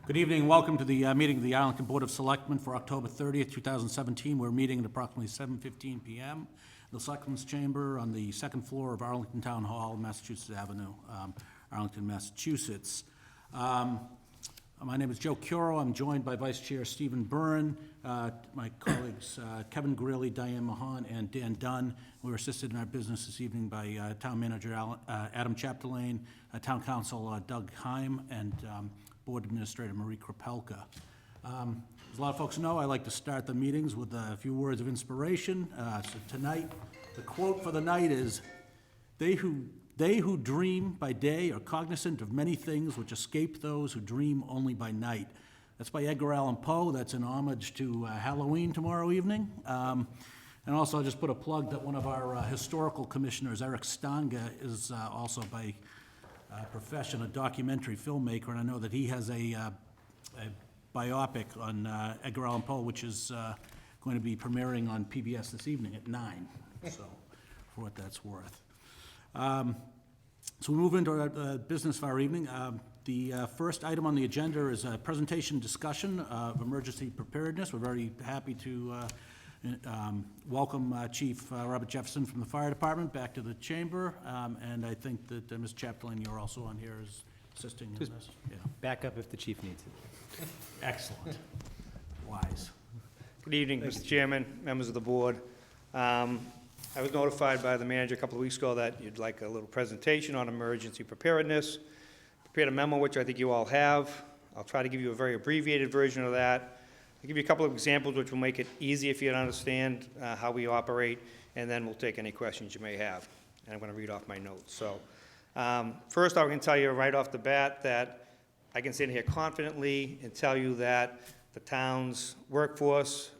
Good evening and welcome to the meeting of the Arlington Board of Selectmen for October 30th, 2017. We're meeting at approximately 7:15 p.m. in the Selectmen's Chamber on the second floor of Arlington Town Hall, Massachusetts Avenue, Arlington, Massachusetts. My name is Joe Curro. I'm joined by Vice Chair Stephen Byrne, my colleagues Kevin Greeley, Diane Mahan, and Dan Dunn. We're assisted in our business this evening by Town Manager Adam Chapdelaine, Town Council Doug Heim, and Board Administrator Marie Kropelka. As a lot of folks know, I like to start the meetings with a few words of inspiration. So tonight, the quote for the night is, They who dream by day are cognizant of many things which escape those who dream only by night. That's by Edgar Allan Poe. That's an homage to Halloween tomorrow evening. And also I'll just put a plug that one of our historical commissioners, Eric Stanga, is also by profession a documentary filmmaker, and I know that he has a biopic on Edgar Allan Poe, which is going to be premiering on PBS this evening at 9, so for what that's worth. So we move into our business of our evening. The first item on the agenda is a presentation discussion of emergency preparedness. We're very happy to welcome Chief Robert Jefferson from the Fire Department back to the chamber, and I think that Ms. Chapdelaine, you're also on here as assisting in this. Yeah. Back up if the chief needs it. Excellent. Wise. Good evening, Mr. Chairman, members of the board. I was notified by the manager a couple of weeks ago that you'd like a little presentation on emergency preparedness. Prepared a memo, which I think you all have. I'll try to give you a very abbreviated version of that. I'll give you a couple of examples which will make it easier for you to understand how we operate, and then we'll take any questions you may have. And I'm going to read off my notes. So first, I can tell you right off the bat that I can sit here confidently and tell you that the town's workforce,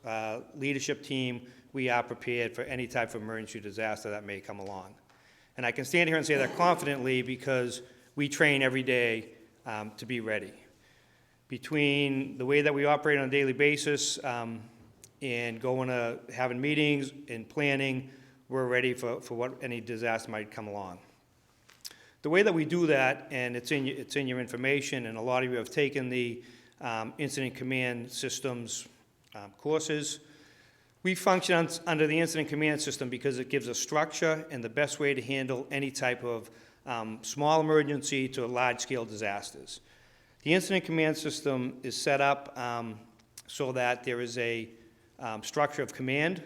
leadership team, we are prepared for any type of emergency disaster that may come along. And I can stand here and say that confidently because we train every day to be ready. Between the way that we operate on a daily basis and going to having meetings and planning, we're ready for what any disaster might come along. The way that we do that, and it's in your information, and a lot of you have taken the incident command systems courses. We function under the incident command system because it gives us structure and the best way to handle any type of small emergency to large-scale disasters. The incident command system is set up so that there is a structure of command.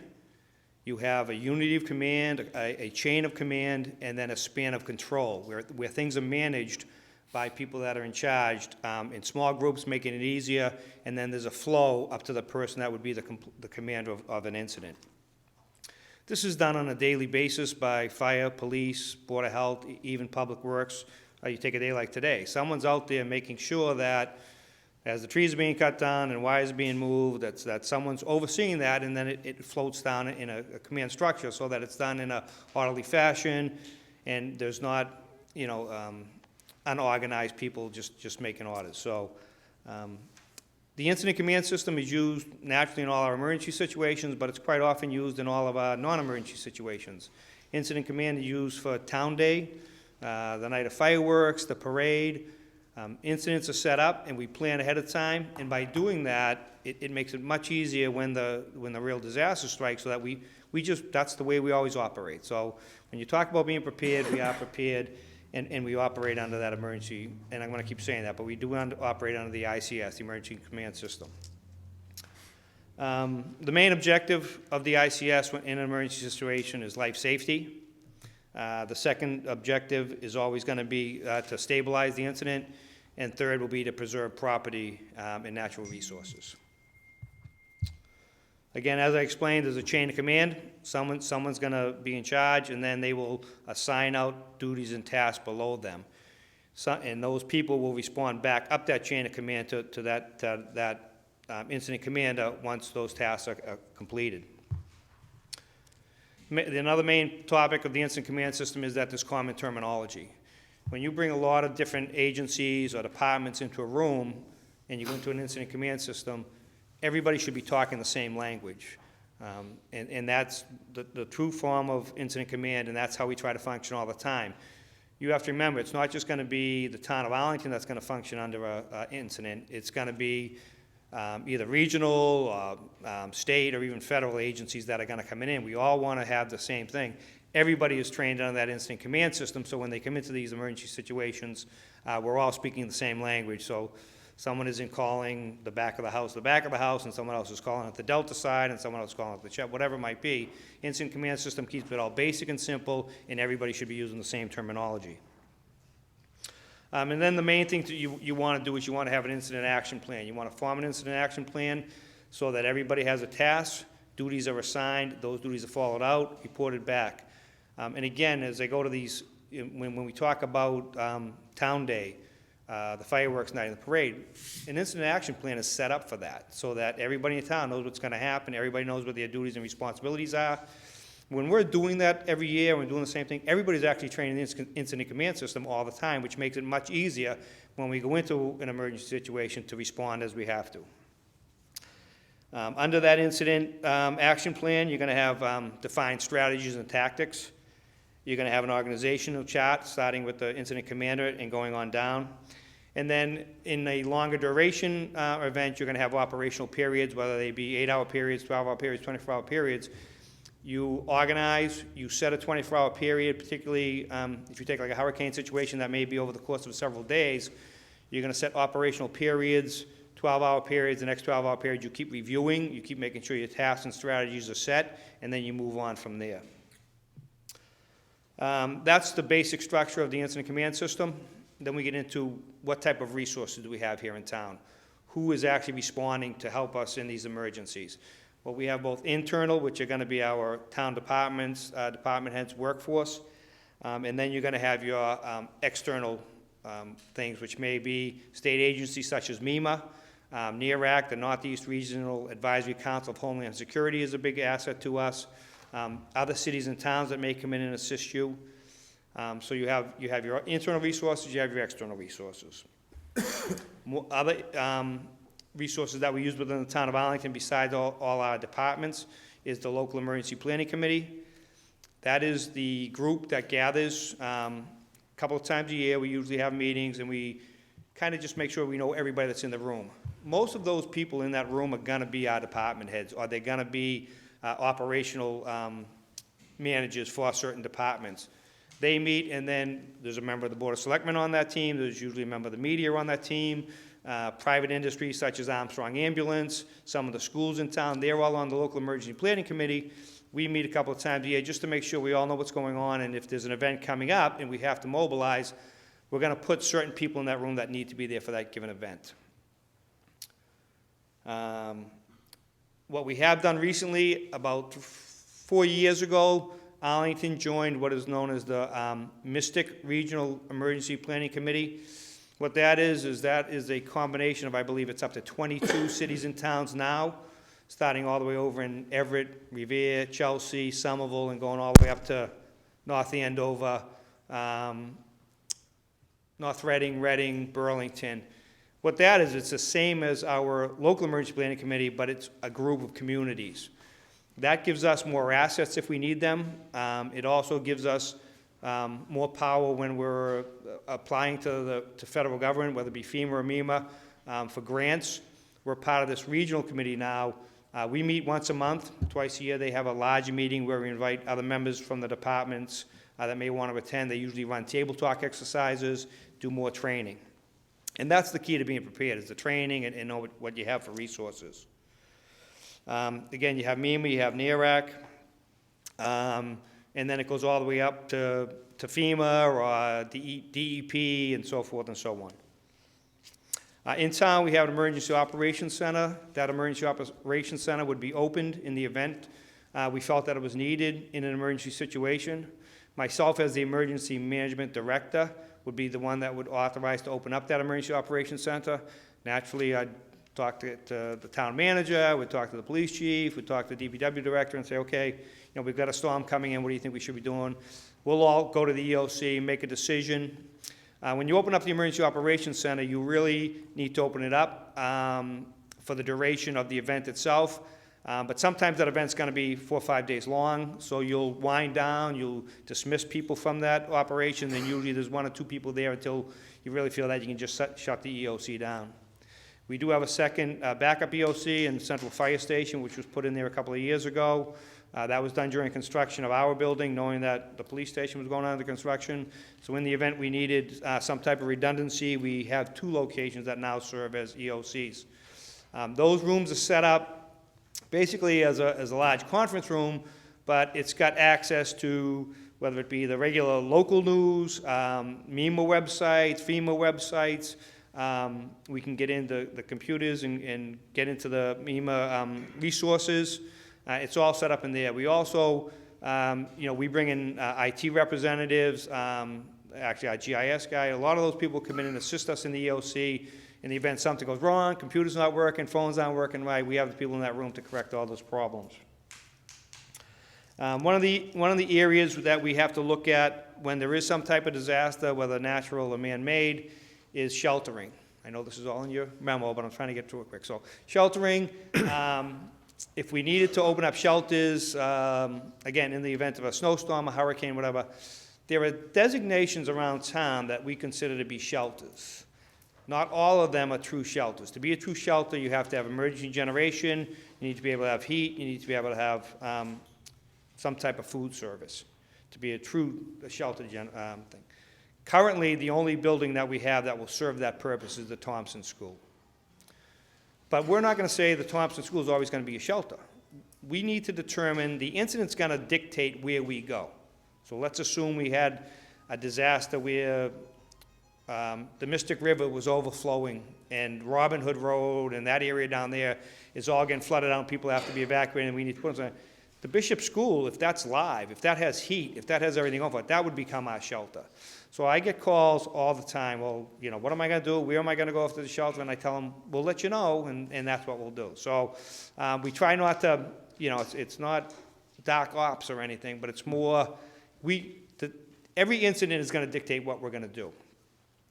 You have a unity of command, a chain of command, and then a span of control, where things are managed by people that are in charge in small groups, making it easier, and then there's a flow up to the person that would be the commander of an incident. This is done on a daily basis by fire, police, Board of Health, even Public Works. You take a day like today. Someone's out there making sure that as the trees are being cut down and wires are being moved, that someone's overseeing that, and then it floats down in a command structure so that it's done in an orderly fashion, and there's not, unorganized people just making orders. So the incident command system is used naturally in all our emergency situations, but it's quite often used in all of our non-emergency situations. Incident command is used for town day, the night of fireworks, the parade. Incidents are set up and we plan ahead of time, and by doing that, it makes it much easier when the real disaster strikes, so that that's the way we always operate. So when you talk about being prepared, we are prepared, and we operate under that emergency, and I'm going to keep saying that, but we do operate under the ICS, the Emergency Command System. The main objective of the ICS in an emergency situation is life safety. The second objective is always going to be to stabilize the incident, and third will be to preserve property and natural resources. Again, as I explained, there's a chain of command. Someone's going to be in charge, and then they will assign out duties and tasks below them. And those people will respond back up that chain of command to that incident commander once those tasks are completed. Another main topic of the incident command system is that there's common terminology. When you bring a lot of different agencies or departments into a room and you go into an incident command system, everybody should be talking the same language. And that's the true form of incident command, and that's how we try to function all the time. you have to remember, it's not just going to be the town of Arlington that's going to function under an incident. It's going to be either regional, state, or even federal agencies that are going to come in. We all want to have the same thing. Everybody is trained on that incident command system, so when they come into these emergency situations, we're all speaking the same language. So someone isn't calling the back of the house, and someone else is calling at the Delta side, and someone else is calling at the Chet, whatever it might be. Incident command system keeps it all basic and simple, and everybody should be using the same terminology. And then the main thing that you want to do is you want to have an incident action plan. You want to form an incident action plan so that everybody has a task, duties are assigned, those duties are followed out, reported back. And again, as I go to these, when we talk about Town Day, the fireworks night, and the parade, an incident action plan is set up for that, so that everybody in town knows what's going to happen, everybody knows what their duties and responsibilities are. When we're doing that every year, we're doing the same thing, everybody's actually trained in the incident command system all the time, which makes it much easier when we go into an emergency situation to respond as we have to. Under that incident action plan, you're going to have defined strategies and tactics. You're going to have an organizational chart, starting with the incident commander and going on down. And then in a longer duration event, you're going to have operational periods, whether they be 8-hour periods, 12-hour periods, 24-hour periods. You organize, you set a 24-hour period, particularly if you take like a hurricane situation that may be over the course of several days. You're going to set operational periods, 12-hour periods, the next 12-hour period. You keep reviewing, you keep making sure your tasks and strategies are set, and then you move on from there. That's the basic structure of the incident command system. Then we get into what type of resources do we have here in town? Who is actually responding to help us in these emergencies? Well, we have both internal, which are going to be our town departments, department heads, workforce, and then you're going to have your external things, which may be state agencies such as MEMA, NERAC, the Northeast Regional Advisory Council of Homeland Security is a big asset to us. Other cities and towns that may come in and assist you. So you have your internal resources, you have your external resources. Other resources that we use within the town of Arlington, besides all our departments, is the local emergency planning committee. That is the group that gathers a couple of times a year. We usually have meetings, and we kind of just make sure we know everybody that's in the room. Most of those people in that room are going to be our department heads, or they're going to be operational managers for certain departments. They meet, and then there's a member of the Board of Selectmen on that team. There's usually a member of the media on that team. Private industry such as Armstrong Ambulance, some of the schools in town, they're all on the local emergency planning committee. We meet a couple of times a year just to make sure we all know what's going on, and if there's an event coming up and we have to mobilize, we're going to put certain people in that room that need to be there for that given event. What we have done recently, about 4 years ago, Arlington joined what is known as the Mystic Regional Emergency Planning Committee. What that is a combination of, I believe it's up to 22 cities and towns now, starting all the way over in Everett, Revere, Chelsea, Somerville, and going all the way up to North Andover, North Reading, Burlington. What that is, it's the same as our local emergency planning committee, but it's a group of communities. That gives us more assets if we need them. It also gives us more power when we're applying to federal government, whether it be FEMA or MEMA, for grants. We're part of this regional committee now. We meet once a month, twice a year. They have a larger meeting where we invite other members from the departments that may want to attend. They usually run table talk exercises, do more training. And that's the key to being prepared, is the training and know what you have for resources. Again, you have MEMA, you have NERAC, and then it goes all the way up to FEMA or DEP and so forth and so on. In town, we have an emergency operations center. That emergency operations center would be opened in the event we felt that it was needed in an emergency situation. Myself, as the emergency management director, would be the one that would authorize to open up that emergency operations center. Naturally, I'd talk to the town manager, we'd talk to the police chief, we'd talk to the DPW director and say, okay, we've got a storm coming in, what do you think we should be doing? We'll all go to the EOC, make a decision. When you open up the Emergency Operations Center, you really need to open it up for the duration of the event itself. But sometimes that event's gonna be 4 or 5 days long, so you'll wind down, you'll dismiss people from that operation, then usually there's 1 or 2 people there until you really feel that you can just shut the EOC down. We do have a second backup EOC in Central Fire Station, which was put in there a couple of years ago. That was done during construction of our building, knowing that the police station was going under construction. So in the event we needed some type of redundancy, we have 2 locations that now serve as EOCs. Those rooms are set up basically as a large conference room, but it's got access to whether it be the regular local news, MEMA websites, FEMA websites. We can get into the computers and get into the MEMA resources. It's all set up in there. We also, we bring in IT representatives, actually our GIS guy. A lot of those people come in and assist us in the EOC. In the event something goes wrong, computer's not working, phone's not working right, we have the people in that room to correct all those problems. One of the areas that we have to look at when there is some type of disaster, whether natural or man-made, is sheltering. I know this is all in your memo, but I'm trying to get through it quick. So sheltering, if we needed to open up shelters, again, in the event of a snowstorm, a hurricane, whatever, there are designations around town that we consider to be shelters. Not all of them are true shelters. To be a true shelter, you have to have emergency generation, you need to be able to have heat, you need to be able to have some type of food service to be a true shelter thing. Currently, the only building that we have that will serve that purpose is the Thompson School. But we're not going to say the Thompson School is always going to be a shelter. We need to determine, the incident's going to dictate where we go. So let's assume we had a disaster where the Mystic River was overflowing and Robin Hood Road and that area down there is all getting flooded out and people have to be evacuated and we need to put them. The Bishop School, if that's live, if that has heat, if that has everything over it, that would become our shelter. So I get calls all the time, well, what am I going to do? Where am I going to go after the shelter? And I tell them, we'll let you know, and that's what we'll do. So we try not to, it's not dark ops or anything, but it's more, every incident is going to dictate what we're going to do.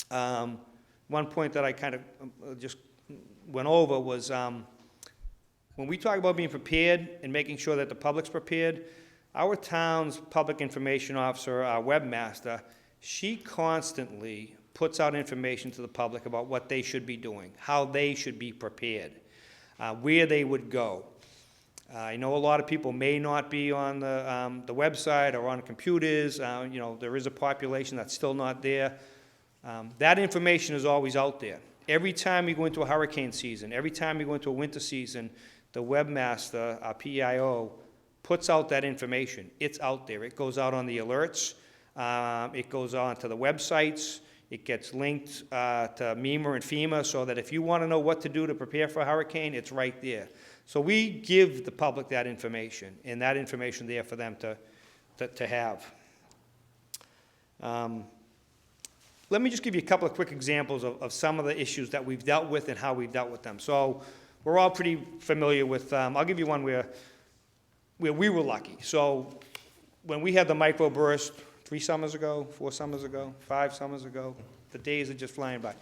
One point that I kind of just went over was when we talk about being prepared and making sure that the public's prepared, our town's public information officer, our webmaster, she constantly puts out information to the public about what they should be doing, how they should be prepared, where they would go. I know a lot of people may not be on the website or on computers. There is a population that's still not there. That information is always out there. Every time we go into a hurricane season, every time we go into a winter season, the webmaster, our PIO, puts out that information. It's out there. It goes out on the alerts. It goes on to the websites. It gets linked to MEMA and FEMA so that if you want to know what to do to prepare for a hurricane, it's right there. So we give the public that information, and that information there for them to have. Let me just give you a couple of quick examples of some of the issues that we've dealt with and how we've dealt with them. So we're all pretty familiar with, I'll give you one where we were lucky. So when we had the microburst 3 summers ago, 4 summers ago, 5 summers ago, the days are just flying by.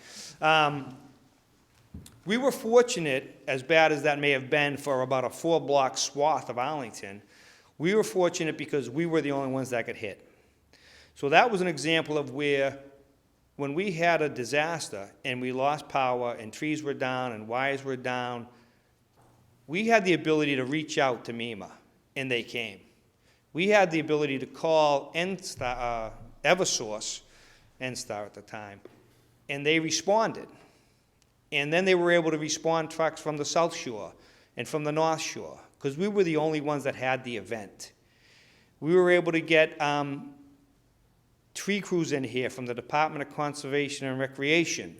We were fortunate, as bad as that may have been for about a 4-block swath of Arlington, we were fortunate because we were the only ones that got hit. So that was an example of where when we had a disaster and we lost power and trees were down and wires were down, we had the ability to reach out to MEMA, and they came. We had the ability to call Eversource, NSTAR at the time, and they responded. And then they were able to respond trucks from the South Shore and from the North Shore, because we were the only ones that had the event. We were able to get tree crews in here from the Department of Conservation and Recreation.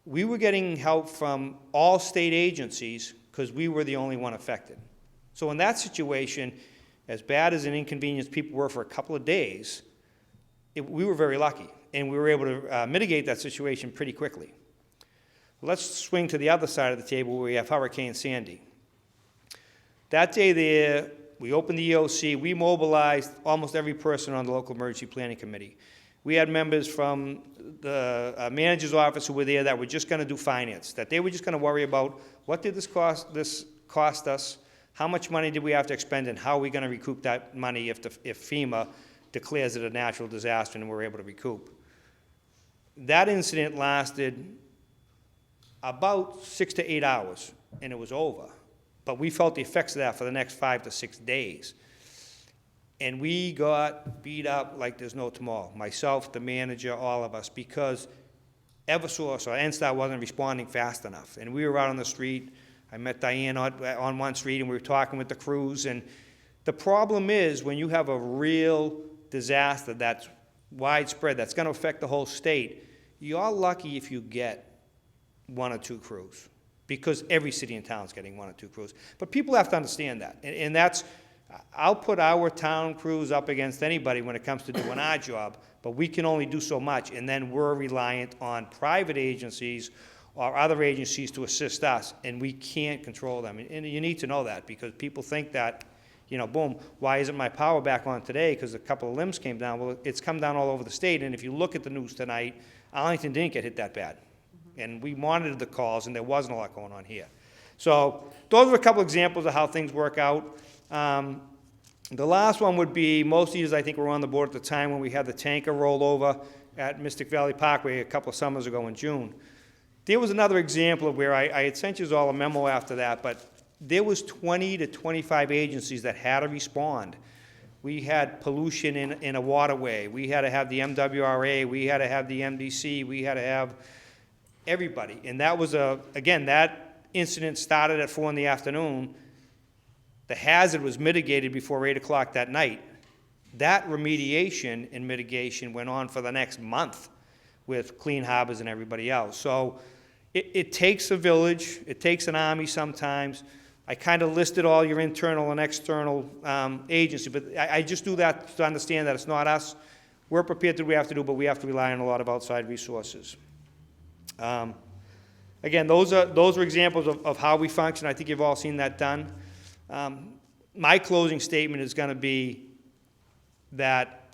We were getting help from all state agencies because we were the only one affected. So in that situation, as bad as an inconvenience people were for a couple of days, we were very lucky, and we were able to mitigate that situation pretty quickly. Let's swing to the other side of the table where we have Hurricane Sandy. That day there, we opened the EOC. We mobilized almost every person on the local emergency planning committee. We had members from the manager's office who were there that were just going to do finance, that they were just going to worry about what did this cost us, How much money did we have to expend, and how are we gonna recoup that money if FEMA declares it a natural disaster and we're able to recoup? That incident lasted about 6 to 8 hours, and it was over. But we felt the effects of that for the next 5 to 6 days. And we got beat up like there's no tomorrow. Myself, the manager, all of us, because Eversource or NSTAR wasn't responding fast enough. And we were out on the street. I met Diane on one street, and we were talking with the crews. And the problem is, when you have a real disaster that's widespread, that's going to affect the whole state, you're lucky if you get 1 or 2 crews, because every city and town is getting 1 or 2 crews. But people have to understand that. And that's, I'll put our town crews up against anybody when it comes to doing our job, but we can only do so much, and then we're reliant on private agencies or other agencies to assist us, and we can't control them. And you need to know that, because people think that, you know, boom, why isn't my power back on today? Because a couple of limbs came down. Well, it's come down all over the state, and if you look at the news tonight, Arlington didn't get hit that bad. And we monitored the calls, and there wasn't a lot going on here. So those are a couple examples of how things work out. The last one would be, most of you, I think, were on the board at the time when we had the tanker rollover at Mystic Valley Parkway a couple of summers ago in June. There was another example of where I had sent you all a memo after that, but there was 20 to 25 agencies that had to respond. We had pollution in a waterway. We had to have the MWRA. We had to have the MDC. We had to have everybody. And that was again, that incident started at 4 in the afternoon. The hazard was mitigated before 8 o'clock that night. That remediation and mitigation went on for the next month with Clean Harbors and everybody else. So it takes a village. It takes an army sometimes. I kind of listed all your internal and external agencies, but I just do that to understand that it's not us. We're prepared to do what we have to do, but we have to rely on a lot of outside resources. Again, those are examples of how we function. I think you've all seen that done. My closing statement is going to be that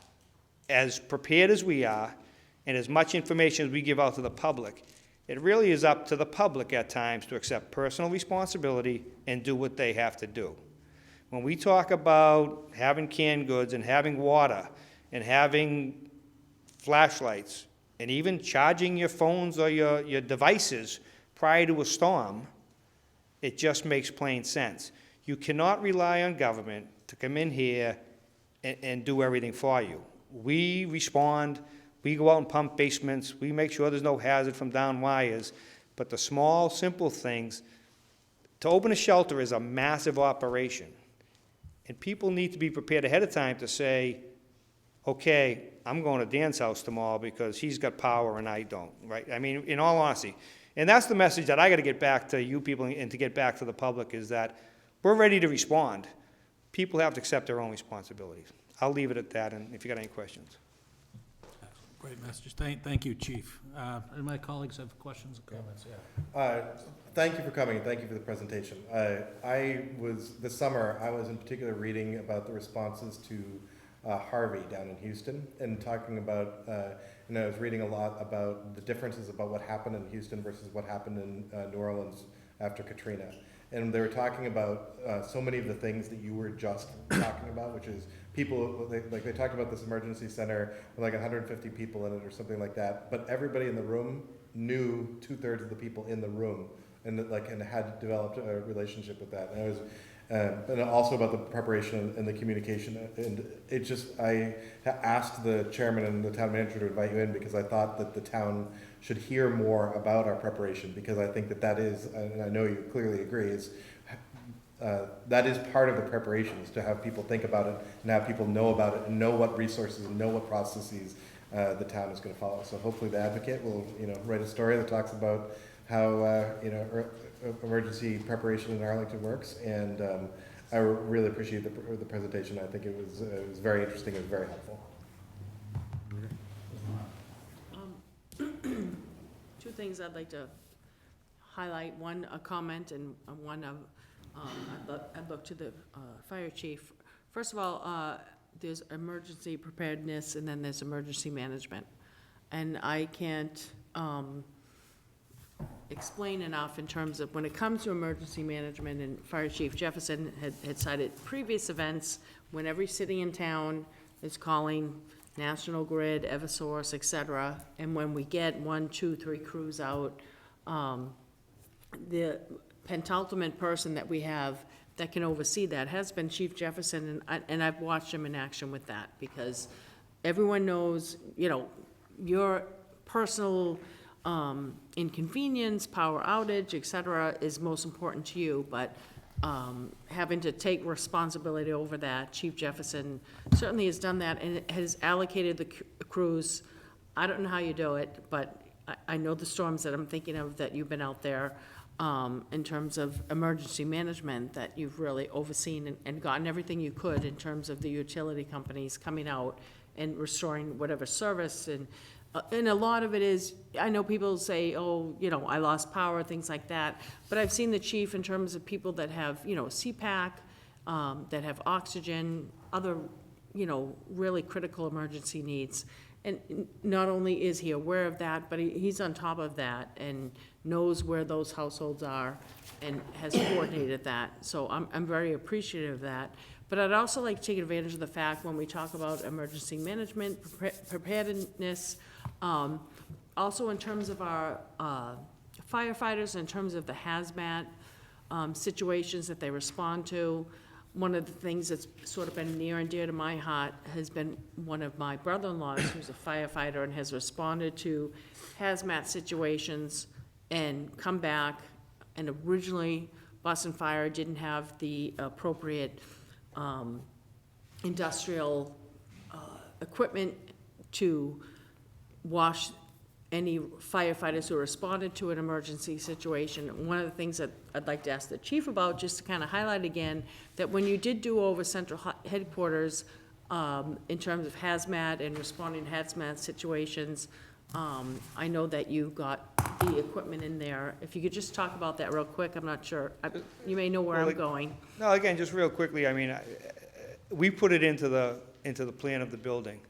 as prepared as we are and as much information as we give out to the public, it really is up to the public at times to accept personal responsibility and do what they have to do. When we talk about having canned goods and having water and having flashlights and even charging your phones or your devices prior to a storm, it just makes plain sense. You cannot rely on government to come in here and do everything for you. We respond, we go out and pump basements, we make sure there's no hazard from down wires, but the small, simple things, to open a shelter is a massive operation. And people need to be prepared ahead of time to say, okay, I'm going to Dan's house tomorrow because he's got power and I don't, right? I mean, in all honesty. And that's the message that I got to get back to you people and to get back to the public, is that we're ready to respond. People have to accept their own responsibilities. I'll leave it at that, and if you got any questions. Great message. Thank you, Chief. Any of my colleagues have questions or comments? Yeah. Thank you for coming. Thank you for the presentation. This summer, I was in particular reading about the responses to Harvey down in Houston, and talking about, I was reading a lot about the differences about what happened in Houston versus what happened in New Orleans after Katrina. And they were talking about so many of the things that you were just talking about, which is people, they talked about this emergency center with like 150 people in it or something like that, but everybody in the room knew 2/3 of the people in the room, and had developed a relationship with that. And it was, and also about the preparation and the communication. And it just, I asked the chairman and the town manager to invite you in because I thought that the town should hear more about our preparation, because I think that is, and I know you clearly agree, is that is part of the preparation, is to have people think about it and have people know about it and know what resources and know what processes the town is going to follow. So hopefully the advocate will, write a story that talks about how emergency preparation in Arlington works, and I really appreciate the presentation. I think it was very interesting and very helpful. Two things I'd like to highlight. One, a comment, and one of I'd look to the fire chief. First of all, there's emergency preparedness, and then there's emergency management, and I can't explain enough in terms of when it comes to emergency management, and Fire Chief Jefferson had cited previous events, when every city in town is calling National Grid, Eversource, et cetera, and when we get 1, 2, 3 crews out, the penultimate person that we have that can oversee that has been Chief Jefferson, and I've watched him in action with that, because everyone knows, you know, your personal inconvenience, power outage, et cetera, is most important to you, but having to take responsibility over that, Chief Jefferson certainly has done that and has allocated the crews. I don't know how you do it, but I know the storms that I'm thinking of that you've been out there, in terms of emergency management, that you've really overseen and gotten everything you could in terms of the utility companies coming out and restoring whatever service, and a lot of it is, I know people say, oh, you know, I lost power, things like that, but I've seen the chief in terms of people that have, you know, CPAC, that have oxygen, other, you know, really critical emergency needs. And not only is he aware of that, but he's on top of that and knows where those households are and has coordinated that. So I'm very appreciative of that. But I'd also like to take advantage of the fact when we talk about emergency management, preparedness, also in terms of our firefighters, in terms of the hazmat situations that they respond to. One of the things that's sort of been near and dear to my heart has been one of my brother-in-laws, who's a firefighter and has responded to hazmat situations and come back. And originally, Boston Fire didn't have the appropriate industrial equipment to wash any firefighters who responded to an emergency situation. One of the things that I'd like to ask the chief about, just to kind of highlight again, that when you did do over central headquarters in terms of hazmat and responding to hazmat situations, I know that you got the equipment in there. If you could just talk about that real quick, I'm not sure, you may know where I'm going. No, again, just real quickly, I mean, we put it into the plan of the building.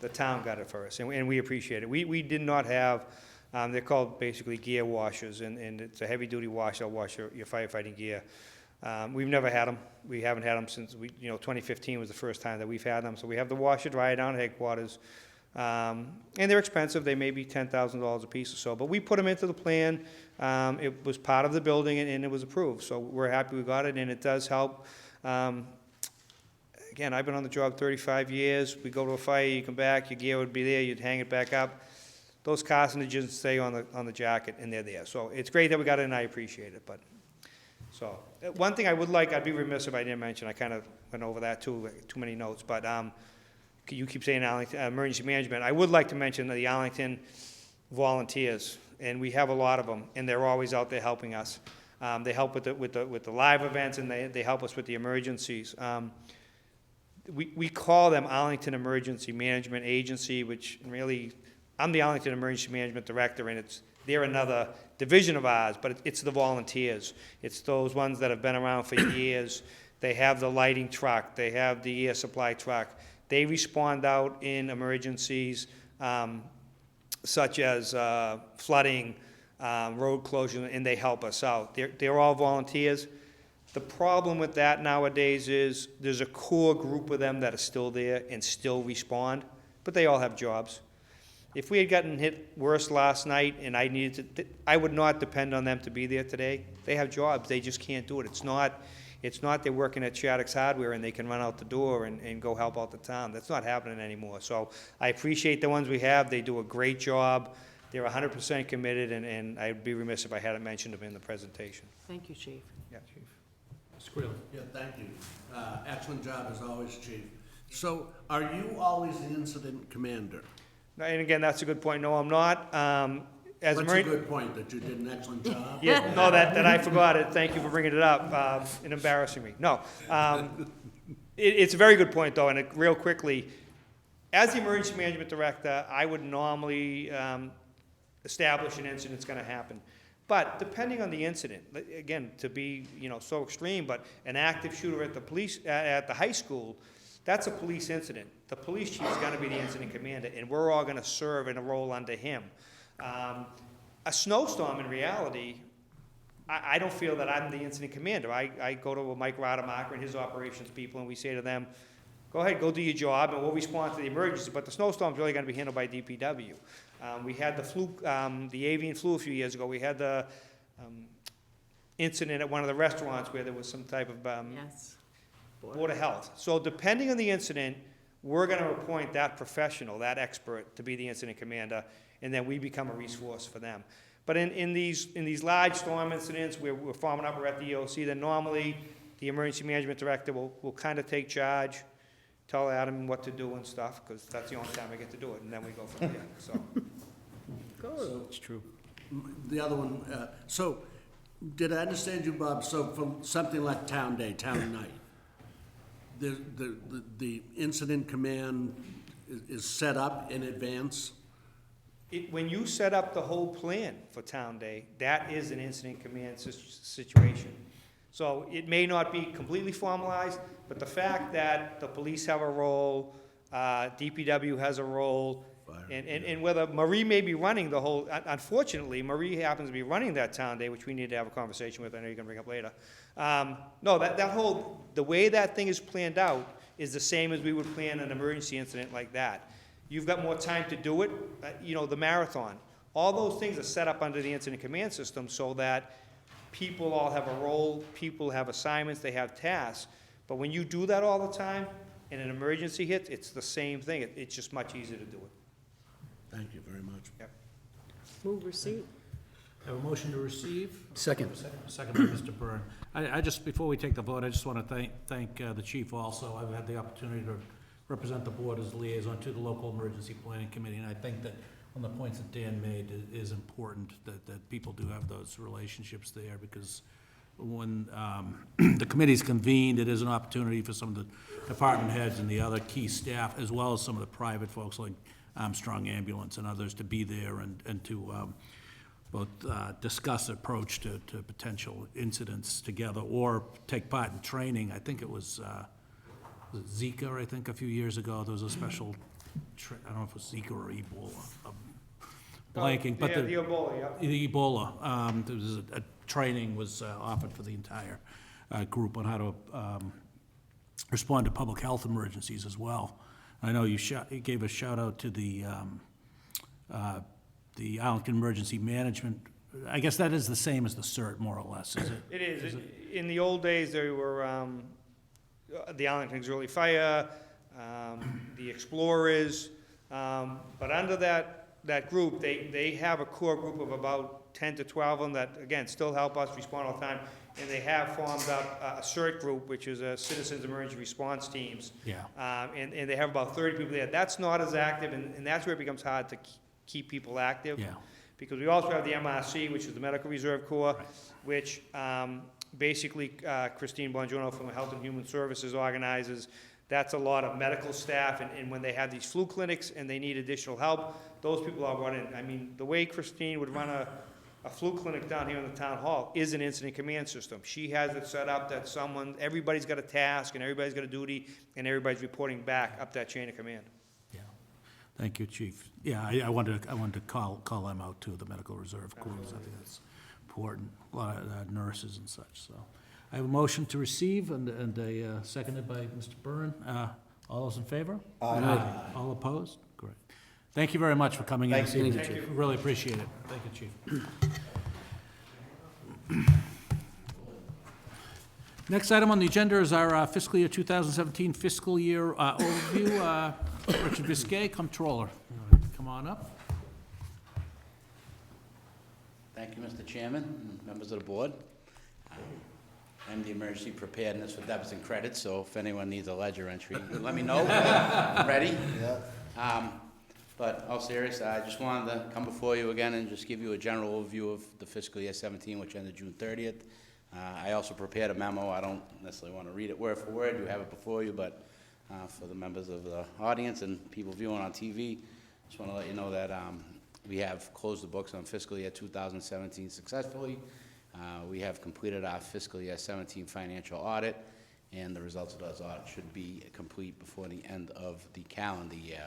The town got it for us, and we appreciate it. We did not have, they're called basically gear washers, and it's a heavy-duty wash that'll wash your firefighting gear. We've never had them. We haven't had them since, 2015 was the first time that we've had them. So we have the washer dryer down at headquarters. And they're expensive. They may be $10,000 a piece or so. But we put them into the plan. It was part of the building, and it was approved. So we're happy we got it, and it does help. Again, I've been on the job 35 years. We go to a fire, you come back, your gear would be there, you'd hang it back up. Those carcinogens stay on the jacket, and they're there. So it's great that we got it, and I appreciate it. But so one thing I would like, I'd be remiss if I didn't mention, I kind of went over that too many notes, but you keep saying Arlington, emergency management. I would like to mention the Arlington volunteers, and we have a lot of them, and they're always out there helping us. They help with the live events, and they help us with the emergencies. We call them Arlington Emergency Management Agency, which really, I'm the Arlington Emergency Management Director, and they're another division of ours, but it's the volunteers. It's those ones that have been around for years. They have the lighting truck. They have the air supply truck. They respond out in emergencies such as flooding, road closure, and they help us out. They're all volunteers. The problem with that nowadays is there's a core group of them that are still there and still respond, but they all have jobs. If we had gotten hit worse last night and I needed to, I would not depend on them to be there today. They have jobs. They just can't do it. It's not they're working at Shattuck's Hardware and they can run out the door and go help out the town. That's not happening anymore. So I appreciate the ones we have. They do a great job. They're 100% committed, and I'd be remiss if I hadn't mentioned them in the presentation. Thank you, chief. Yeah, Chief. Yeah, thank you. Excellent job as always, Chief. So are you always the incident commander? And again, that's a good point. No, I'm not. As That's a good point, that you did an excellent job. Yeah, no, that I forgot it. Thank you for bringing it up and embarrassing me. No, it's a very good point, though, and real quickly, as the emergency management director, I would normally establish an incident's going to happen. But depending on the incident, again, to be so extreme, but an active shooter at the high school, that's a police incident. The police chief is going to be the incident commander, and we're all going to serve in a role under him. a snowstorm, in reality, I don't feel that I'm the incident commander. I go to Mike Rademacher and his operations people, and we say to them, go ahead, go do your job, and we'll respond to the emergency, but the snowstorm's really gonna be handled by DPW. We had the flu, the avian flu a few years ago. We had the incident at one of the restaurants where there was some type of Yes. Board of Health. So depending on the incident, we're gonna appoint that professional, that expert, to be the incident commander, and then we become a resource for them. But in these large storm incidents where we're forming up, we're at the EOC, then normally the emergency management director will kind of take charge, tell Adam what to do and stuff, because that's the only time I get to do it, and then we go from there, so. It's true. The other one, so, did I understand you, Bob, so from something like Town Day, Town Night, the incident command is set up in advance? When you set up the whole plan for Town Day, that is an incident command situation. So it may not be completely formalized, but the fact that the police have a role, DPW has a role, and whether Marie may be running the whole, unfortunately, Marie happens to be running that Town Day, which we need to have a conversation with, I know you're gonna bring up later. No, that whole, the way that thing is planned out is the same as we would plan an emergency incident like that. You've got more time to do it, the marathon. All those things are set up under the incident command system so that people all have a role, people have assignments, they have tasks. But when you do that all the time and an emergency hits, it's the same thing. It's just much easier to do it. Thank you very much. Yep. Move receipt. Have a motion to receive? Second. Second by Mr. Byrne. I just, before we take the vote, I just want to thank the chief also. I've had the opportunity to represent the board as liaison to the local emergency planning committee, and I think that one of the points that Dan made is important, that people do have those relationships there, because when the committee's convened, it is an opportunity for some of the department heads and the other key staff, as well as some of the private folks like Armstrong Ambulance and others, to be there and to both discuss approach to potential incidents together, or take part in training. I think it was Zika, I think, a few years ago, there was a special, I don't know if it was Zika or Ebola, blanking, but Yeah, the Ebola, yeah. the Ebola, there was a training was offered for the entire group on how to respond to public health emergencies as well. I know you gave a shout out to the Arlington Emergency Management. I guess that is the same as the CERT, more or less, is it? It is. In the old days, there were the Arlington Auxiliary Fire, the Explorers, but under that group, they have a core group of about 10 to 12 of them that, again, still help us respond all the time. And they have formed up a CERT group, which is a Citizens Emergency Response Teams. Yeah. And they have about 30 people there. That's not as active, and that's where it becomes hard to keep people active. Yeah. Because we also have the MRC, which is the Medical Reserve Corps, which basically Christine Bongiorno from Health and Human Services organizes. That's a lot of medical staff, and when they have these flu clinics and they need additional help, those people are running. I mean, the way Christine would run a flu clinic down here in the town hall is an incident command system. She has it set up that everybody's got a task and everybody's got a duty, and everybody's reporting back up that chain of command. Yeah. Thank you, Chief. Yeah, I wanted to call them out too, the Medical Reserve Corps. I think that's important. A lot of nurses and such, so. I have a motion to receive and seconded by Mr. Byrne. All those in favor? Aye. All opposed? Great. Thank you very much for coming in this evening. Thank you. Really appreciate it. Thank you, Chief. Next item on the agenda is our fiscal year 2017 fiscal year overview. Richard Biscay, Comptroller. Come on up. Thank you, Mr. Chairman, and members of the board. I'm the emergency preparedness for debits and credits, so if anyone needs a ledger entry, let me know. I'm ready. Yeah. But all serious, I just wanted to come before you again and just give you a general overview of the fiscal year 17, which ended June 30th. I also prepared a memo. I don't necessarily want to read it word for word. You have it before you, but for the members of the audience and people viewing on TV, just want to let you know that we have closed the books on fiscal year 2017 successfully. We have completed our fiscal year 17 financial audit, and the results of those audits should be complete before the end of the calendar year.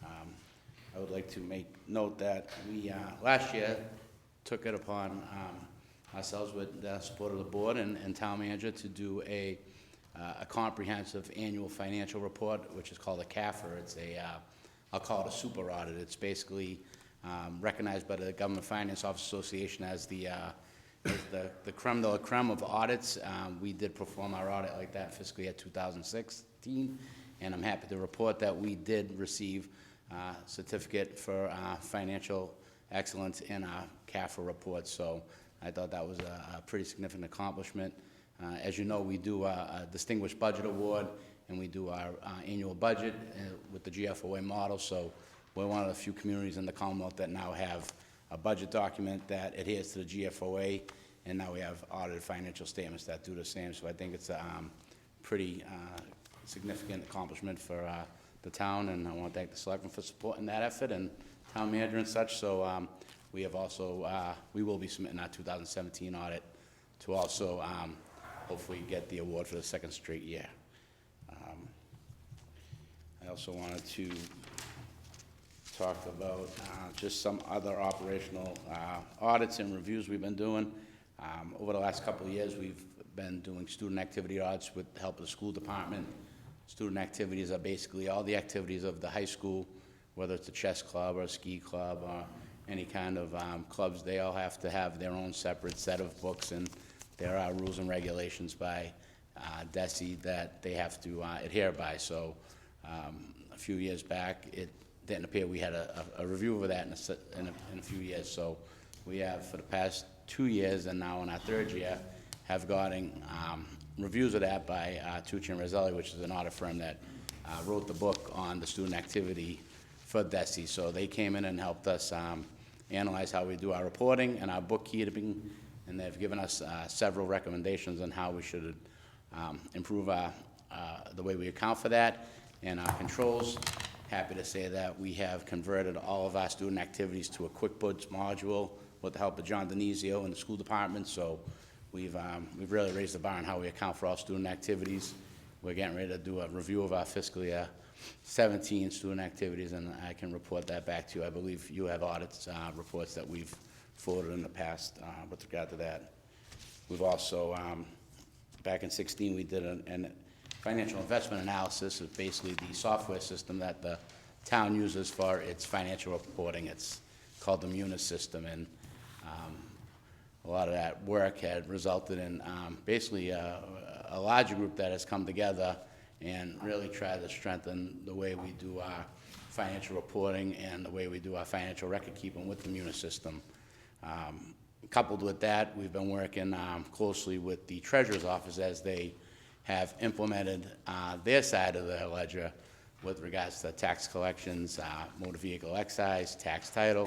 I would like to make note that we, last year, took it upon ourselves with the support of the board and town manager to do a comprehensive annual financial report, which is called a CAFR. It's I'll call it a super audit. It's basically recognized by the Government Finance Office Association as the creme de la creme of audits. We did perform our audit like that fiscal year 2016, and I'm happy to report that we did receive certificate for financial excellence in our CAFR report. So I thought that was a pretty significant accomplishment. As you know, we do a Distinguished Budget Award, and we do our annual budget with the GFOA model. So we're one of the few communities in the Commonwealth that now have a budget document that adheres to the GFOA, and now we have audited financial statements that do the same. So I think it's a pretty significant accomplishment for the town, and I want to thank the Selectmen for supporting that effort, and town manager and such. So we have also, we will be submitting our 2017 audit to also hopefully get the award for the second straight year. I also wanted to talk about just some other operational audits and reviews we've been doing. Over the last couple of years, we've been doing student activity audits with the help of the school department. Student activities are basically all the activities of the high school, whether it's a chess club or a ski club or any kind of clubs. They all have to have their own separate set of books, and there are rules and regulations by DESE that they have to adhere by. So a few years back, it didn't appear we had a review of that in a few years. So we have, for the past 2 years and now in our third year, have gotten reviews of that by Tucci and Roselli, which is an audit firm that wrote the book on the student activity for DESE. So they came in and helped us analyze how we do our reporting and our bookkeeping, and they've given us several recommendations on how we should improve the way we account for that and our controls. Happy to say that we have converted all of our student activities to a QuickBooks module with the help of John Denizio and the school department. So we've really raised the bar on how we account for all student activities. We're getting ready to do a review of our fiscal year 17 student activities, and I can report that back to you. I believe you have audits, reports that we've forwarded in the past with regard to that. We've also, back in 16, we did a financial investment analysis of basically the software system that the town uses for its financial reporting. It's called the Munis system, and a lot of that work had resulted in basically a larger group that has come together and really tried to strengthen the way we do our financial reporting and the way we do our financial record keeping with the Munis system. Coupled with that, we've been working closely with the Treasurer's Office as they have implemented their side of the ledger with regards to tax collections, motor vehicle excise, tax title.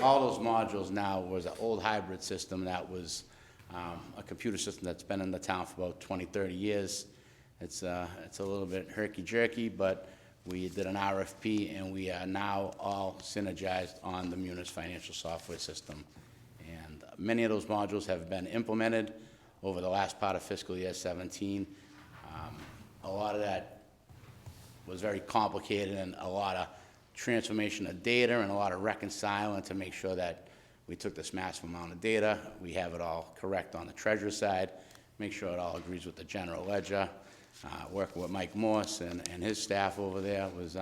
All those modules now was an old hybrid system that was a computer system that's been in the town for about 20, 30 years. It's a little bit herky-jerky, but we did an RFP, and we are now all synergized on the Munis financial software system. And many of those modules have been implemented over the last part of fiscal year 17. A lot of that was very complicated, and a lot of transformation of data and a lot of reconciling to make sure that we took this massive amount of data, we have it all correct on the treasurer's side, make sure it all agrees with the general ledger. Working with Mike Morse and his staff over there was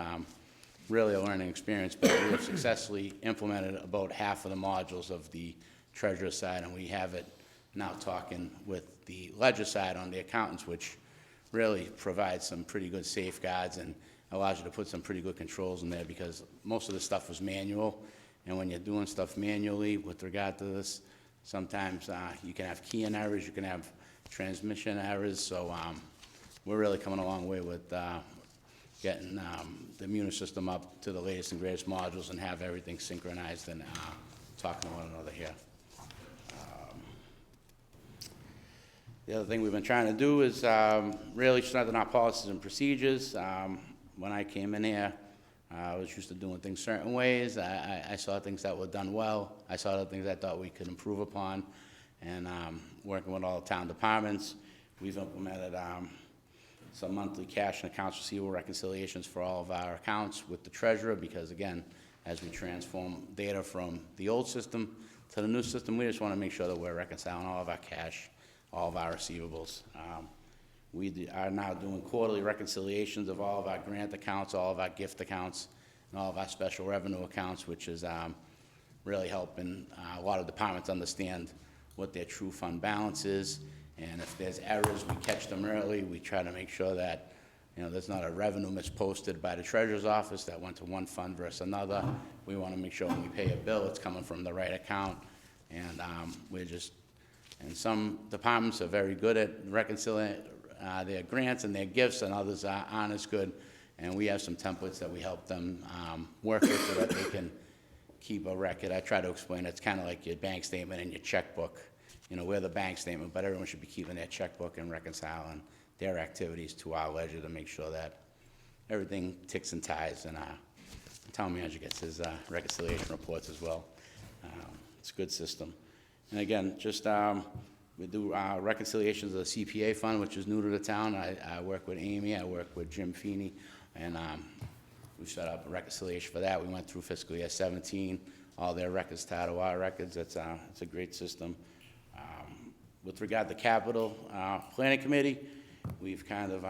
really a learning experience, but we have successfully implemented about half of the modules of the treasurer's side, and we have it now talking with the ledger side on the accountants, which really provides some pretty good safeguards and allows you to put some pretty good controls in there, because most of the stuff was manual, and when you're doing stuff manually with regard to this, sometimes you can have keying errors, you can have transmission errors. So we're really coming a long way with getting the Munis system up to the latest and greatest modules and have everything synchronized and talking to one another here. The other thing we've been trying to do is really strengthen our policies and procedures. When I came in here, I was used to doing things certain ways. I saw things that were done well. I saw the things I thought we could improve upon. And working with all the town departments, we've implemented some monthly cash and accounts receivable reconciliations for all of our accounts with the treasurer, because again, as we transform data from the old system to the new system, we just want to make sure that we're reconciling all of our cash, all of our receivables. Are now doing quarterly reconciliations of all of our grant accounts, all of our gift accounts, and all of our special revenue accounts, which is really helping a lot of departments understand what their true fund balance is. And if there's errors, we catch them early. We try to make sure that, you know, there's not a revenue misposted by the treasurer's office that went to one fund versus another. We want to make sure when we pay a bill, it's coming from the right account. And and some departments are very good at reconciling their grants and their gifts, and others aren't as good. And we have some templates that we help them work with so that they can keep a record. I try to explain it's kind of like your bank statement and your checkbook. You know, we're the bank statement, but everyone should be keeping their checkbook and reconciling their activities to our ledger to make sure that everything ticks and ties, and the town manager gets his reconciliation reports as well. It's a good system. And again, just we do reconciliations of the CPA fund, which is new to the town. I work with Amy, I work with Jim Feeney, and we set up a reconciliation for that. We went through fiscal year 17, all their records tied to our records. It's a great system. With regard to capital planning committee, we've kind of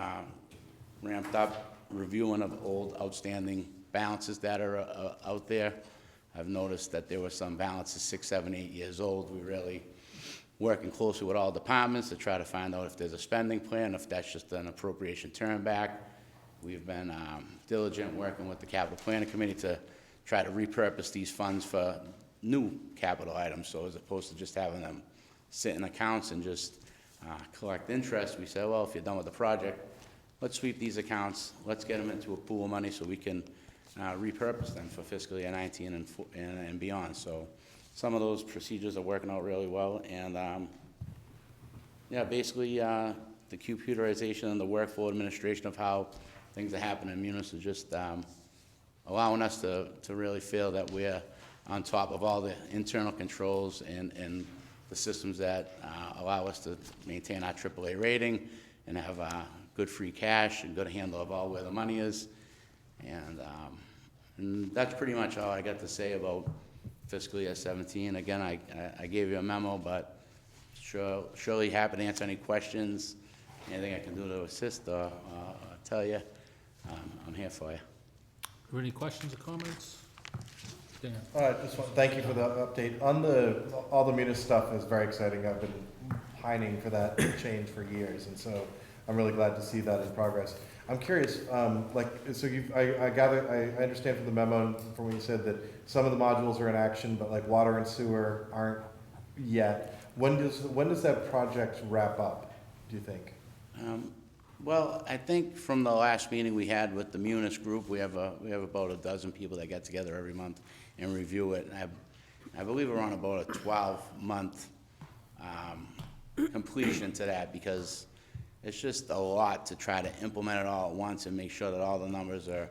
ramped up reviewing of old outstanding balances that are out there. I've noticed that there were some balances 6, 7, 8 years old. We're really working closely with all departments to try to find out if there's a spending plan, if that's just an appropriation turn back. We've been diligent working with the capital planning committee to try to repurpose these funds for new capital items. So as opposed to just having them sit in accounts and just collect interest, we said, well, if you're done with the project, let's sweep these accounts, let's get them into a pool of money so we can repurpose them for fiscal year 19 and beyond. So some of those procedures are working out really well, and yeah, basically the computerization and the workflow administration of how things are happening in Munis is just allowing us to really feel that we're on top of all the internal controls and the systems that allow us to maintain our AAA rating and have good free cash and good handle of all where the money is. And that's pretty much all I got to say about fiscal year 17. Again, I gave you a memo, but surely happy to answer any questions, anything I can do to assist or tell you. I'm here for you. Are there any questions or comments? Dan? Thank you for the update. On all the Munis stuff is very exciting. I've been pining for that change for years, and so I'm really glad to see that in progress. I'm curious, I gather, I understand from the memo, from what you said, that some of the modules are in action, but like water and sewer aren't yet. When does that project wrap up, do you think? Well, I think from the last meeting we had with the Munis group, we have about a dozen people that get together every month and review it. And I believe we're on about a 12-month completion to that, because it's just a lot to try to implement it all at once and make sure that all the numbers are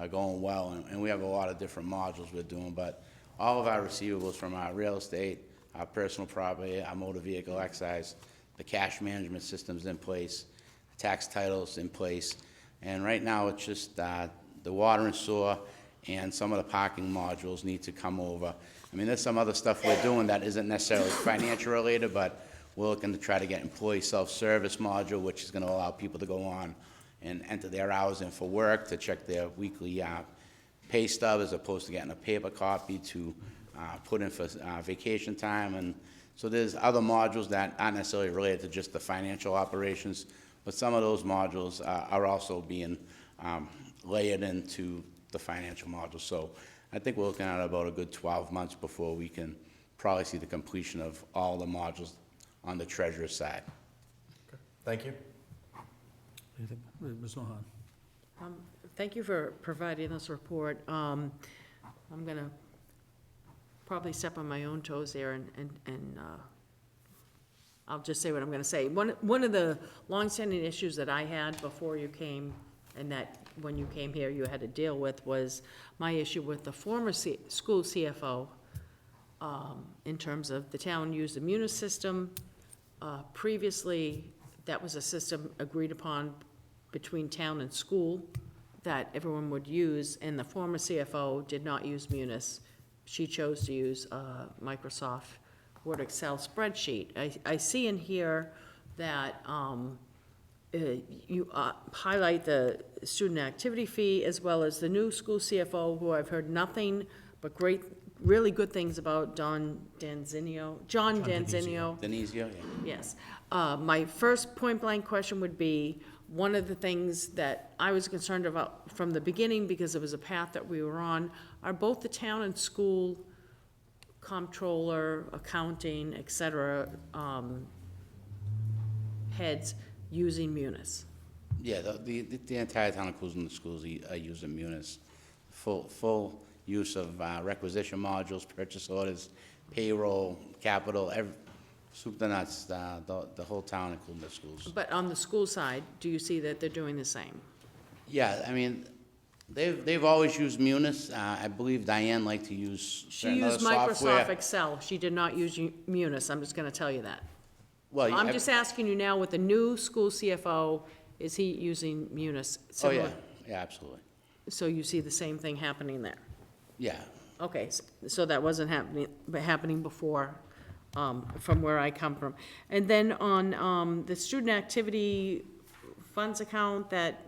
going well. And we have a lot of different modules we're doing, but all of our receivables from our real estate, our personal property, our motor vehicle excise, the cash management system's in place, tax titles in place, and right now it's just the water and sewer and some of the parking modules need to come over. I mean, there's some other stuff we're doing that isn't necessarily financial related, but we're looking to try to get employee self-service module, which is going to allow people to go on and enter their hours in for work, to check their weekly pay stub as opposed to getting a paper copy to put in for vacation time. And so there's other modules that aren't necessarily related to just the financial operations, but some of those modules are also being layered into the financial modules. So I think we're looking at about a good 12 months before we can probably see the completion of all the modules on the treasurer's side. Okay. Thank you. Anything? Ms. Mohan? Thank you for providing this report. I'm going to probably step on my own toes there, and I'll just say what I'm going to say. One of the longstanding issues that I had before you came, and that when you came here you had to deal with, was my issue with the former school CFO in terms of the town used the Munis system. Previously, that was a system agreed upon between town and school that everyone would use, and the former CFO did not use Munis she chose to use Microsoft Word Excel spreadsheet. I see in here that you highlight the student activity fee as well as the new school CFO, who I've heard nothing but really good things about, John Danzinio. Denizio, yeah. Yes. My first point-blank question would be, one of the things that I was concerned about from the beginning, because it was a path that we were on, are both the town and school comptroller, accounting, et cetera, heads using Munis? Yeah, the entire town, including the schools, are using Munis. Full use of requisition modules, purchase orders, payroll, capital, soup to nuts, the whole town, including the schools. But on the school side, do you see that they're doing the same? Yeah, I mean, they've always used Munis. I believe Diane liked to use She certain other used software. Microsoft Excel. She did not use Munis. I'm just gonna tell you that. Well, I'm just asking you now, with the new school CFO, is he using Munis? Oh, yeah, similar? yeah, absolutely. So you see the same thing happening there? Yeah, Okay, so that wasn't happening before, from where I come from. And then on, the student activity funds account that,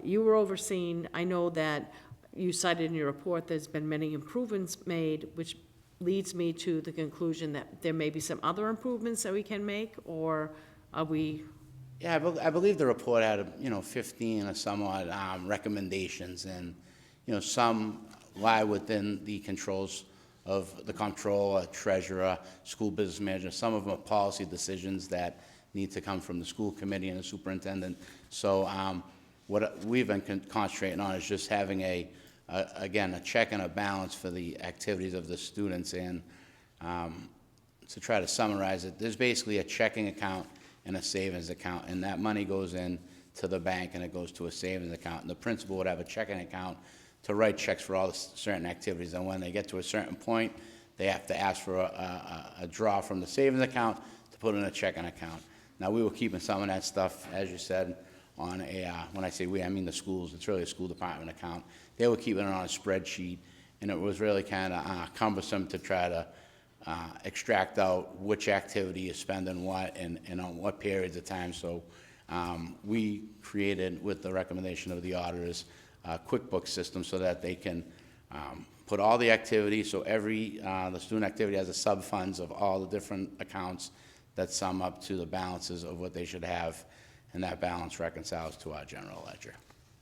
you were overseeing, I know that you cited in your report, there's been many improvements made, which leads me to the conclusion that there may be some other improvements that we can make, or are we? yeah, I believe the report had, 15 or somewhat recommendations, and, some lie within the controls of the comptroller, treasurer, school business manager. Some of them are policy decisions that need to come from the school committee and the superintendent. So what we've been concentrating on is just having again, a check and a balance for the activities of the students. And to try to summarize it, there's basically a checking account and a savings account, and that money goes in to the bank and it goes to a savings account. And the principal would have a checking account to write checks for all the certain activities. And when they get to a certain point, they have to ask for a draw from the savings account to put in a checking account. Now, we were keeping some of that stuff, as you said, on when I say we, I mean the schools. It's really a school department account. They were keeping it on a spreadsheet, and it was really kind of cumbersome to try to extract out which activity is spending what and on what periods of time. So we created, with the recommendation of the auditors, a QuickBooks system so that they can put all the activity, so the student activity has a sub-funds of all the different accounts that sum up to the balances of what they should have, and that balance reconciles to our general ledger.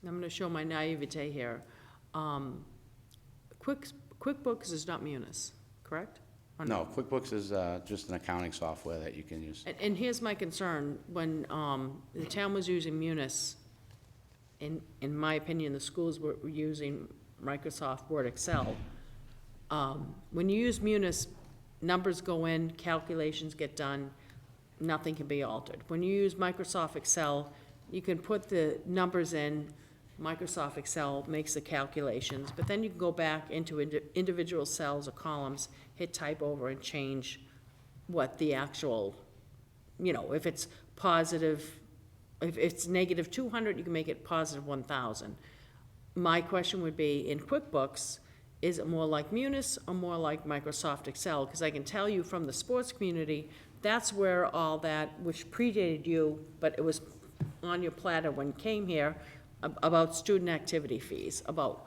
I'm gonna show my naivete here. QuickBooks is not Munis, correct? Or No, QuickBooks is just an accounting software that you can use. And here's my concern, when the town was using Munis, in my opinion, the schools were using Microsoft Word Excel. When you use Munis, numbers go in, calculations get done, nothing can be altered. When you use Microsoft Excel, you can put the numbers in, Microsoft Excel makes the calculations, but then you can go back into individual cells or columns, hit type over and change what the actual, if it's positive, if it's negative 200, you can make it positive 1,000. My question would be, in QuickBooks, is it more like Munis or more like Microsoft Excel? Because I can tell you from the sports community, that's where all that, which predated you, but it was on your platter when you came here, about student activity fees, about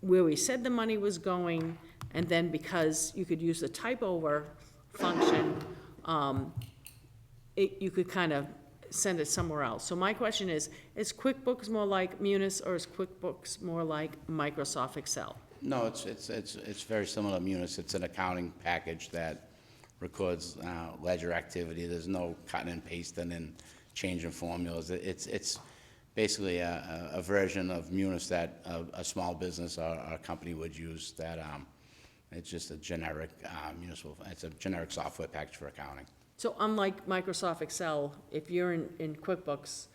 where we said the money was going, and then because you could use the type over function, you could kind of send it somewhere else. So my question is QuickBooks more like Munis, or is QuickBooks more like Microsoft Excel? No, it's very similar to Munis. It's an accounting package that records ledger activity. There's no cutting and pasting and changing formulas. It's basically a version of Munis that a small business or a company would use. That it's just a generic municipal. It's a generic software package for accounting. So unlike Microsoft Excel, if you're in QuickBooks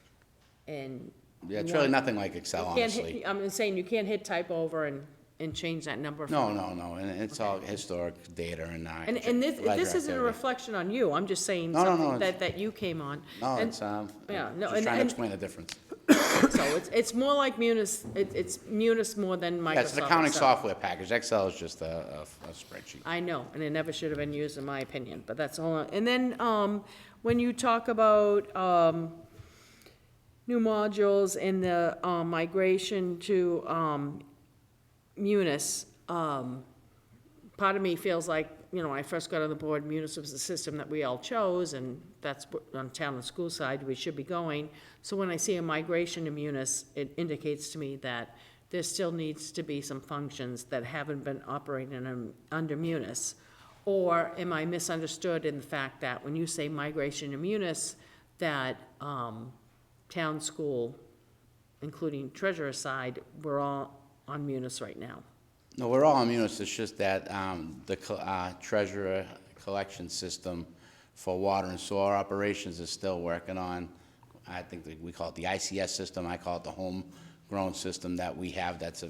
and Yeah, it's really nothing like Excel, you can't hit- honestly. I'm saying you can't hit type over and change that number. No, and it's all historic data and And this ledger isn't a activity. reflection on you, I'm just saying No, something it's- that you came on. No, And- it's yeah, no, just and- trying to and- explain the difference. so. It's more like Munis, it's Munis more than Microsoft Yeah, it's an accounting Excel. software package. Excel is just a spreadsheet. I know, and it never should have been used, in my opinion, but that's all. And then, when you talk about, new modules and the, migration to, Munis, part of me feels like, you know, when I first got on the board, Munis was the system that we all chose, and that's what, on town and school side, we should be going. So when I see a migration to Munis, it indicates to me that there still needs to be some functions that haven't been operating under Munis. Or am I misunderstood in the fact that when you say migration to Munis, that, town, school, including treasurer side, we're all on Munis right now? No, we're all on Munis. It's just that the treasurer collection system for water and sewer operations is still working on, I think that we call it the ICS system. I call it the homegrown system that we have. That's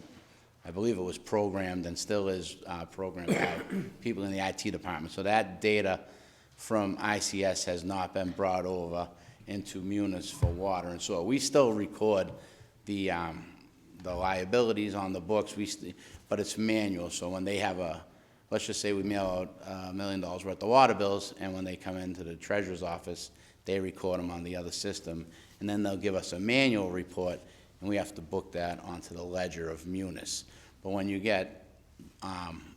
I believe it was programmed and still is programmed by people in the IT department. So that data from ICS has not been brought over into Munis for water and sewer. We still record the liabilities on the books, but it's manual. So when they have let's just say we mail out $1 million worth of water bills, and when they come into the treasurer's office, they record them on the other system, and then they'll give us a manual report, and we have to book that onto the ledger of Munis. But when you get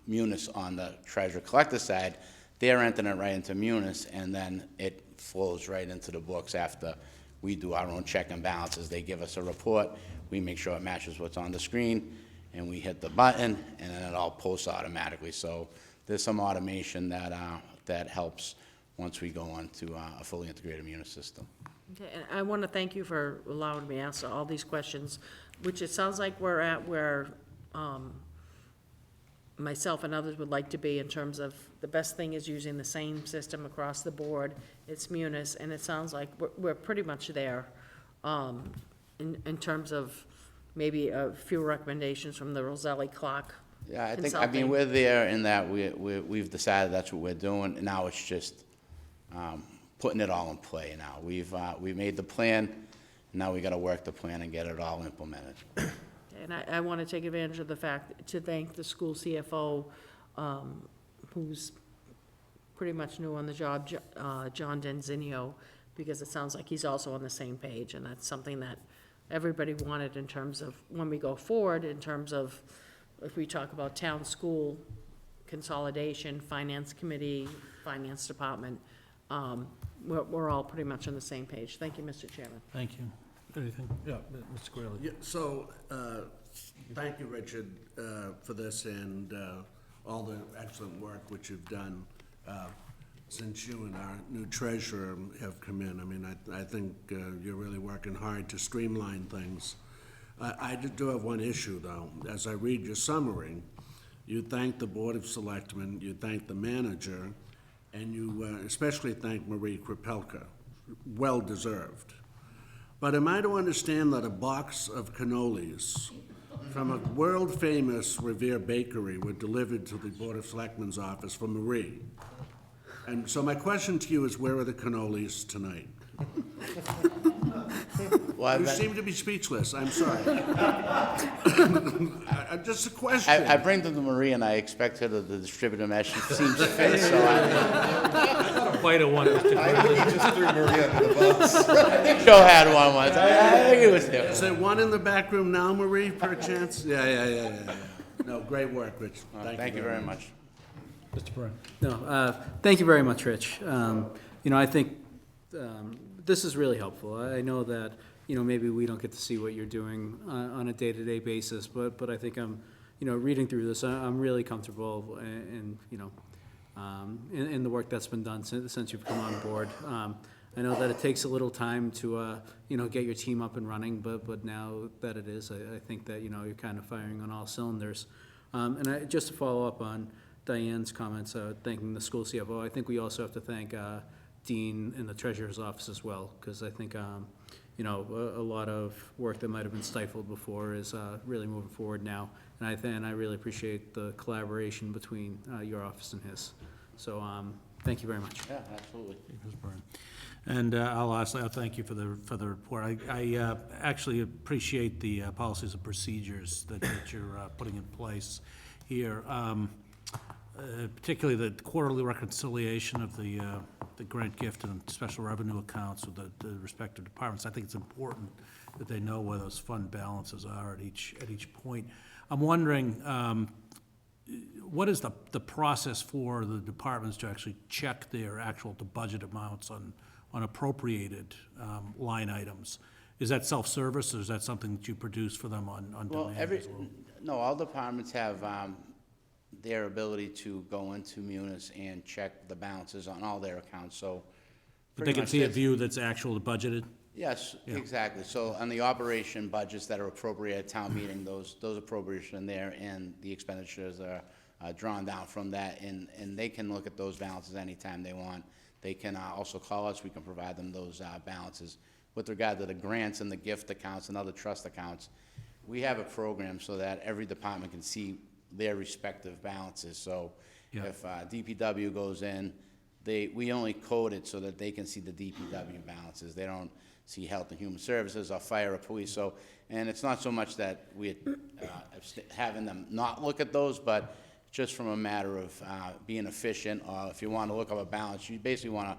Munis on the treasurer collector side, they're entering it right into Munis, and then it flows right into the books after we do our own check and balances. They give us a report, we make sure it matches what's on the screen, and we hit the button, and then it all posts automatically. So there's some automation that helps once we go on to a fully integrated Munis system. Okay, and I want to thank you for allowing me to ask all these questions, which it sounds like we're at where myself and others would like to be in terms of the best thing is using the same system across the board. It's Munis, and it sounds like we're pretty much there in terms of maybe a few recommendations from the Roselli clock. Yeah, I mean, Consulting. we're there in that we've decided that's what we're doing, and now it's just putting it all in play now. We've made the plan, now we gotta work the plan and get it all implemented. And I want to take advantage of the fact to thank the school CFO, who's pretty much new on the job, John Denzinio, because it sounds like he's also on the same page, and that's something that everybody wanted in terms of when we go forward, in terms of if we talk about town school consolidation, finance committee, finance department, we're all pretty much on the same page. Thank you, Mr. Chairman. Thank you. Anything? Yeah, Mr. Greeley. Yeah, so, thank you, Richard, for this and all the excellent work which you've done since you and our new treasurer have come in. I mean, I think you're really working hard to streamline things. I do have one issue, though. As I read your summary, you thank the Board of Selectmen, you thank the manager, and you especially thank Marie Kripelka. Well-deserved. But am I to understand that a box of cannolis from a world-famous Revere bakery were delivered to the Board of Selectmen's office from Marie? And so my question to you is, where are the cannolis tonight? Well, You seem to be speechless, I'm sorry. Just a question. I bring them to Marie, and I expect her to distribute them as she seems fit, so I Quite a one, Mr. I think you just threw Maria under the bus. think Joe had one once. I think it was him. Is there one in the back room now, Marie, perchance? Yeah. No, great work, Rich. Thank you very much. Mr. Byrne. No, thank you very much, Rich. I think this is really helpful. I know that, maybe we don't get to see what you're doing on a day-to-day basis, but I think I'm, reading through this, I'm really comfortable in the work that's been done since you've come on board. I know that it takes a little time to, get your team up and running, but now that it is, I think that, you're kind of firing on all cylinders. And just to follow up on Diane's comments, thanking the school CFO, I think we also have to thank Dean in the treasurer's office as well, because I think, a lot of work that might have been stifled before is really moving forward now. And I really appreciate the collaboration between your office and his. So, thank you very much. Yeah, absolutely. Ms. Byrne. And I'll thank you for the report. I actually appreciate the policies and procedures that you're putting in place here, particularly the quarterly reconciliation of the grant gift and special revenue accounts with the respective departments. I think it's important that they know where those fund balances are at each point. I'm wondering, what is the process for the departments to actually check their actual budget amounts on appropriated line items? Is that self-service, or is that something that you produce for them on Well, demand as well? no, all departments have their ability to go into Munis and check the balances on all their accounts, so. But they pretty can much see a that's- view that's actually budgeted? Yes, Yeah. exactly. So on the operation budgets that are appropriate at town meeting, those appropriations in there and the expenditures are drawn down from that, and they can look at those balances anytime they want. They can also call us, we can provide them those balances. With regard to the grants and the gift accounts and other trust accounts, we have a program so that every department can see their respective balances. So Yeah. if DPW goes in, we only code it so that they can see the DPW balances. They don't see Health and Human Services or Fire or Police. So, and it's not so much that we're having them not look at those, but just from a matter of being efficient, or if you want to look up a balance, you basically want to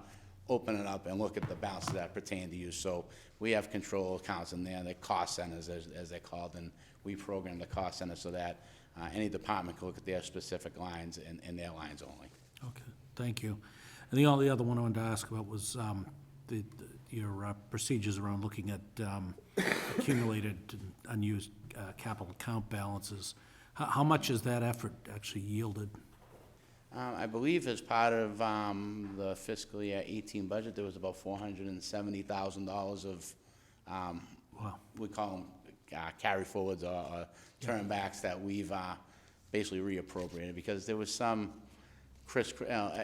open it up and look at the balances that pertain to you. So we have control accounts in there, the cost centers as they're called, and we program the cost center so that any department can look at their specific lines and their lines only. Okay, thank you. And the only other one I wanted to ask about was your procedures around looking at accumulated and unused capital account balances. How much has that effort actually yielded? I believe as part of the fiscal year 18 budget, there was about $470,000 of, Wow. we call them carry forwards or turn backs that we've basically reappropriated, because there was some,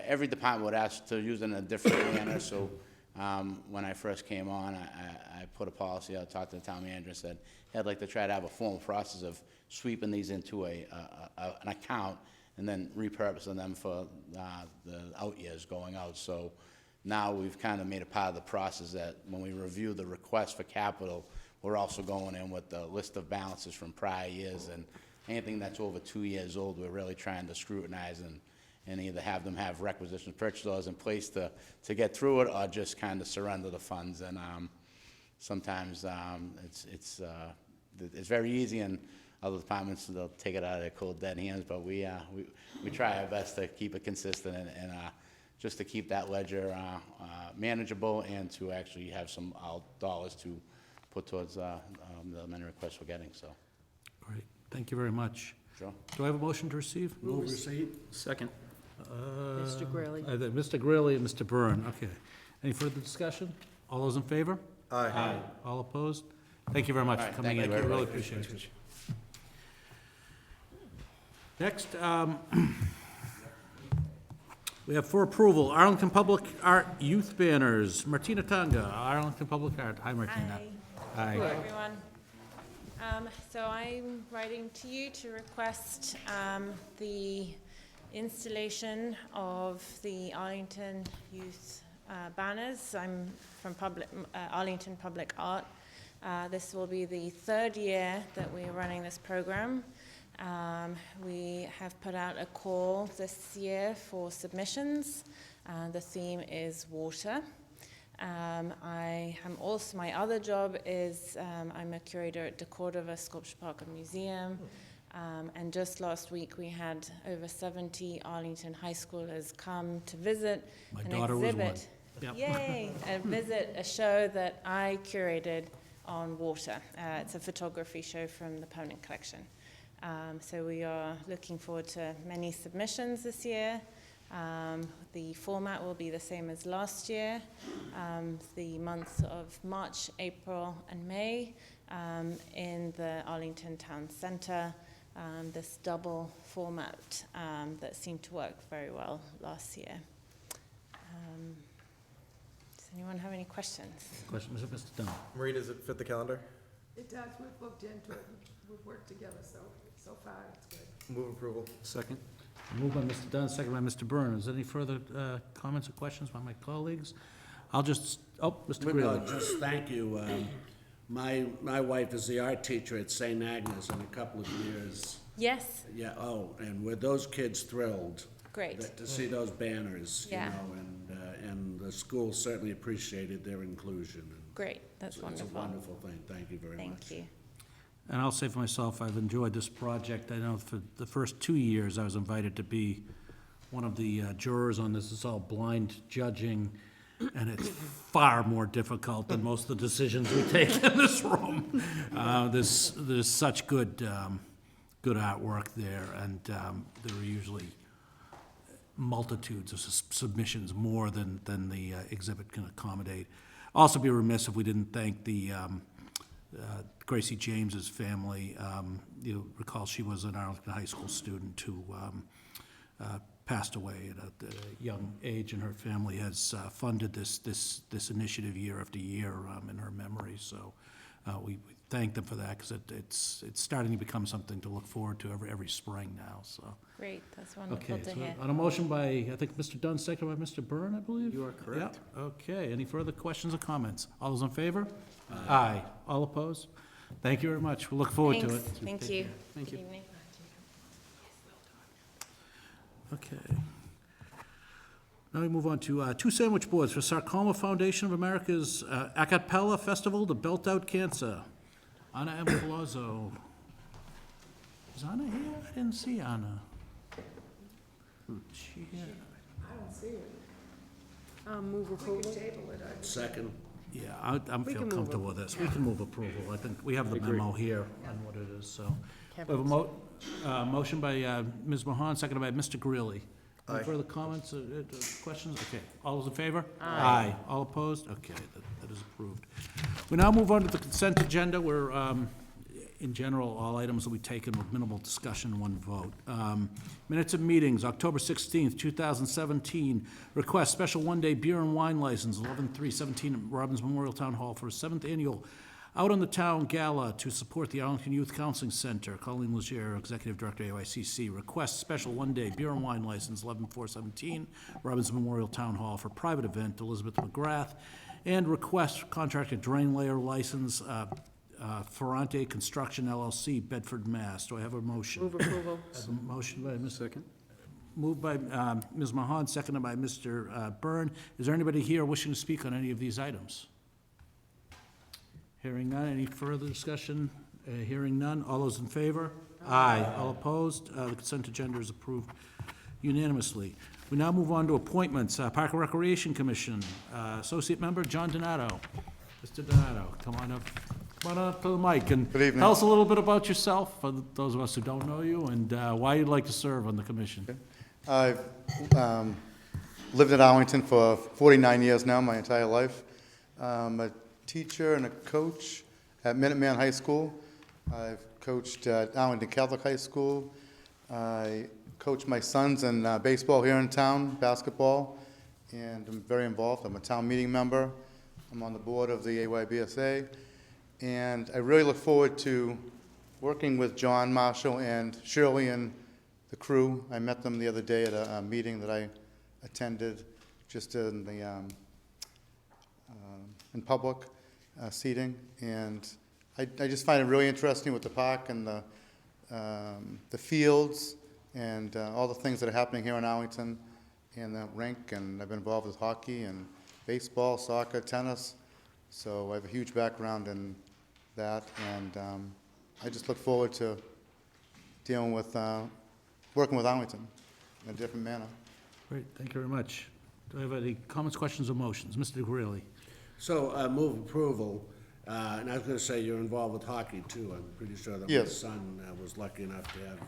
every department would ask to use it in a different manner. So when I first came on, I put a policy out, talked to the town manager, and said, I'd like to try to have a formal process of sweeping these into an account and then repurposing them for the out years going out. So now we've kind of made a part of the process that when we review the request for capital, we're also going in with the list of balances from prior years, and anything that's over 2 years old, we're really trying to scrutinize and either have them have requisition purchase orders in place to get through it, or just kind of surrender the funds. And sometimes it's very easy, and other departments, they'll take it out of their cold dead hands, but we try our best to keep it consistent and just to keep that ledger manageable, and to actually have some dollars to put towards the many requests we're getting, so. Great, thank you very much. Sure. Do I have a motion to receive? Move receipt. Second. Mr. Greeley. Mr. Greeley and Mr. Byrne, okay. Any further discussion? All those in favor? Aye. All opposed? Thank you very much All for right, coming thank in. you, I really everybody. appreciate it. Next, we have for approval, Arlington Public Art Youth Banners. Martina Tonga, Arlington Public Art. Hi, Martina. Hi. Hi. Hello, everyone. So I'm writing to you to request the installation of the Arlington Youth banners. I'm from Arlington Public Art. This will be the third year that we're running this program. We have put out a call this year for submissions. The theme is water. My other job is I'm a curator at the Cordova Sculpture Park and Museum. And just last week we had over 70 Arlington high schoolers come to visit My an daughter was one. exhibit. Yep. Yay! And visit a show that I curated on water. It's a photography show from the permanent collection. So we are looking forward to many submissions this year. The format will be the same as last year. The months of March, April, and May in the Arlington Town Center. This double format that seemed to work very well last year. Does anyone have any questions? Question, Mr. Dunn. Marie, does it fit the calendar? It does, we've looked into it, we've worked together, so far it's good. Move approval. Second. Moved by Mr. Dunn, second by Mr. Byrne. Is there any further comments or questions by my colleagues? I'll just, Mr. No, Greeley. just thank you. My wife is the art teacher at St. Agnes in a couple of years. Yes, Yeah, and were those kids thrilled? great. To see those banners, you Yeah. know, and the school certainly appreciated their inclusion. And Great, that's It's a wonderful. wonderful thing. Thank you very much. Thank you. And I'll say for myself, I've enjoyed this project. I know for the first 2 years, I was invited to be one of the jurors on this. It's all blind judging, and it's far more difficult than most of the decisions we take in this room. There's such good artwork there, and there are usually multitudes of submissions, more than the exhibit can accommodate. Also be remiss if we didn't thank the Gracie James's family. You'll recall she was an Arlington High School student who passed away at a young age, and her family has funded this initiative year after year in her memory. So we thank them for that, because it's starting to become something to look forward to every spring now, so. Great, that's wonderful Okay, to so hear. on a motion by, I think, Mr. Dunn, seconded by Mr. Byrne, I believe? You are correct. Yeah, okay. Any further questions or comments? All those in favor? Aye. All opposed? Thank you very much. We look forward to it. Thanks, thank you. Thank Good you. evening. Okay. Now we move on to 2 sandwich boards for Sarcoma Foundation of America's a cappella festival to belt out cancer. Anna M. Palazzo. Is Anna here? I didn't see Anna. Is she here? Move approval. Second. Yeah, I'm We feel can move comfortable with this. We can move approval. I think we have the Agree. memo here on what it is, so. We have a motion by Ms. Mahan, seconded by Mr. Greeley. Any further comments, questions? Okay, all those in favor? Aye. All opposed? Okay, that is approved. We now move on to the consent agenda, where, in general, all items will be taken with minimal discussion, one vote. Minutes of meetings, October 16th, 2017. Request special one-day beer and wine license, 11/3/17 Robbins Memorial Town Hall for a 7th annual Out on the Town Gala to support the Arlington Youth Counseling Center. Colleen Legere, Executive Director, AYCC, requests special one-day beer and wine license, 11/4/17 Robbins Memorial Town Hall for private event, Elizabeth McGrath, and request contracted drain layer license, Ferrante Construction LLC, Bedford, Mass. Do I have a motion? Move approval. I have a motion by Ms. Second. Moved by Ms. Mahan, seconded by Mr. Byrne. Is there anybody here wishing to speak on any of these items? Hearing none, any further discussion? Hearing none, all those in favor? Aye. All opposed? The consent agenda is approved unanimously. We now move on to appointments. Park and Recreation Commission, Associate Member John Donato. Mr. Donato, come on up to the mic and Good evening. tell us a little bit about yourself, for those of us who don't know you, and why you'd like to serve on the commission. I've lived in Arlington for 49 years now, my entire life. I'm a teacher and a coach at Minuteman High School. I've coached at Arlington Catholic High School. I coach my sons in baseball here in town, basketball, and I'm very involved. I'm a town meeting member. I'm on the board of the AYBSA, and I really look forward to working with John, Marshall, and Shirley and the crew. I met them the other day at a meeting that I attended, just in the in public seating, and I just find it really interesting with the park and the fields and all the things that are happening here in Arlington, and the rink, and I've been involved with hockey and baseball, soccer, tennis, so I have a huge background in that, and I just look forward to dealing with, working with Arlington in a different manner. Great, thank you very much. Do I have any comments, questions, or motions? Mr. Greeley? So, move approval, and I was gonna say you're involved with hockey too. I'm pretty sure that my Yes. son was lucky enough to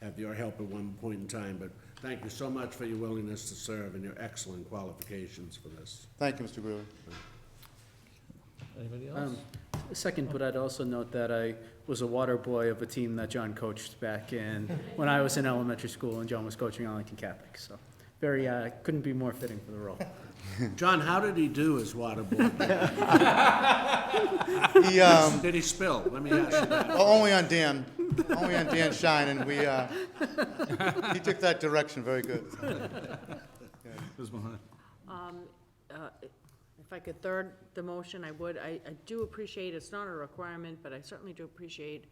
have your help at one point in time, but thank you so much for your willingness to serve and your excellent qualifications for this. Thank you, Mr. Greeley. Anybody else? Second, but I'd also note that I was a water boy of a team that John coached back in, when I was in elementary school and John was coaching Arlington Catholic, so very, couldn't be more fitting for the role. John, how did he do his waterboard? He, Did he spill? Let me ask you that. only on Dan. only on Dan Shine, and we, he took that direction very good. Ms. Mahoney. If I could third the motion, I would. I do appreciate, it's not a requirement, but I certainly do appreciate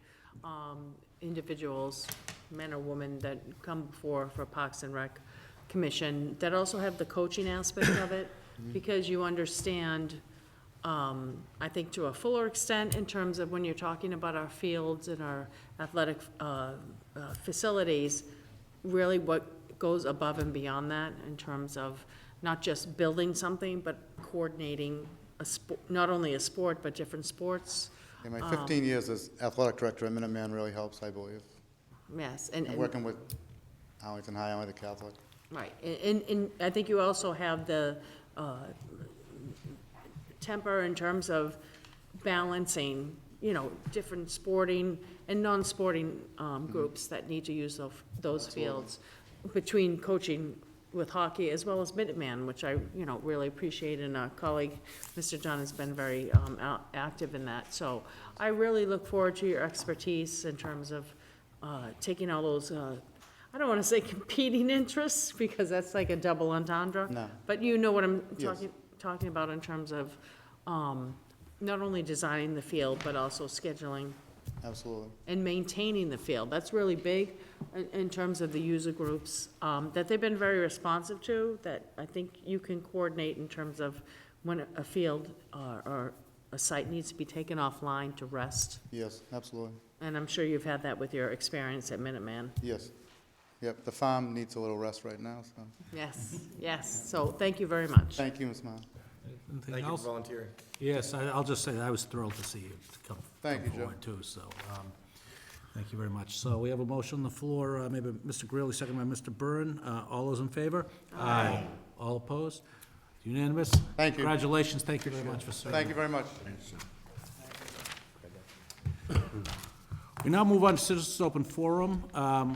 individuals, men or women, that come before for Parks and Rec Commission that also have the coaching aspect of it, because you understand, I think to a fuller extent in terms of when you're talking about our fields and our athletic facilities, really what goes above and beyond that in terms of not just building something, but coordinating not only a sport, but different sports. Yeah, my 15 years as athletic director at Minuteman really helps, I believe. Yes, And working with Arlington High, Arlington Catholic. right, and I think you also have the temper in terms of balancing, different sporting and non-sporting groups that need to use those fields, between coaching with hockey as well as Minuteman, which I, really appreciate, and our colleague, Mr. Dunn, has been very active in that. So I really look forward to your expertise in terms of taking all those, I don't want to say competing interests, because that's like a double entendre. No. But you know what I'm Yes. talking about in terms of not only designing the field, but also scheduling Absolutely. and maintaining the field. That's really big in terms of the user groups, that they've been very responsive to, that I think you can coordinate in terms of when a field or a site needs to be taken offline to rest. Yes, absolutely. And I'm sure you've had that with your experience at Minuteman. Yes. Yep, the farm needs a little rest right now, so. Yes. So thank you very much. Thank you, Ms. Mahon. Anything Thank you else? for volunteering. Yes, I'll just say that I was thrilled to see you come Thank you, Joe. forward, too, so, thank you very much. So we have a motion on the floor, maybe Mr. Greeley, second by Mr. Byrne. All those in favor? Aye. All opposed? Unanimous? Thank you. Congratulations, thank you very much for serving. Thank you very much. We now move on to Citizens Open Forum.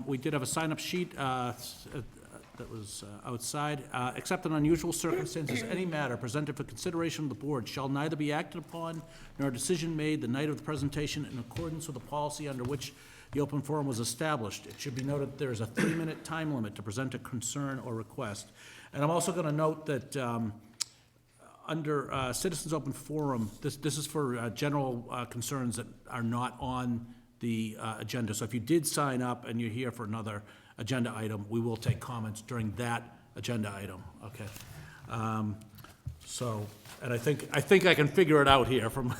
We did have a sign-up sheet that was outside. Except in unusual circumstances, any matter presented for consideration of the board shall neither be acted upon nor a decision made the night of the presentation in accordance with the policy under which the open forum was established. It should be noted there is a 3-minute time limit to present a concern or request. And I'm also going to note that under Citizens Open Forum, this is for general concerns that are not on the agenda. So if you did sign up and you're here for another agenda item, we will take comments during that agenda item, okay? So, and I think I can figure it out here from,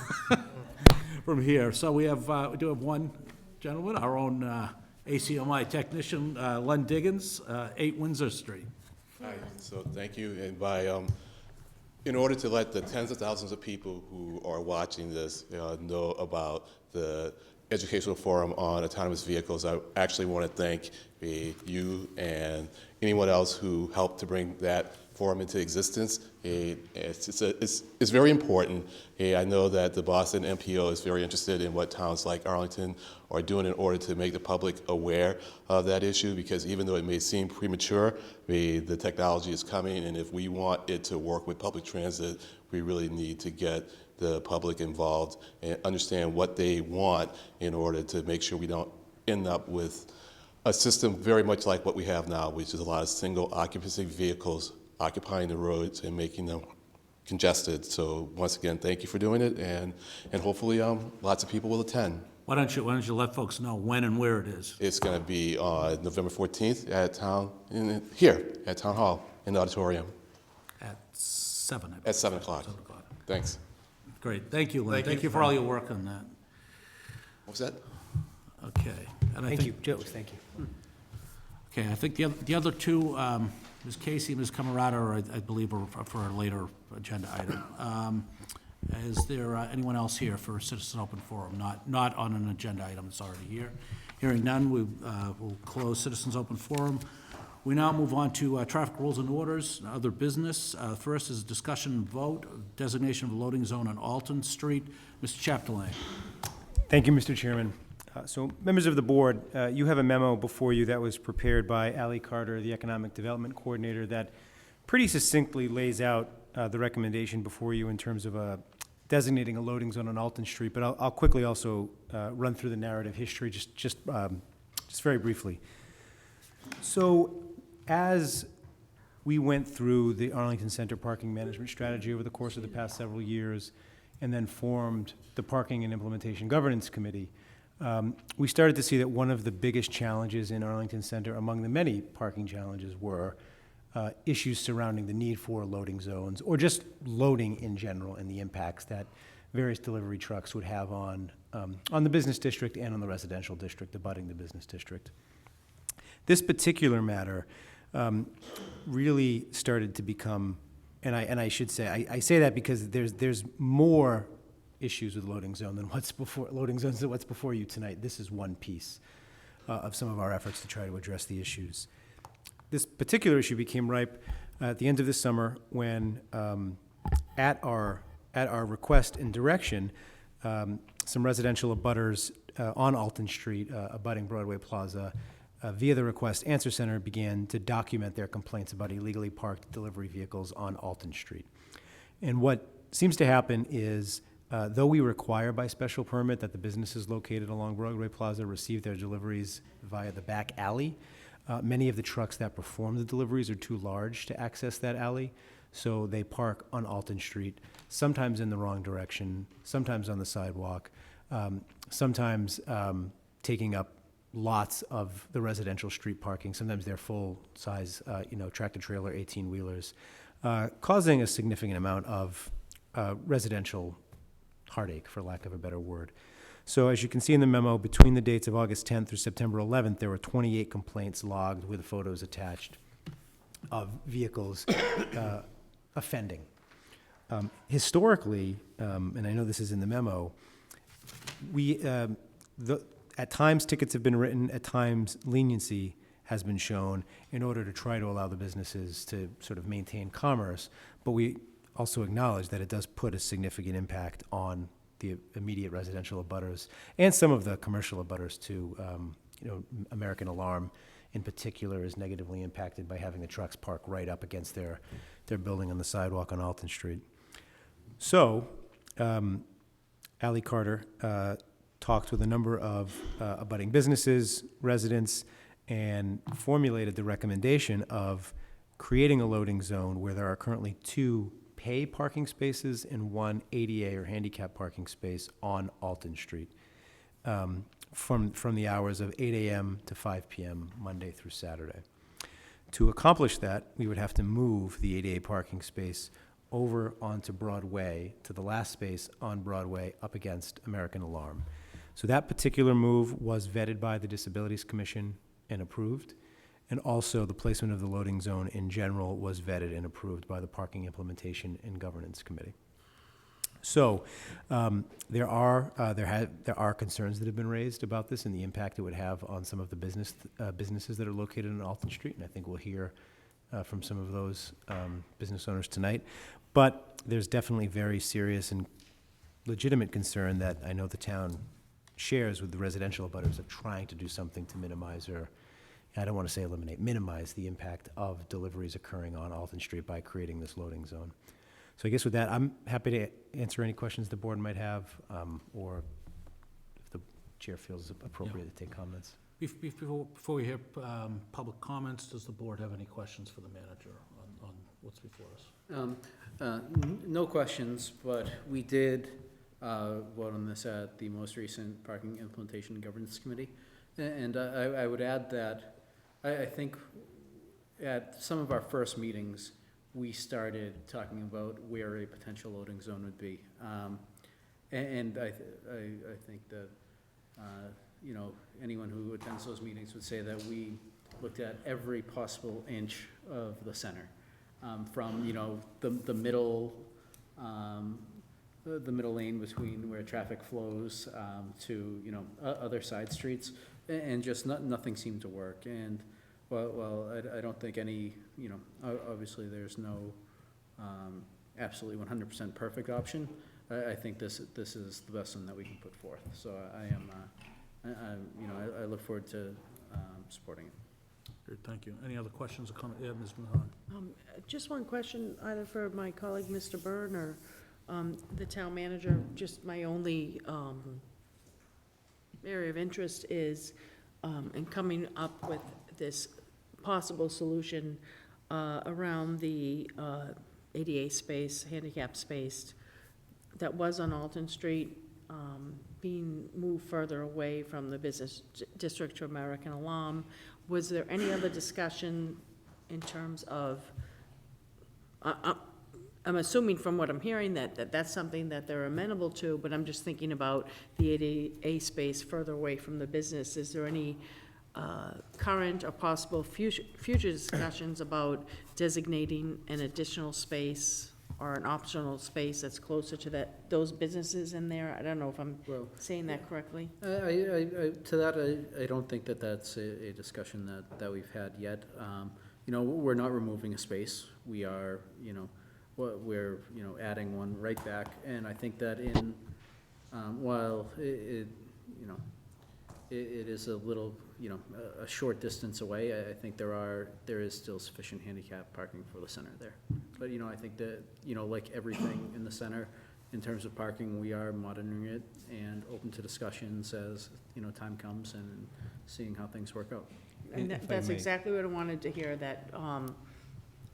from here. So we do have one gentleman, our own ACMi technician, Lenard Diggins, 8 Windsor Street. Hi, so thank you, and in order to let the tens of thousands of people who are watching this know about the educational forum on autonomous vehicles, I actually want to thank you and anyone else who helped to bring that forum into existence. It's very important. I know that the Boston MPO is very interested in what towns like Arlington are doing in order to make the public aware of that issue, because even though it may seem premature, the technology is coming, and if we want it to work with public transit, we really need to get the public involved and understand what they want in order to make sure we don't end up with a system very much like what we have now, which is a lot of single occupancy vehicles occupying the roads and making them congested. So once again, thank you for doing it, and hopefully lots of people will attend. Why don't you let folks know when and where it is? It's going to be on November 14th at here at Town Hall in the auditorium At 7. I believe. at 7 o'clock. 7 o'clock. Thanks. Great, thank you, Lynn. Thank Thank you you for all your work on that. What was that? Okay. And I Thank you, think, Joe, thank you. okay, I think the other two, Ms. Casey and Ms. Camerata, I believe, are for a later agenda item. Is there anyone else here for Citizen Open Forum, not on an agenda item that's already here? Hearing none, we will close Citizens Open Forum. We now move on to traffic rules and orders, and other business. First is discussion and vote, designation of a loading zone on Alton Street. Mr. Chapdelaine. Thank you, Mr. Chairman. So, members of the board, you have a memo before you that was prepared by Ally Carter, the Economic Development Coordinator, that pretty succinctly lays out the recommendation before you in terms of a designating a loading zone on Alton Street, but I'll quickly also run through the narrative history, just very briefly. So as we went through the Arlington Center parking management strategy over the course of the past several years, and then formed the Parking and Implementation Governance Committee, we started to see that one of the biggest challenges in Arlington Center, among the many parking challenges, were issues surrounding the need for loading zones, or just loading in general, and the impacts that various delivery trucks would have on the business district and on the residential district abutting the business district. This particular matter really started to become, and I should say, I say that because there's more issues with loading zones than what's before you tonight. This is one piece of some of our efforts to try to address the issues. This particular issue became ripe at the end of this summer when, at our request and direction, some residential abutters on Alton Street, abutting Broadway Plaza, via the Request Answer Center, began to document their complaints about illegally parked delivery vehicles on Alton Street. And what seems to happen is, though we require by special permit that the businesses located along Broadway Plaza receive their deliveries via the back alley, many of the trucks that perform the deliveries are too large to access that alley, so they park on Alton Street, sometimes in the wrong direction, sometimes on the sidewalk, sometimes taking up lots of the residential street parking. Sometimes they're full-size, tractor-trailer 18-wheelers, causing a significant amount of residential heartache, for lack of a better word. So as you can see in the memo, between the dates of August 10th through September 11th, there were 28 complaints logged with photos attached of vehicles offending. Historically, and I know this is in the memo, at times tickets have been written, at times leniency has been shown in order to try to allow the businesses to sort of maintain commerce, but we also acknowledge that it does put a significant impact on the immediate residential abutters and some of the commercial abutters too. American Alarm in particular is negatively impacted by having the trucks park right up against their building on the sidewalk on Alton Street. So, Ally Carter talked with a number of abutting businesses, residents, and formulated the recommendation of creating a loading zone where there are currently 2 pay parking spaces and 1 ADA or handicap parking space on Alton Street, from the hours of 8 a.m. to 5 p.m. Monday through Saturday. To accomplish that, we would have to move the ADA parking space over onto Broadway to the last space on Broadway up against American Alarm. So that particular move was vetted by the Disabilities Commission and approved. And also the placement of the loading zone in general was vetted and approved by the Parking Implementation and Governance Committee. So there are concerns that have been raised about this and the impact it would have on some of the businesses that are located on Alton Street, and I think we'll hear from some of those business owners tonight. But there's definitely very serious and legitimate concern that I know the town shares with the residential abutters of trying to do something to minimize, or I don't want to say eliminate, minimize the impact of deliveries occurring on Alton Street by creating this loading zone. So I guess with that, I'm happy to answer any questions the board might have, or if the chair feels appropriate to take comments. Before we hear public comments, does the board have any questions for the manager on what's before us? No questions, but we did vote on this at the most recent Parking Implementation and Governance Committee. And I would add that I think at some of our first meetings, we started talking about where a potential loading zone would be. And I think that, anyone who attends those meetings would say that we looked at every possible inch of the center, from, the middle lane between where traffic flows, to, other side streets, and just nothing seemed to work. And well, I don't think any, obviously there's no absolutely 100% perfect option. I think this is the best one that we can put forth. So I look forward to supporting it. Great, thank you. Any other questions or comments? Yeah, Ms. Mahan. Just one question, either for my colleague, Mr. Byrne, or The town manager, just my only area of interest is in coming up with this possible solution around the ADA space, handicap space that was on Alton Street, being moved further away from the business district to American Alarm. Was there any other discussion in terms of, I'm assuming from what I'm hearing that's something that they're amenable to, but I'm just thinking about the ADA space further away from the business. Is there any current or possible future discussions about designating an additional space or an optional space that's closer to those businesses in there? I don't know if I'm Well, saying that correctly. To that, I don't think that that's a discussion that we've had yet. You know, we're not removing a space. We are, you know, we're, you know, adding one right back. And I think that while it is a little, you know, a short distance away, I think there is still sufficient handicap parking for the center there. But, you know, I think that, you know, like everything in the center, in terms of parking, we are monitoring it and open to discussions as, you know, time comes and seeing how things work out. And If I that's may. exactly what I wanted to hear, that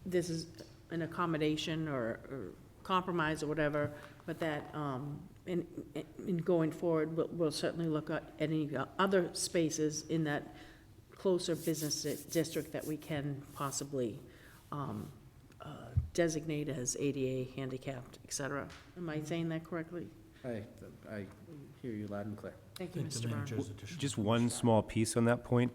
this is an accommodation or compromise or whatever, but that in going forward, we'll certainly look at any other spaces in that closer business district that we can possibly designate as ADA, handicapped, et cetera. Am I saying that correctly? I hear you loud and clear. Thank you, I think Mr. the Byrne. manager's additional Just comments. one small piece on that point.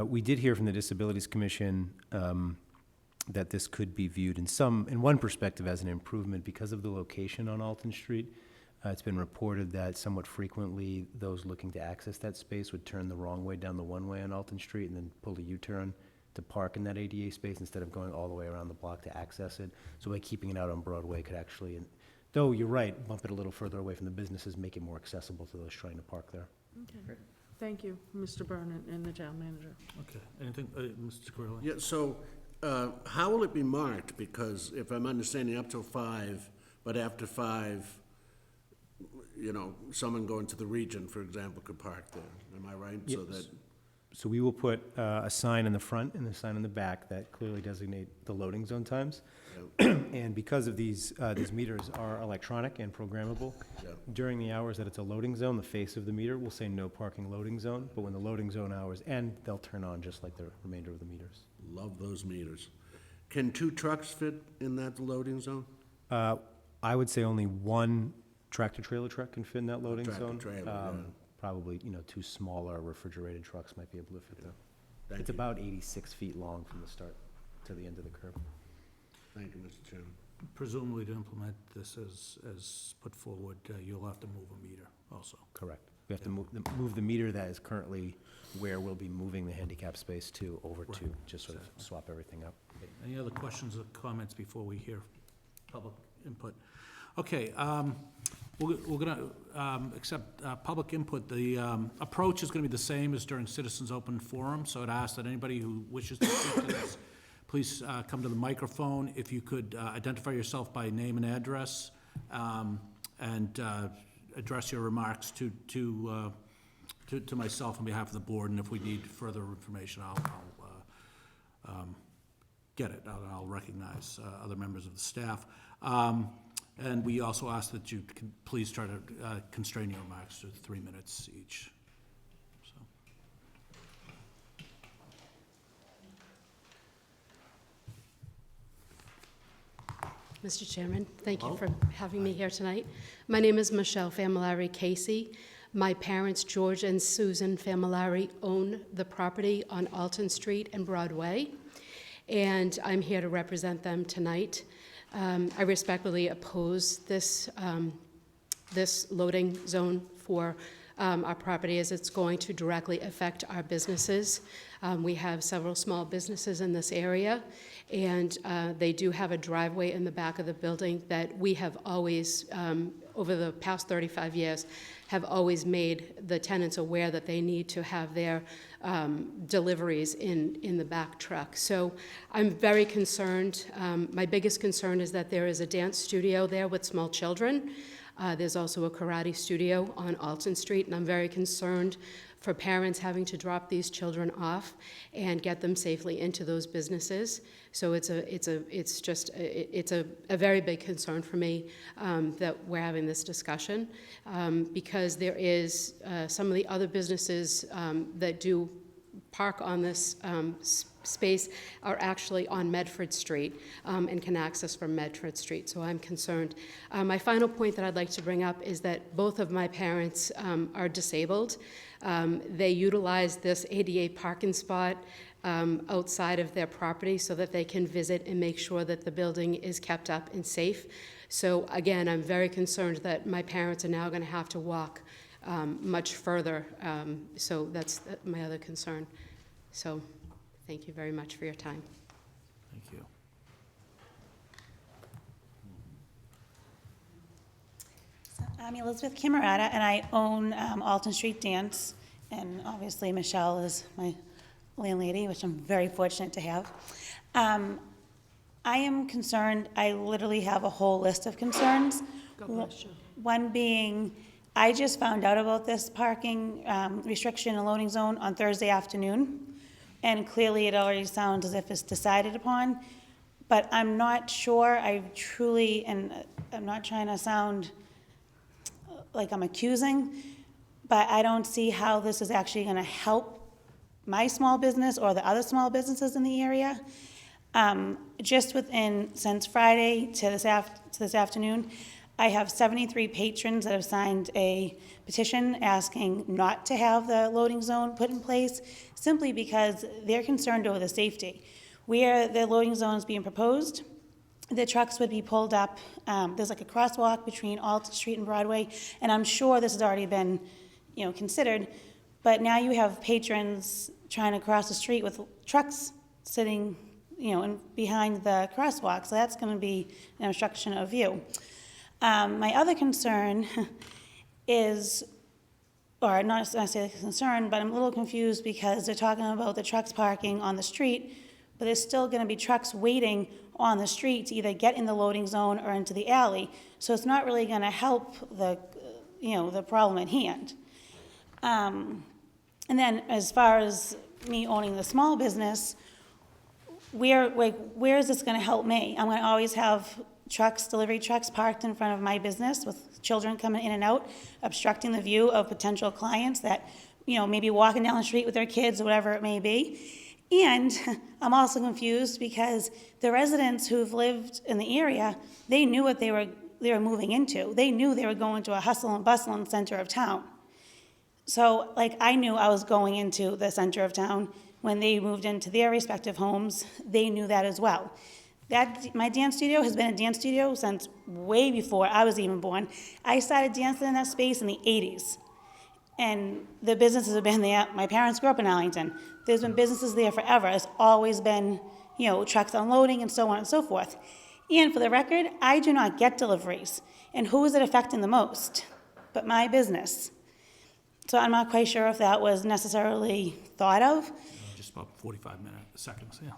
We did hear from the Disabilities Commission that this could be viewed in one perspective as an improvement because of the location on Alton Street. It's been reported that somewhat frequently those looking to access that space would turn the wrong way down the one-way on Alton Street and then pull a U-turn to park in that ADA space instead of going all the way around the block to access it. So by keeping it out on Broadway could actually, though you're right, bump it a little further away from the businesses, make it more accessible to those trying to park there. Okay. Thank you, Mr. Byrne and the town manager. Okay, anything, Mr. Curro? Yeah, so, how will it be marked? Because if I'm understanding up till 5, but after 5, you know, someone going to the region, for example, could park there, am I right? So Yes. that, So we will put a sign in the front and a sign in the back that clearly designate the loading zone times. And because of these meters are electronic and programmable, yeah, during the hours that it's a loading zone, the face of the meter will say no parking loading zone, but when the loading zone hours end, they'll turn on just like the remainder of the meters. love those meters. Can 2 trucks fit in that loading zone? I would say only one tractor-trailer truck can fit in that loading zone. Tractor-trailer, yeah. Probably, 2 smaller refrigerated trucks might be able to fit there. Thank It's you. about 86 feet long from the start to the end of the curb. Thank you, Mr. Chairman. Presumably to implement this as put forward, you'll have to move a meter also. Correct. We have to move the meter that is currently where we'll be moving the handicap space to over to, Right, just sort of swap everything up. Any other questions or comments before we hear public input? Okay, we're gonna accept public input. The approach is gonna be the same as during citizens' open forum, so I'd ask that anybody who wishes to speak to this, please come to the microphone. If you could identify yourself by name and address, and address your remarks to myself on behalf of the board, and if we need further information, I'll get it, I'll recognize other members of the staff. And we also ask that you can please try to constrain your remarks to 3 minutes each. So. Mr. Chairman, thank you for having me here tonight. My name is Michelle Familari Casey. My parents, George and Susan Familari, own the property on Alton Street and Broadway, and I'm here to represent them tonight. I respectfully oppose this loading zone for our property is it's going to directly affect our businesses. We have several small businesses in this area, and they do have a driveway in the back of the building that we have always, over the past 35 years, have always made the tenants aware that they need to have their deliveries in the back truck. So I'm very concerned. My biggest concern is that there is a dance studio there with small children. There's also a karate studio on Alton Street, and I'm very concerned for parents having to drop these children off and get them safely into those businesses. So it's a very big concern for me that we're having this discussion because there is some of the other businesses that do park on this space are actually on Medford Street and can access from Medford Street, so I'm concerned. My final point that I'd like to bring up is that both of my parents are disabled. They utilize this ADA parking spot outside of their property so that they can visit and make sure that the building is kept up and safe. So again, I'm very concerned that my parents are now going to have to walk much further. So that's my other concern. So thank you very much for your time. Thank you. I'm Elizabeth Camerata, and I own Alton Street Dance, and obviously Michelle is my landlady, which I'm very fortunate to have. I am concerned, I literally have a whole list of concerns. God bless you. One being, I just found out about this parking restriction and loading zone on Thursday afternoon, and clearly it already sounds as if it's decided upon, but I'm not sure, I truly, and I'm not trying to sound like I'm accusing, but I don't see how this is actually gonna help my small business or the other small businesses in the area. Just since Friday to this afternoon, I have 73 patrons that have signed a petition asking not to have the loading zone put in place, simply because they're concerned over the safety. Where the loading zone is being proposed, the trucks would be pulled up. There's like a crosswalk between Alton Street and Broadway, and I'm sure this has already been, considered. But now you have patrons trying to cross the street with trucks sitting, behind the crosswalk. So that's going to be an obstruction of view. My other concern is, or not necessarily a concern, but I'm a little confused because they're talking about the trucks parking on the street, but there's still going to be trucks waiting on the street to either get in the loading zone or into the alley. So it's not really going to help the problem at hand. And then as far as me owning the small business, where is this going to help me? I'm going to always have delivery trucks parked in front of my business with children coming in and out, obstructing the view of potential clients that, maybe walking down the street with their kids or whatever it may be. And I'm also confused because the residents who've lived in the area, they knew what they were moving into. They knew they were going to a hustle and bustle in the center of town. So, I knew I was going into the center of town. When they moved into their respective homes, they knew that as well. My dance studio has been a dance studio since way before I was even born. I started dancing in that space in the 80s. And the businesses have been there. My parents grew up in Arlington. There's been businesses there forever. It's always been, trucks unloading and so on and so forth. And for the record, I do not get deliveries. And who is it affecting the most? But my business. So I'm not quite sure if that was necessarily thought of. Just about 45 seconds, yeah.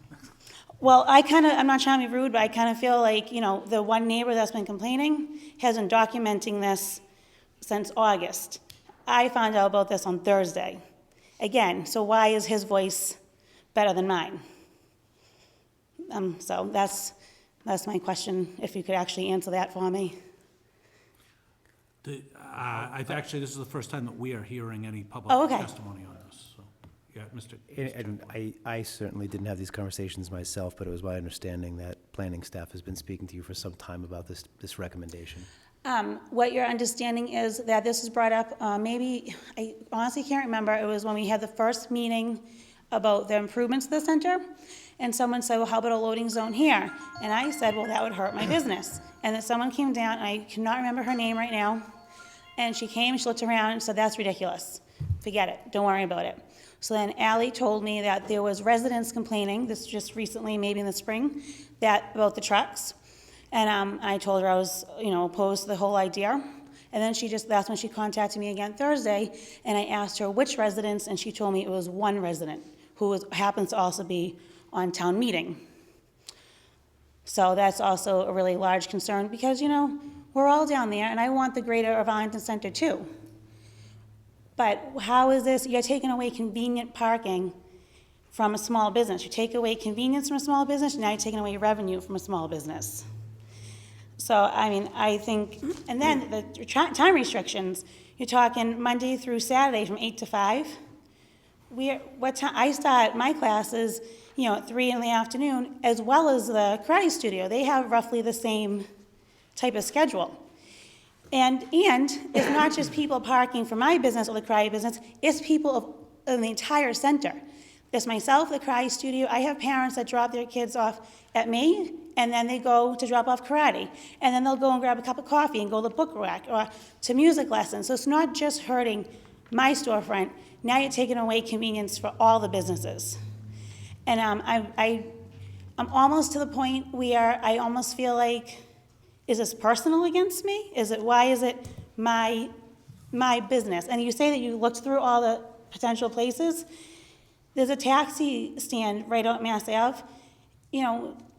Well, I'm not trying to be rude, but I kind of feel like, the one neighbor that's been complaining has been documenting this since August. I found out about this on Thursday. Again, so why is his voice better than mine? So that's my question, if you could actually answer that for me. Actually, this is the first time that we are hearing any public testimony on this. So, yeah, Mr. And I certainly didn't have these conversations myself, but it was my understanding that planning staff has been speaking to you for some time about this recommendation. What your understanding is that this was brought up, maybe, I honestly can't remember, it was when we had the first meeting about the improvements to the center, and someone said, well, how about a loading zone here? And I said, well, that would hurt my business. And then someone came down, and I cannot remember her name right now, And she came, she looked around and said, that's ridiculous. Forget it, don't worry about it. So then Ally told me that there was residents complaining, this just recently, maybe in the spring, about the trucks. And I told her I was, opposed to the whole idea. And then that's when she contacted me again Thursday, and I asked her which residents, and she told me it was one resident who happens to also be on town meeting. So that's also a really large concern because, we're all down there, and I want the greater of Arlington Center too. But how is this, you're taking away convenient parking from a small business. You take away convenience from a small business, now you're taking away revenue from a small business. So, I think, and then the time restrictions, you're talking Monday through Saturday from 8 to 5. I start my classes, at 3 in the afternoon, as well as the karate studio. They have roughly the same type of schedule. And it's not just people parking for my business or the karate business, it's people of the entire center. There's myself, the karate studio. I have parents that drop their kids off at me, and then they go to drop off karate. And then they'll go and grab a cup of coffee and go to the book rack or to music lessons. So it's not just hurting my storefront. Now you're taking away convenience for all the businesses. And I'm almost to the point where I almost feel like, is this personal against me? Why is it my business? And you say that you looked through all the potential places. There's a taxi stand right out Mass Ave.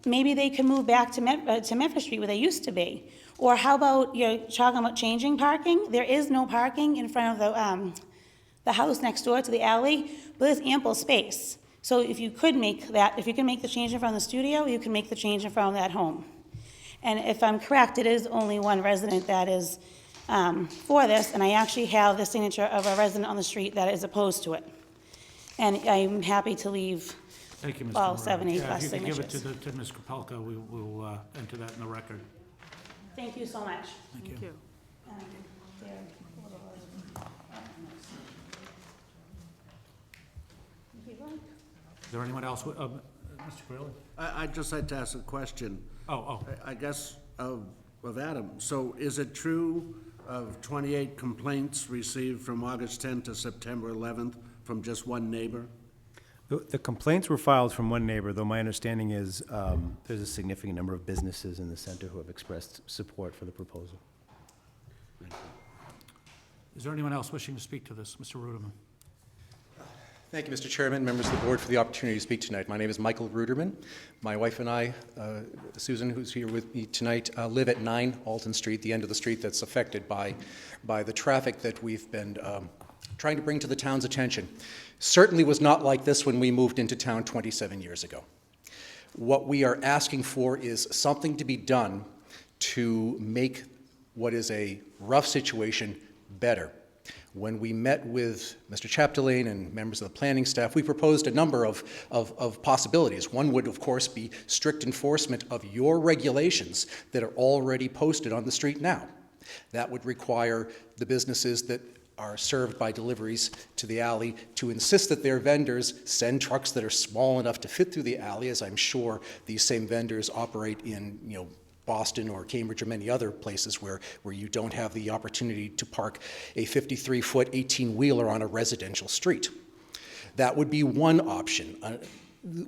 Maybe they could move back to Memphis Street where they used to be. Or how about, you're talking about changing parking? There is no parking in front of the house next door to the alley, but there's ample space. So if you could make the change in front of the studio, you can make the change in front of that home. And if I'm correct, it is only one resident that is for this, and I actually have the signature of a resident on the street that is opposed to it. And I'm happy to leave Thank you, Mr. all Moran. 70 Yeah, plus if you could signatures. give it to Ms. Kropelka, we will enter that in the record. Thank you so much. Thank you. Is there anyone else? Mr. Crayley? I'd just like to ask a question. Oh. I guess of Adam. So is it true of 28 complaints received from August 10th to September 11th from just one neighbor? The complaints were filed from one neighbor, though my understanding is there's a significant number of businesses in the center who have expressed support for the proposal. Is there anyone else wishing to speak to this? Mr. Ruderman? Thank you, Mr. Chairman, members of the board, for the opportunity to speak tonight. My name is Michael Ruderman. My wife and I, Susan, who's here with me tonight, live at 9 Alton Street, the end of the street that's affected by the traffic that we've been trying to bring to the town's attention. Certainly was not like this when we moved into town 27 years ago. What we are asking for is something to be done to make what is a rough situation better. When we met with Mr. Chapdelaine and members of the planning staff, we proposed a number of possibilities. One would, of course, be strict enforcement of your regulations that are already posted on the street now. That would require the businesses that are served by deliveries to the alley to insist that their vendors send trucks that are small enough to fit through the alley, as I'm sure these same vendors operate in, Boston or Cambridge or many other places where you don't have the opportunity to park a 53-foot 18-wheeler on a residential street. That would be one option.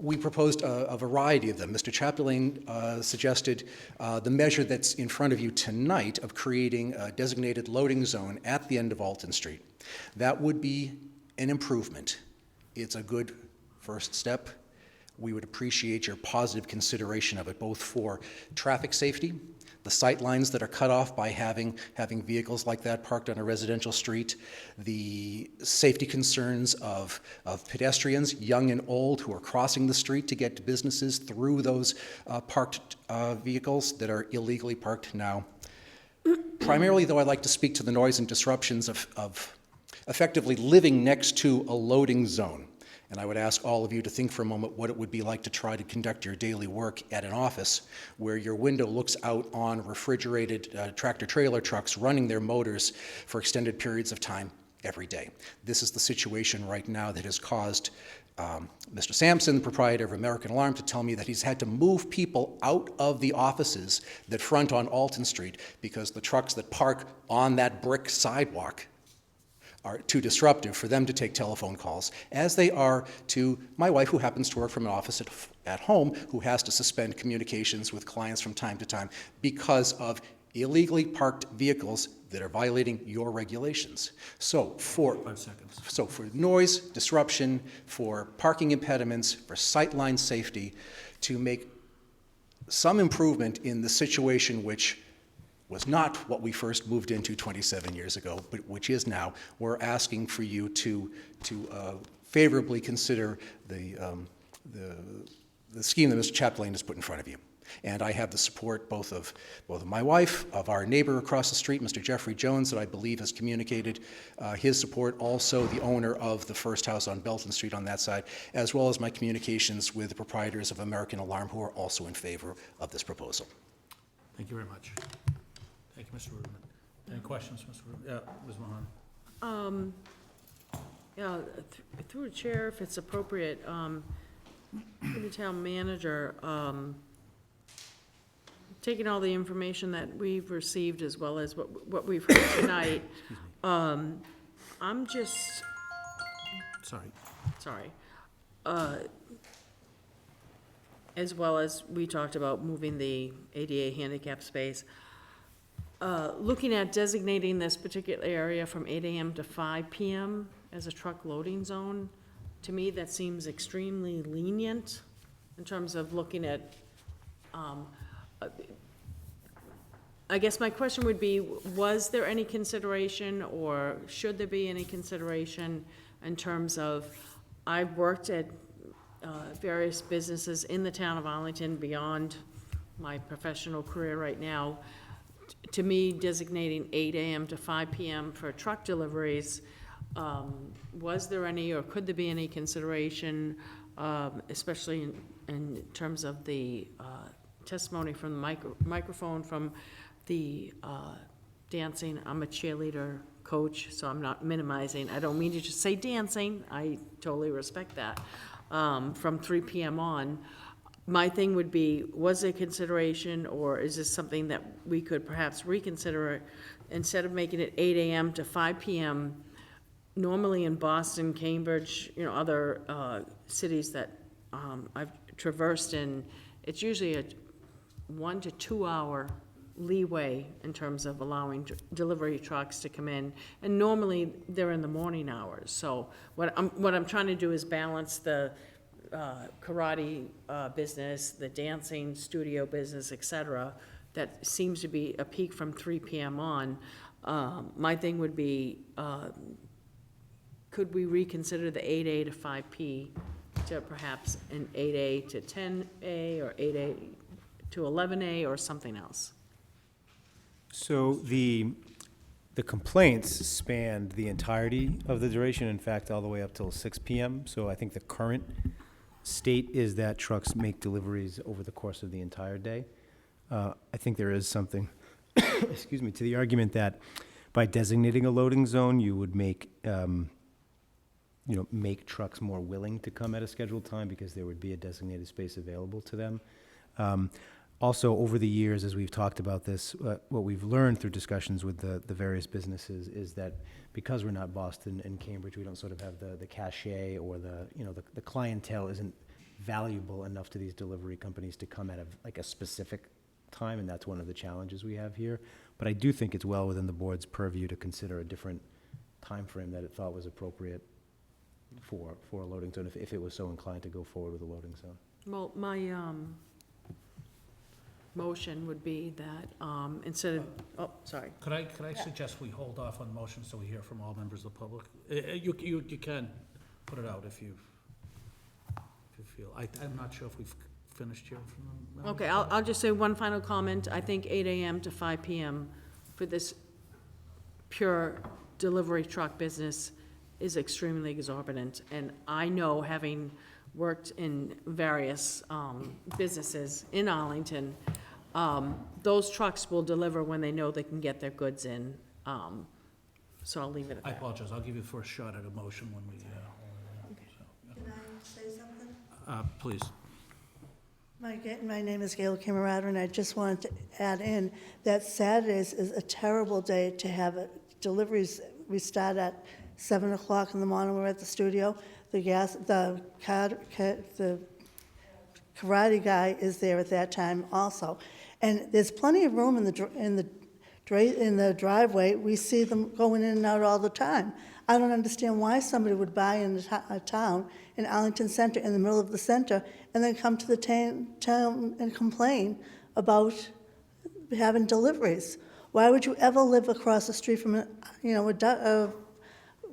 We proposed a variety of them. Mr. Chapdelaine suggested the measure that's in front of you tonight of creating a designated loading zone at the end of Alton Street. That would be an improvement. It's a good first step. We would appreciate your positive consideration of it, both for traffic safety, the sight lines that are cut off by having vehicles like that parked on a residential street, the safety concerns of pedestrians, young and old, who are crossing the street to get to businesses through those parked vehicles that are illegally parked now. Primarily, though, I'd like to speak to the noise and disruptions of effectively living next to a loading zone. And I would ask all of you to think for a moment what it would be like to try to conduct your daily work at an office where your window looks out on refrigerated tractor-trailer trucks running their motors for extended periods of time. every day. This is the situation right now that has caused Mr. Sampson, the proprietor of American Alarm, to tell me that he's had to move people out of the offices that front on Alton Street because the trucks that park on that brick sidewalk are too disruptive for them to take telephone calls, as they are to my wife, who happens to work from an office at home, who has to suspend communications with clients from time to time because of illegally parked vehicles that are violating your regulations. So for 5 seconds. So for noise, disruption, for parking impediments, for sightline safety, to make some improvement in the situation which was not what we first moved into 27 years ago, but which is now, we're asking for you to favorably consider the scheme that Mr. Chapdelaine has put in front of you. And I have the support both of my wife, of our neighbor across the street, Mr. Jeffrey Jones, that I believe has communicated his support, also the owner of the first house on Belton Street on that side, as well as my communications with the proprietors of American Alarm, who are also in favor of this proposal. Thank you very much. Thank you, Mr. Ruderman. Any questions, Mr. Ruderman? Yeah, Ms. Mahan. Yeah, through the chair, if it's appropriate, the town manager, taking all the information that we've received as well as what we've heard tonight, I'm just, sorry, as well as we talked about moving the ADA handicap space, looking at designating this particular area from 8 a.m. to 5 p.m. as a truck loading zone, to me, that seems extremely lenient in terms of looking at, I guess my question would be, was there any consideration, or should there be any consideration in terms of, I've worked at various businesses in the town of Arlington beyond my professional career right now. To me, designating 8 a.m. to 5 p.m. for truck deliveries, was there any, or could there be any consideration, especially in terms of the testimony from the microphone from the dancing? I'm a cheerleader coach, so I'm not minimizing. I don't mean to just say dancing. I totally respect that. From 3 p.m. on, my thing would be, was there consideration, or is this something that we could perhaps reconsider? Instead of making it 8 a.m. to 5 p.m., normally in Boston, Cambridge, other cities that I've traversed in, it's usually a 1 to 2 hour leeway in terms of allowing delivery trucks to come in, and normally they're in the morning hours. So what I'm trying to do is balance the karate business, the dancing studio business, etc. That seems to be a peak from 3 p.m. on. My thing would be, could we reconsider the 8A to 5P to perhaps an 8A to 10A, or 8A to 11A, or something else? So the complaints spanned the entirety of the duration, in fact, all the way up till 6 p.m. So I think the current state is that trucks make deliveries over the course of the entire day. I think there is something, excuse me, to the argument that by designating a loading zone, you would make, make trucks more willing to come at a scheduled time because there would be a designated space available to them. Also, over the years, as we've talked about this, what we've learned through discussions with the various businesses is that because we're not Boston and Cambridge, we don't sort of have the cachet, or the clientele isn't valuable enough to these delivery companies to come at a specific time, and that's one of the challenges we have here. But I do think it's well within the board's purview to consider a different time frame that it thought was appropriate for a loading zone, if it was so inclined to go forward with a loading zone. Well, my motion would be that instead of, sorry. Could I suggest we hold off on the motion so we hear from all members of the public? You can put it out if you feel. I'm not sure if we've finished hearing from them. Okay, I'll just say one final comment. I think 8 a.m. to 5 p.m. for this pure delivery truck business is extremely exorbitant. And I know, having worked in various businesses in Arlington, those trucks will deliver when they know they can get their goods in. So I'll leave it at I that. apologize, I'll give you the first shot at a motion when we, Can I say something? please. My name is Gail Camerata, and I just wanted to add in that Saturdays is a terrible day to have deliveries. We start at 7 o'clock in the morning, we're at the studio. The karate guy is there at that time also. And there's plenty of room in the driveway. We see them going in and out all the time. I don't understand why somebody would buy in a town, in Arlington Center, in the middle of the center, and then come to the town and complain about having deliveries. Why would you ever live across the street from,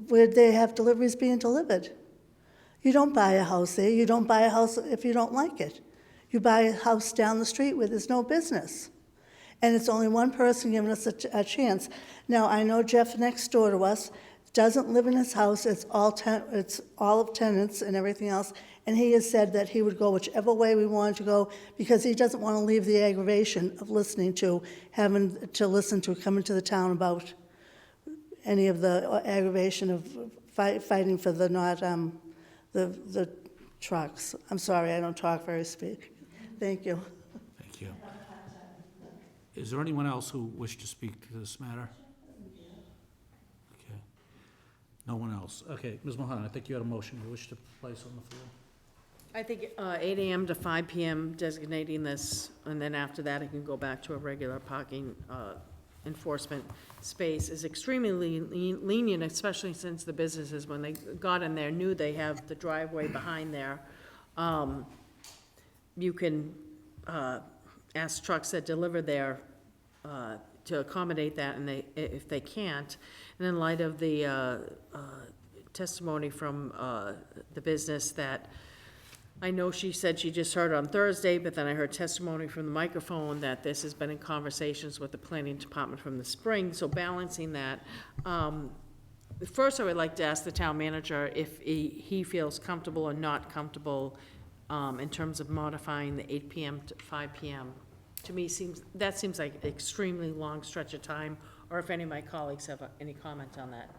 where they have deliveries being delivered? You don't buy a house there. You don't buy a house if you don't like it. You buy a house down the street where there's no business. And it's only one person giving us a chance. Now, I know Jeff next door to us doesn't live in his house. It's all of tenants and everything else. And he has said that he would go whichever way we wanted to go because he doesn't want to leave the aggravation of having to listen to coming to the town about any of the aggravation of fighting for the trucks. I'm sorry, I don't talk very speak. Thank you. Thank you. Is there anyone else who wished to speak to this matter? Okay. No one else. Okay, Ms. Mohan, I think you had a motion you wish to place on the floor. I think 8 a.m. to 5 p.m. designating this, and then after that, it can go back to a regular parking enforcement space is extremely lenient, especially since the businesses, when they got in there, knew they have the driveway behind there. You can ask trucks that deliver there to accommodate that, and if they can't. And in light of the testimony from the business that I know she said she just heard on Thursday, but then I heard testimony from the microphone that this has been in conversations with the planning department from the spring, so balancing that. First, I would like to ask the town manager if he feels comfortable or not comfortable in terms of modifying the 8 p.m. to 5 p.m. To me, seems like an extremely long stretch of time, or if any of my colleagues have any comment on that.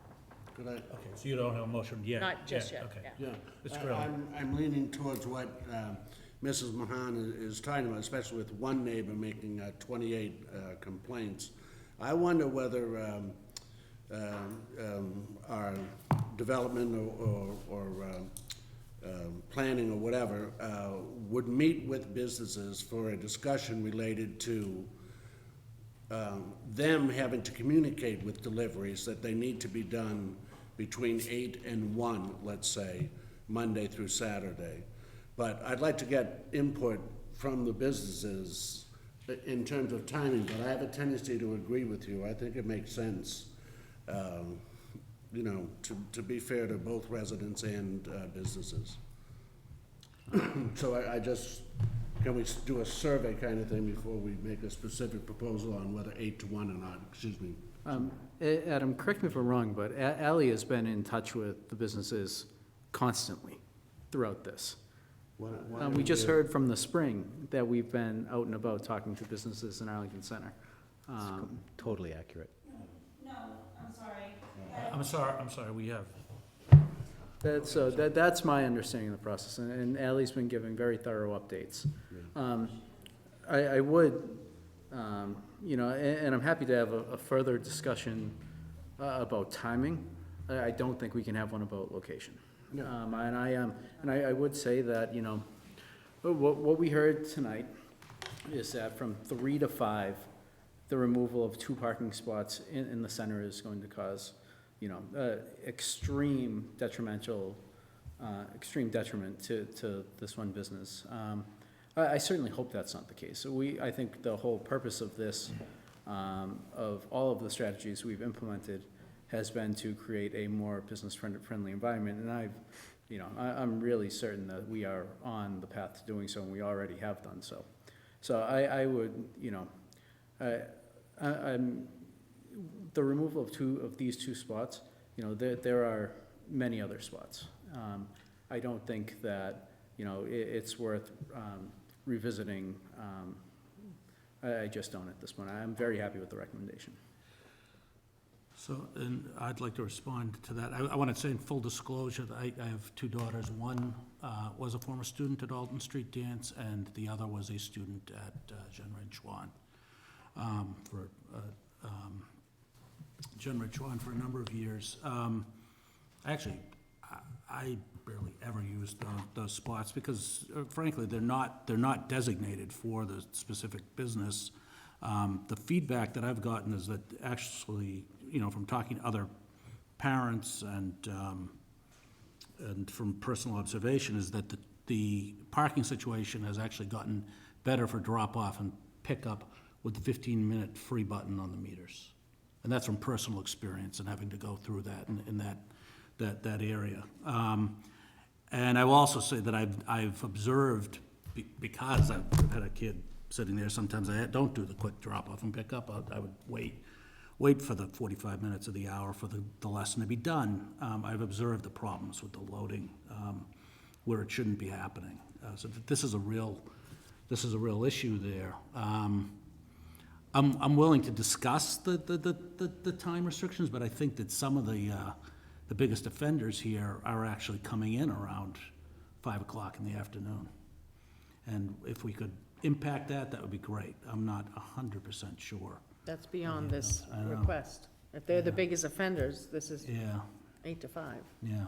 Could I? Okay, so you don't have a motion yet? Not just yet, Okay. yeah. Yeah, Mr. Curro. I'm leaning towards what Mrs. Mahan is talking about, especially with one neighbor making 28 complaints. I wonder whether our development or planning or whatever would meet with businesses for a discussion related to them having to communicate with deliveries that they need to be done between 8 and 1, let's say, Monday through Saturday. But I'd like to get input from the businesses in terms of timing, but I have a tendency to agree with you. I think it makes sense, to be fair to both residents and businesses. So I just, can we do a survey kind of thing before we make a specific proposal on whether 8 to 1 or not? Excuse me. Adam, correct me if I'm wrong, but Ally has been in touch with the businesses constantly throughout this. We just heard from the spring that we've been out and about talking to businesses in Arlington Center. Totally accurate. No, I'm sorry. I'm sorry, we have. That's my understanding of the process, and Ally's been giving very thorough updates. I would, and I'm happy to have a further discussion about timing. I don't think we can have one about location. No. And I would say that, what we heard tonight is that from 3 to 5, the removal of 2 parking spots in the center is going to cause, extreme detriment to this one business. I certainly hope that's not the case. I think the whole purpose of this, of all of the strategies we've implemented, has been to create a more business-friendly environment, and I'm really certain that we are on the path to doing so, and we already have done so. So I would, I'm the removal of these 2 spots. There are many other spots. I don't think that it's worth revisiting. I just don't at this point. I'm very happy with the recommendation. So, and I'd like to respond to that. I want to say in full disclosure, that I have two daughters. One was a former student at Alton Street Dance, and the other was a student at Jean Chuan for a number of years. Actually, I barely ever used those spots because, frankly, they're not designated for the specific business. The feedback that I've gotten is that actually, from talking to other parents and from personal observation, is that the parking situation has actually gotten better for drop-off and pickup with the 15-minute free button on the meters. And that's from personal experience and having to go through that in that area. And I will also say that I've observed, because I've had a kid sitting there, sometimes I don't do the quick drop-off and pick up. I would wait for the 45 minutes of the hour for the lesson to be done. I've observed the problems with the loading where it shouldn't be happening. So this is a real issue there. I'm willing to discuss the time restrictions, but I think that some of the biggest offenders here are actually coming in around 5 o'clock in the afternoon. And if we could impact that would be great. I'm not 100% sure. That's beyond this I know. request. If they're the biggest offenders, this is Yeah, 8 to 5. yeah.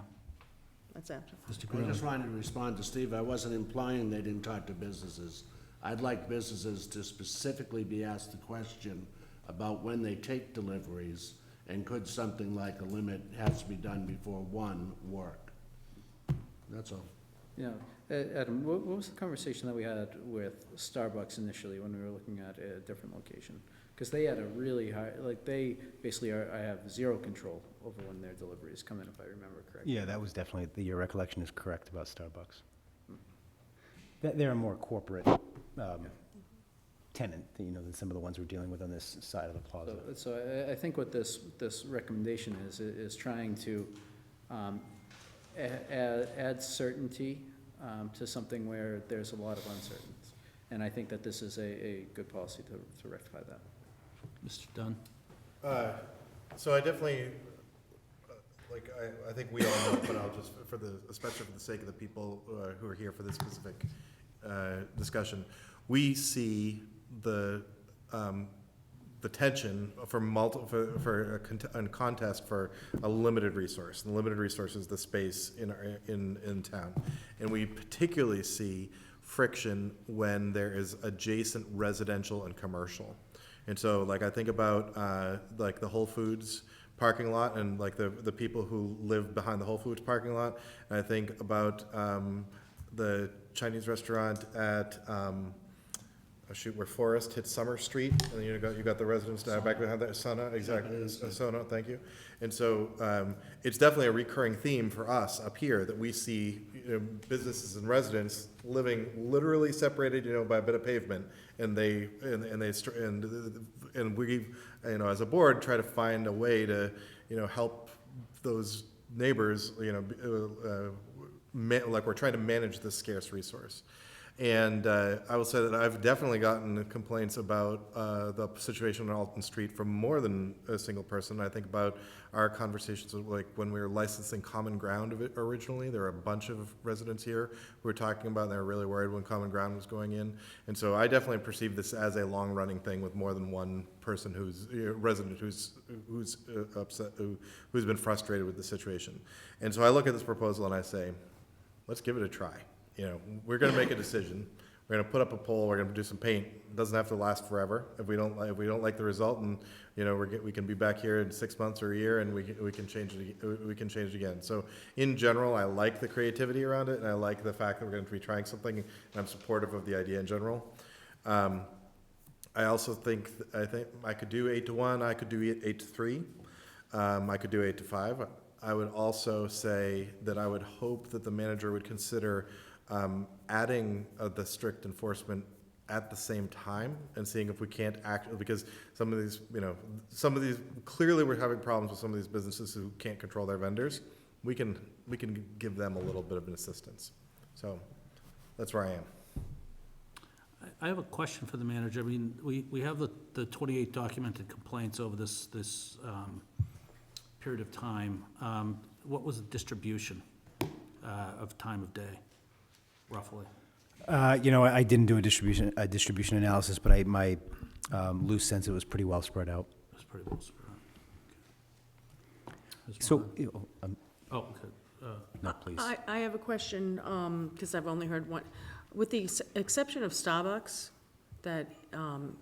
That's after 5. Mr. I Curro. just wanted to respond to Steve. I wasn't implying they didn't talk to businesses. I'd like businesses to specifically be asked the question about when they take deliveries, and could something like a limit has to be done before 1 work? That's all. Yeah, Adam, what was the conversation that we had with Starbucks initially when we were looking at a different location? Because they had a really high, they basically I have zero control over when their deliveries come in, if I remember correctly. Yeah, that was definitely, your recollection is correct about Starbucks. They're a more corporate tenant, than some of the ones we're dealing with on this side of the plaza. So I think what this recommendation is trying to add certainty to something where there's a lot of uncertainty. And I think that this is a good policy to rectify that. Mr. Dunn? So I definitely, I think we all know, but I'll just, especially for the sake of the people who are here for this specific discussion, we see the tension for a contest for a limited resource. And the limited resource is the space in town. And we particularly see friction when there is adjacent residential and commercial. And so, I think about the Whole Foods parking lot and the people who live behind the Whole Foods parking lot. And I think about the Chinese restaurant at where Forest hits Summer Street, and then you got the residents back behind that, Sona, exactly, Sona, thank you. And so it's definitely a recurring theme for us up here that we see businesses and residents living literally separated, by a bit of pavement, and we, as a board, try to find a way to, help those neighbors, we're trying to manage this scarce resource. And I will say that I've definitely gotten complaints about the situation on Alton Street from more than a single person. I think about our conversations when we were licensing Common Ground originally. There were a bunch of residents here who were talking about, and they were really worried when Common Ground was going in. And so I definitely perceive this as a long-running thing with more than one person resident who's upset, who's been frustrated with the situation. And so I look at this proposal and I say, let's give it a try. We're going to make a decision. We're going to put up a pole. We're going to do some paint. It doesn't have to last forever. If we don't like the result, and we can be back here in 6 months or a year, and we can change it. We can change it again. So in general, I like the creativity around it, and I like the fact that we're going to be trying something. And I'm supportive of the idea in general. I also think I could do 8 to 1. I could do 8 to 3. I could do 8 to 5. I would also say that I would hope that the manager would consider adding the strict enforcement at the same time and seeing if we can't act, because some of these, clearly we're having problems with some of these businesses who can't control their vendors. We can give them a little bit of an assistance. So that's where I am. I have a question for the manager. I mean, we have the 28 documented complaints over this period of time, what was the distribution of time of day, roughly? You know, I didn't do a distribution analysis, but my loose sense it was pretty well spread out. It was pretty well spread out. Okay. Ms. So, Mahan? Oh, okay. no, please. I have a question, because I've only heard one. With the exception of Starbucks, that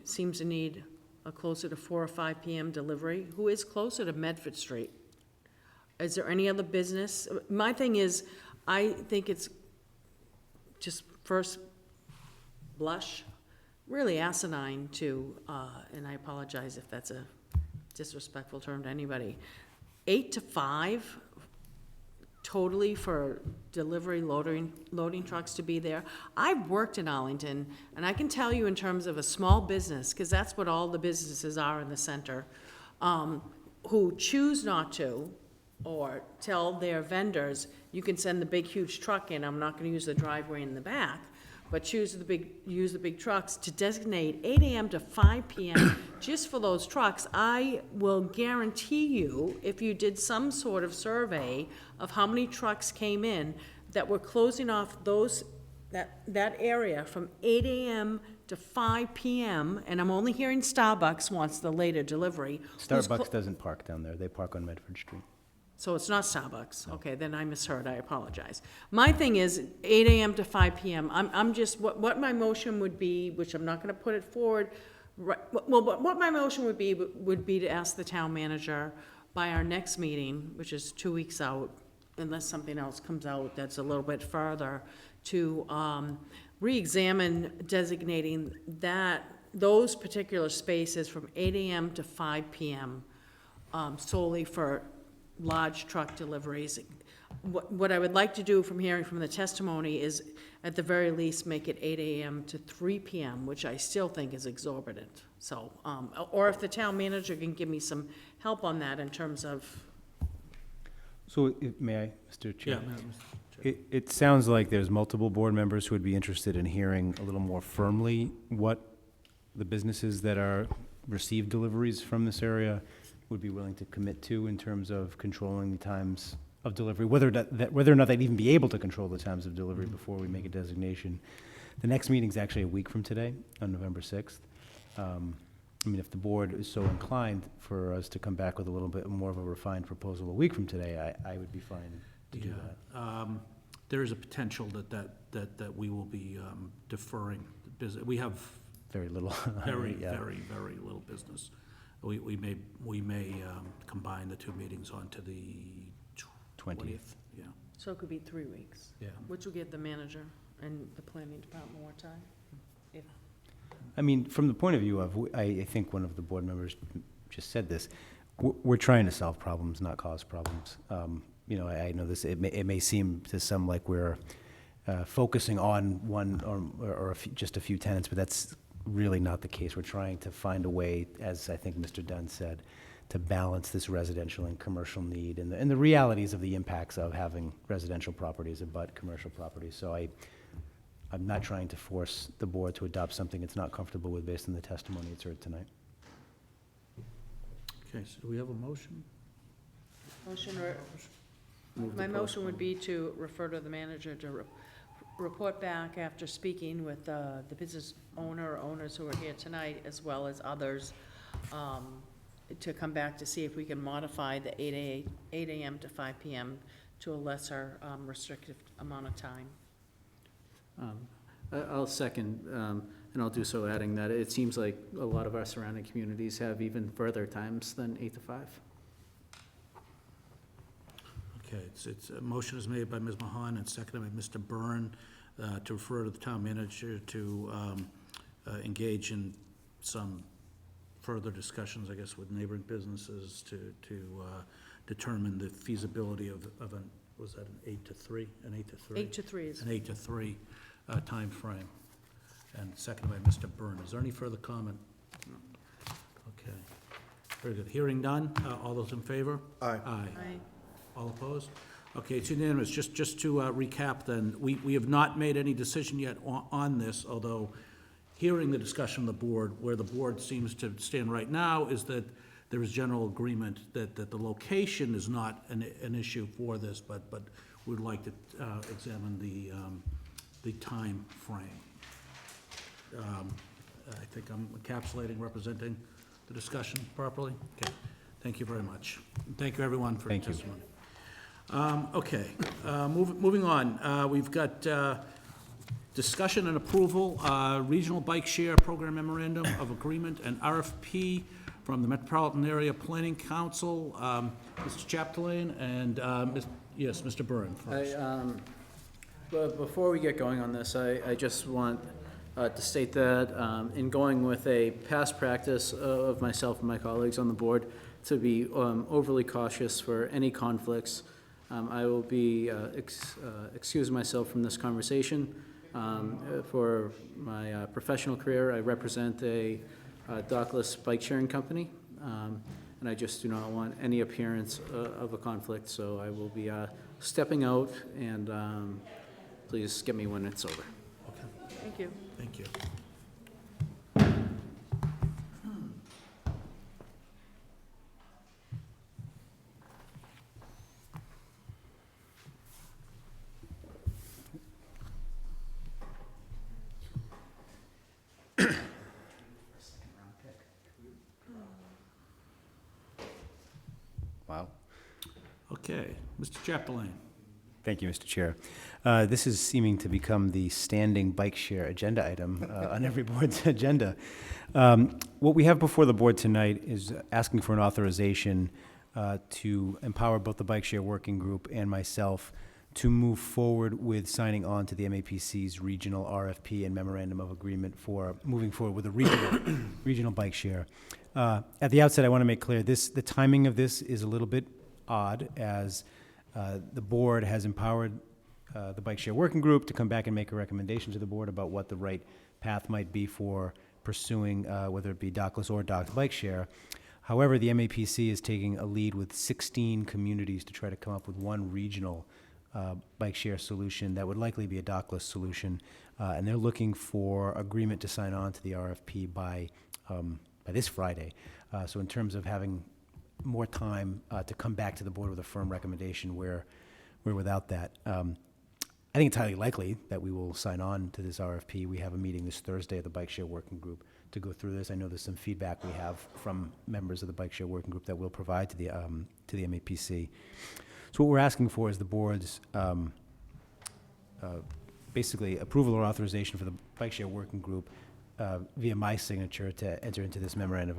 seems to need a closer to 4 or 5 p.m. delivery, who is closer to Medford Street? Is there any other business? My thing is, I think it's just first blush, really asinine to, and I apologize if that's a disrespectful term to anybody, 8 to 5, totally for delivery, loading trucks to be there. I've worked in Arlington, and I can tell you in terms of a small business, because that's what all the businesses are in the center, who choose not to, or tell their vendors, you can send the big, huge truck in, I'm not gonna use the driveway in the back, but use the big trucks to designate 8 AM to 5 PM just for those trucks. I will guarantee you, if you did some sort of survey of how many trucks came in, that were closing off that area from 8 AM to 5 PM, and I'm only hearing Starbucks wants the later delivery. Starbucks doesn't park down there. They park on Medford Street. So it's not Starbucks? Okay, then I misheard, I apologize. My thing is 8 AM to 5 PM. I'm just, what my motion would be, which I'm not gonna put it forward, well, what my motion would be to ask the town manager by our next meeting, which is 2 weeks out, unless something else comes out that's a little bit further, to re-examine designating those particular spaces from 8 AM to 5 PM solely for large truck deliveries. What I would like to do from hearing from the testimony is, at the very least, make it 8 AM to 3 PM, which I still think is exorbitant. So, or if the town manager can give me some help on that in terms of, So, may I, Mr. Chair? Yeah, Mr. Chair. It sounds like there's multiple board members who would be interested in hearing a little more firmly what the businesses that are received deliveries from this area would be willing to commit to in terms of controlling the times of delivery, whether or not they'd even be able to control the times of delivery before we make a designation. The next meeting's actually a week from today, on November 6th. I mean, if the board is so inclined for us to come back with a little bit more of a refined proposal a week from today, I would be fine to do that. There is a potential that we will be deferring the business. We have very little. Very, Yeah. very little business. We may combine the two meetings onto the 20th. Yeah. so it could be 3 weeks. Yeah. Which will give the manager and the planning department more time. If I mean, from the point of view of, I think one of the board members just said this, we're trying to solve problems, not cause problems. You know, I know this, it may seem to some like we're focusing on one or just a few tenants, but that's really not the case. We're trying to find a way, as I think Mr. Dunn said, to balance this residential and commercial need and the realities of the impacts of having residential properties abut commercial properties. So I'm not trying to force the board to adopt something it's not comfortable with based on the testimony it's heard tonight. Okay, so do we have a motion? My motion would be to refer to the manager to report back after speaking with the business owner or owners who are here tonight, as well as others, to come back to see if we can modify the 8 AM to 5 PM to a lesser restrictive amount of time. I'll second, and I'll do so adding that it seems like a lot of our surrounding communities have even further times than 8 to 5. Okay, a motion is made by Ms. Mahan and seconded by Mr. Byrne to refer to the town manager to engage in some further discussions, I guess, with neighboring businesses to determine the feasibility of an, was that an 8 to 3? An 8 to 3? 8 to 3 is. An 8 to 3 timeframe, and seconded by Mr. Byrne. Is there any further comment? Okay, very good. Hearing none, all those in favor? Aye. Aye. Aye. All opposed? Okay, it's unanimous. Just to recap then, we have not made any decision yet on this, although hearing the discussion of the board, where the board seems to stand right now is that there is general agreement that the location is not an issue for this, but we'd like to examine the time frame. I think I'm encapsulating, representing the discussion properly? Okay, thank you very much. And thank you, everyone, for your Thank you. testimony. Okay, moving on. We've got discussion and approval, Regional Bike Share Program Memorandum of Agreement and RFP from the Metropolitan Area Planning Council. Mr. Chapdelaine and, yes, Mr. Byrne first. But before we get going on this, I just want to state that in going with a past practice of myself and my colleagues on the board to be overly cautious for any conflicts, I will be excusing myself from this conversation. For my professional career, I represent a dockless bike sharing company, and I just do not want any appearance of a conflict, so I will be stepping out, and please get me when it's over. Thank you. Thank you. Wow. Okay, Mr. Chapdelaine. Thank you, Mr. Chair. This is seeming to become the standing bike share agenda item on every board's agenda. What we have before the board tonight is asking for an authorization to empower both the bike share working group and myself to move forward with signing on to the MAPC's regional RFP and memorandum of agreement for moving forward with a regional bike share. At the outset, I want to make clear the timing of this is a little bit odd, as the board has empowered the bike share working group to come back and make a recommendation to the board about what the right path might be for pursuing whether it be dockless or docked bike share. However, the MAPC is taking a lead with 16 communities to try to come up with one regional bike share solution that would likely be a dockless solution, and they're looking for agreement to sign on to the RFP by this Friday. So in terms of having more time to come back to the board with a firm recommendation, we're without that. I think it's highly likely that we will sign on to this RFP. We have a meeting this Thursday of the Bike Share Working Group to go through this. I know there's some feedback we have from members of the Bike Share Working Group that we'll provide to the MAPC. So what we're asking for is the board's basically approval or authorization for the Bike Share Working Group via my signature to enter into this memorandum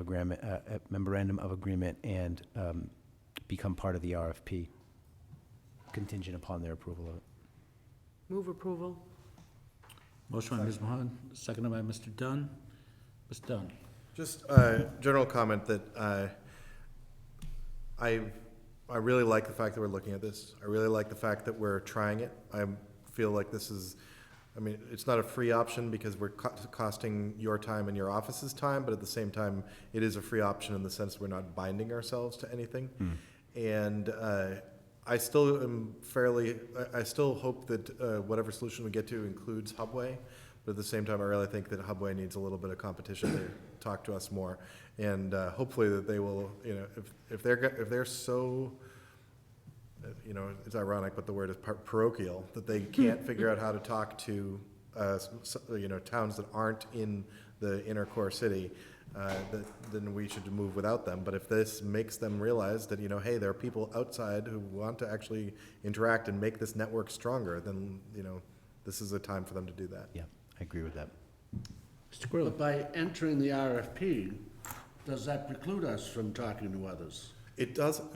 of agreement and become part of the RFP, contingent upon their approval of it. Move approval. Motion by Ms. Mahan, seconded by Mr. Dunn. Mr. Dunn. Just a general comment that I really like the fact that we're looking at this. I really like the fact that we're trying it. I feel like this is, I mean, it's not a free option because we're costing your time and your office's time, but at the same time, it is a free option in the sense we're not binding ourselves to anything. And I still am I still hope that whatever solution we get to includes Hubway, but at the same time, I really think that Hubway needs a little bit of competition to talk to us more. And hopefully that they will, you know, if they're so, you know, it's ironic, but the word is parochial, that they can't figure out how to talk to, you know, towns that aren't in the inner core city, then we should move without them. But if this makes them realize that, you know, hey, there are people outside who want to actually interact and make this network stronger, then, you know, this is a time for them to do that. Yeah, I agree with that. Mr. Curro. But by entering the RFP, does that preclude us from talking to others? It doesn't.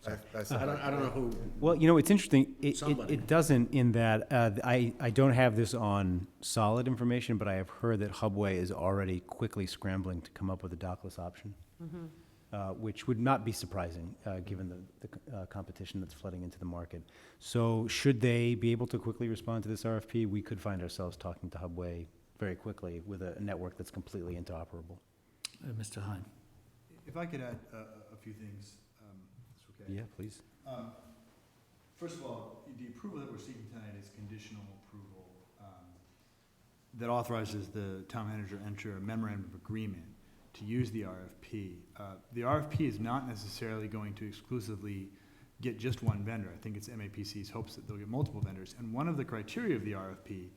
I don't know who. Well, you know, it's interesting. Somebody. It doesn't, in that I don't have this on solid information, but I have heard that Hubway is already quickly scrambling to come up with a dockless option, which would not be surprising given the competition that's flooding into the market. So should they be able to quickly respond to this RFP, we could find ourselves talking to Hubway very quickly with a network that's completely interoperable. Mr. Hine. If I could add a few things. Okay. Yeah, please. First of all, the approval that we're seeking tonight is conditional approval that authorizes the town manager to enter a memorandum of agreement to use the RFP. The RFP is not necessarily going to exclusively get just one vendor. I think it's MAPC's hopes that they'll get multiple vendors. And one of the criteria of the RFP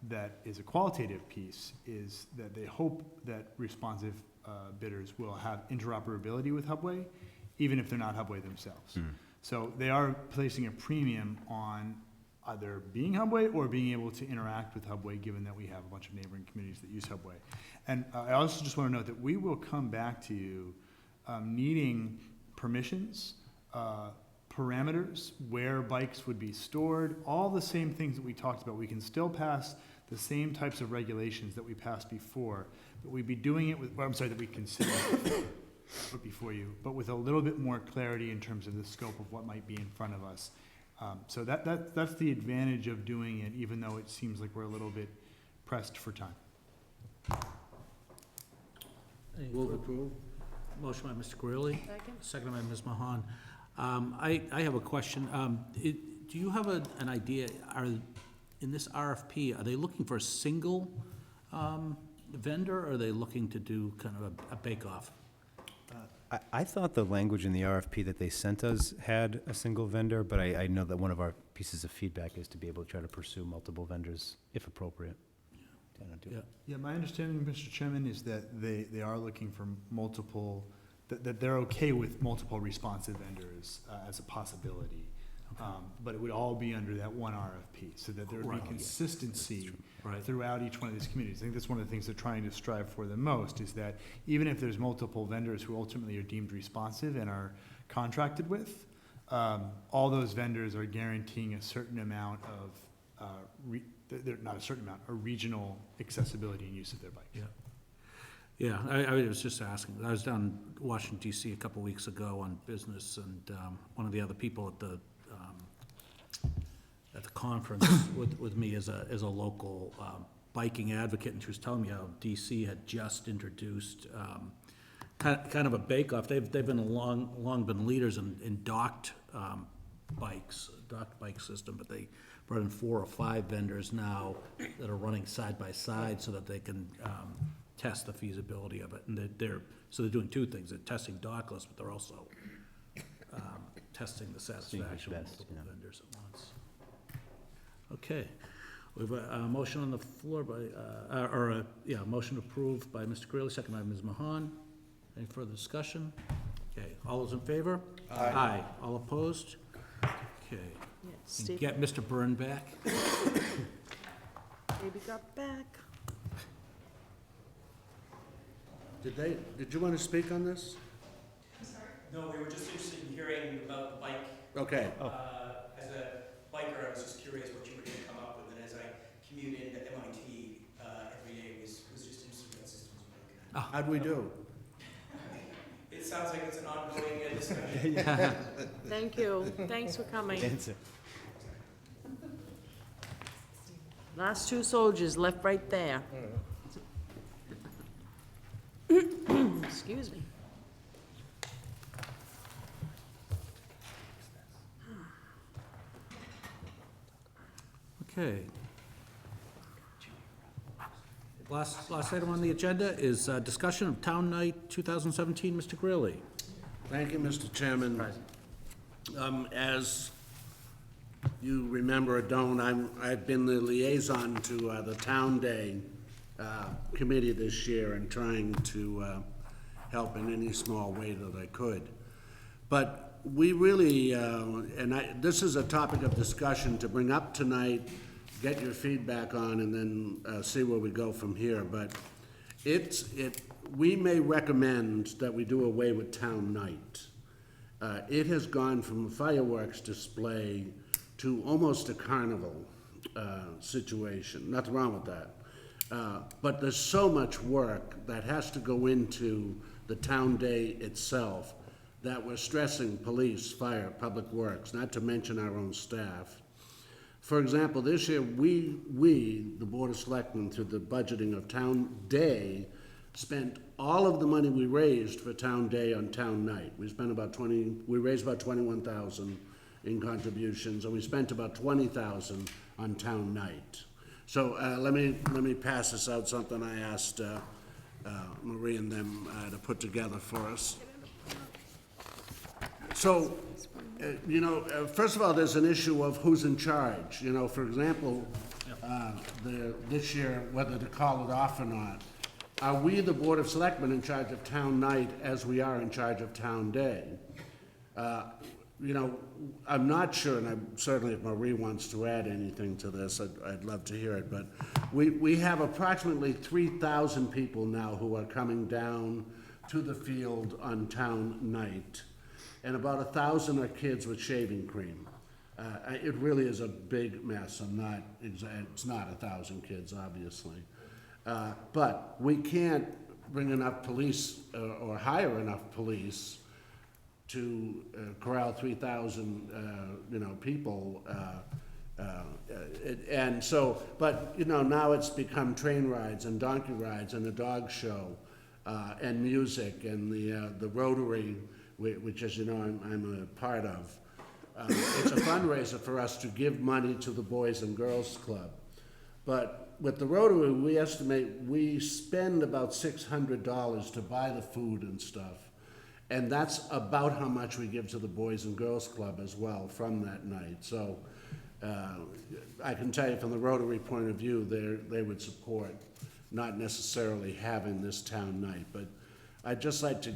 that is a qualitative piece is that they hope that responsive bidders will have interoperability with Hubway, even if they're not Hubway themselves. So they are placing a premium on either being Hubway or being able to interact with Hubway, given that we have a bunch of neighboring communities that use Hubway. And I also just want to note that we will come back to you needing permissions, parameters, where bikes would be stored, all the same things that we talked about. We can still pass the same types of regulations that we passed before, but we'd be doing it with, well, I'm sorry, that we considered put before you, but with a little bit more clarity in terms of the scope of what might be in front of us. So that's the advantage of doing it, even though it seems like we're a little bit pressed for time. Move approve. Motion by Mr. Greeley. Second. Second by Ms. Mahan. I have a question. Do you have an idea, in this RFP, are they looking for a single vendor, or are they looking to do kind of a bake-off? I thought the language in the RFP that they sent us had a single vendor, but I know that one of our pieces of feedback is to be able to try to pursue multiple vendors if appropriate. Yeah, my understanding, Mr. Chairman, is that they are looking for multiple, that they're okay with multiple responsive vendors as a possibility. But it would all be under that one RFP, so that there would be consistency throughout each one of these communities. I think that's one of the things they're trying to strive for the most, is that even if there's multiple vendors who ultimately are deemed responsive and are contracted with, all those vendors are guaranteeing a certain amount of, not a certain amount, a regional accessibility and use of their bikes. Yeah, I was just asking. I was down in Washington DC a couple weeks ago on business, and one of the other people at the conference with me is a local biking advocate, and she was telling me how DC had just introduced kind of a bake-off. They've been long been leaders in docked bikes, docked bike system, but they brought in 4 or 5 vendors now that are running side by side so that they can test the feasibility of it. And they're doing 2 things. They're testing dockless, but they're also testing the satisfaction of multiple vendors at once. Okay, we have a motion on the floor by, motion approved by Mr. Greeley, second by Ms. Mahan. Any further discussion? Okay, all those in favor? Aye. All opposed? Okay. Yeah, Steve, Get Mr. Byrne back. baby got back. Did you want to speak on this? No, we were just interested in hearing about the bike. Okay. As a biker, I was just curious what you were going to come up with, and as I commute into MIT every day, was just interested in what systems you were looking at. How'd we do? It sounds like it's an ongoing discussion. Thank you. Thanks for coming. Last 2 soldiers left right there. Excuse me. Okay. Last item on the agenda is discussion of Town Night 2017. Mr. Greeley. Thank you, Mr. Chairman. As you remember or don't, I've been the liaison to the Town Day committee this year and trying to help in any small way that I could. But we really, this is a topic of discussion to bring up tonight, get your feedback on, and then see where we go from here. But we may recommend that we do away with Town Night. It has gone from a fireworks display to almost a carnival situation. Nothing wrong with that. But there's so much work that has to go into the town day itself that we're stressing police, fire, public works, not to mention our own staff. For example, this year, we, the Board of Selectmen, through the budgeting of Town Day, spent all of the money we raised for Town Day on Town Night. We raised about $21,000 in contributions, and we spent about $20,000 on Town Night. So let me pass this out, something I asked Marie and them to put together for us. So, first of all, there's an issue of who's in charge. For example, this year, whether to call it off or not. Are we, the Board of Selectmen, in charge of Town Night as we are in charge of Town Day? I'm not sure, and certainly if Marie wants to add anything to this, I'd love to hear it, but we have approximately 3,000 people now who are coming down to the field on Town Night, and about 1,000 are kids with shaving cream. It really is a big mess. It's not 1,000 kids, obviously. But we can't bring enough police or hire enough police to corral 3,000, people. And so, but, now it's become train rides and donkey rides and a dog show and music and the Rotary, which, as you know, I'm a part of. It's a fundraiser for us to give money to the Boys and Girls Club. But with the Rotary, we estimate we spend about $600 to buy the food and stuff. And that's about how much we give to the Boys and Girls Club as well from that night. So I can tell you from the Rotary point of view, they would support not necessarily having this town night. But I'd just like to,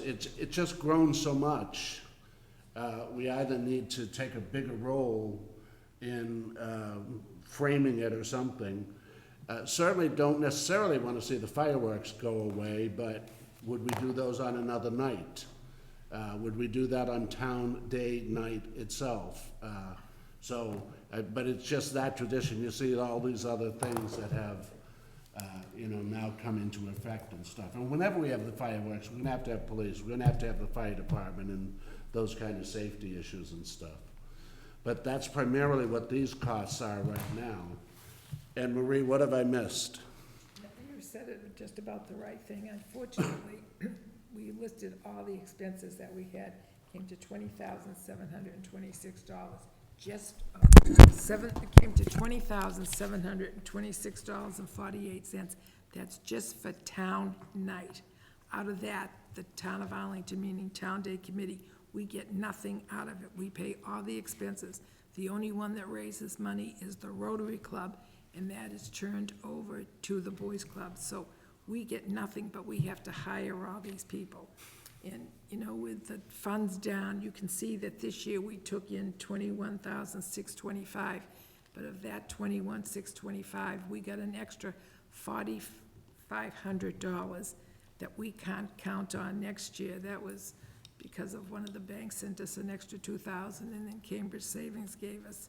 it's just grown so much. We either need to take a bigger role in framing it or something. Certainly don't necessarily want to see the fireworks go away, but would we do those on another night? Would we do that on Town Day night itself? But it's just that tradition. You see all these other things that have, now come into effect and stuff. And whenever we have the fireworks, we're gonna have to have police, we're gonna have to have the fire department and those kind of safety issues and stuff. But that's primarily what these costs are right now. And Marie, what have I missed? You said it just about the right thing. Unfortunately, we listed all the expenses that we had, came to $20,726. It came to $20,726.48. That's just for town night. Out of that, the town of Arlington, meaning Town Day Committee, we get nothing out of it. We pay all the expenses. The only one that raises money is the Rotary Club, and that is turned over to the Boys Club. So we get nothing, but we have to hire all these people. And, with the funds down, you can see that this year we took in $21,625. But of that $21,625, we got an extra $4,500 that we can't count on next year. That was because of one of the banks sent us an extra $2,000, and then Cambridge Savings gave us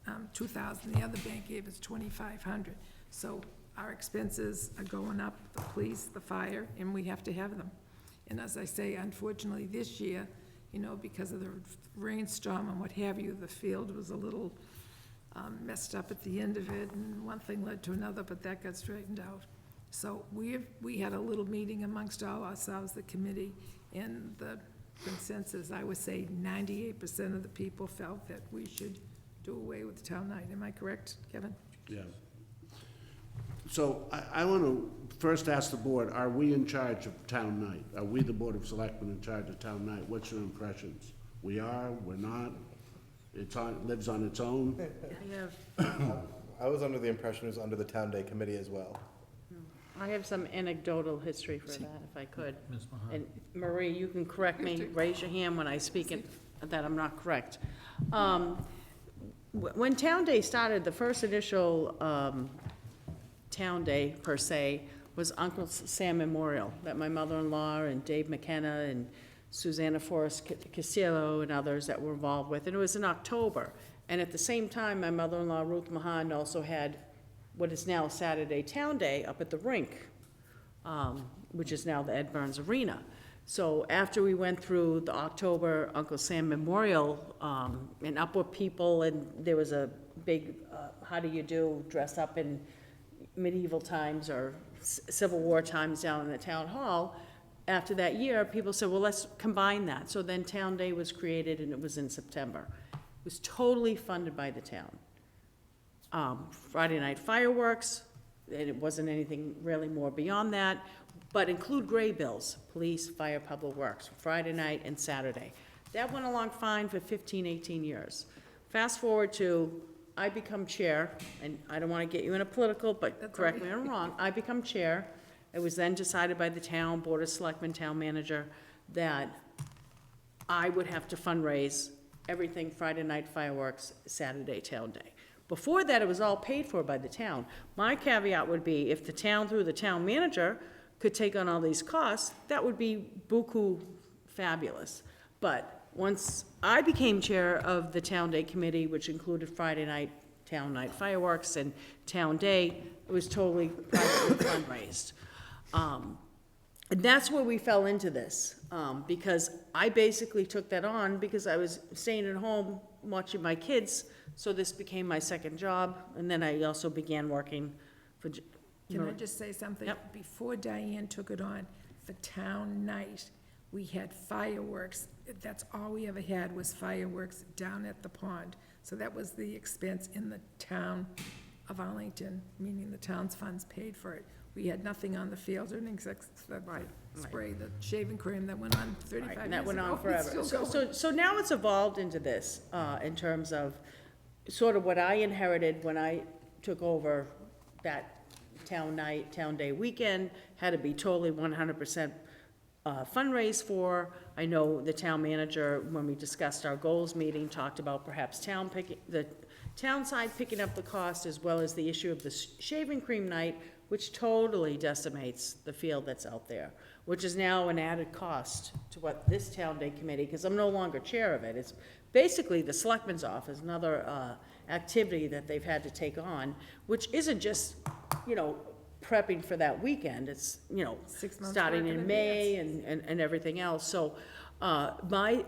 $2,000. The other bank gave us $2,500. So our expenses are going up, the police, the fire, and we have to have them. And as I say, unfortunately, this year, because of the rainstorm and what have you, the field was a little messed up at the end of it, and one thing led to another, but that got straightened out. So we had a little meeting amongst all ourselves, the committee, and the consensus, I would say 98% of the people felt that we should do away with the town night. Am I correct, Kevin? Yeah. So I want to first ask the board, are we in charge of town night? Are we, the Board of Selectmen, in charge of town night? What's your impressions? We are, we're not? It lives on its own? I was under the impression it was under the Town Day Committee as well. I have some anecdotal history for that, if I could. And Marie, you can correct me, raise your hand when I speak that I'm not correct. When Town Day started, the first initial Town Day, per se, was Uncle Sam Memorial, that my mother-in-law and Dave McKenna and Susanna Forrest Casillo and others that were involved with, and it was in October. And at the same time, my mother-in-law, Ruth Mahan, also had what is now Saturday Town Day up at the rink, which is now the Ed Burns Arena. So after we went through the October Uncle Sam Memorial, and up with people, and there was a big, how do you do, dress up in medieval times or Civil War times down in the town hall. After that year, people said, well, let's combine that. So then Town Day was created, and it was in September. It was totally funded by the town. Friday night fireworks, and it wasn't anything really more beyond that. but include gray bills, police, fire, public works, Friday night and Saturday. That went along fine for 15, 18 years. Fast forward to, I become chair, and I don't want to get you in a political, but correct me if I'm wrong, I become chair. It was then decided by the town, Board of Selectmen, town manager, that I would have to fundraise everything Friday night fireworks, Saturday town day. Before that, it was all paid for by the town. My caveat would be, if the town, through the town manager, could take on all these costs, that would be buku fabulous. But once I became chair of the town day committee, which included Friday night, town night fireworks, and town day, it was totally privately fundraised. And that's where we fell into this, because I basically took that on because I was staying at home watching my kids, so this became my second job, and then I also began working for. Can I just say something? Yep. Before Diane took it on, for town night, we had fireworks. That's all we ever had was fireworks down at the pond. So that was the expense in the town of Arlington, meaning the town's funds paid for it. We had nothing on the field, and except I spray the shaving cream that went on 35 years ago. And that went on It's forever. still going. So now it's evolved into this, in terms of sort of what I inherited when I took over that town night, town day weekend, had to be totally 100% fundraised for. I know the town manager, when we discussed our goals meeting, talked about perhaps the town side picking up the cost, as well as the issue of the shaving cream night, which totally decimates the field that's out there, which is now an added cost to what this town day committee, because I'm no longer chair of it. It's basically the selectman's office, another activity that they've had to take on, which isn't just, prepping for that weekend. It's, 6 months starting work in in May and everything else. So I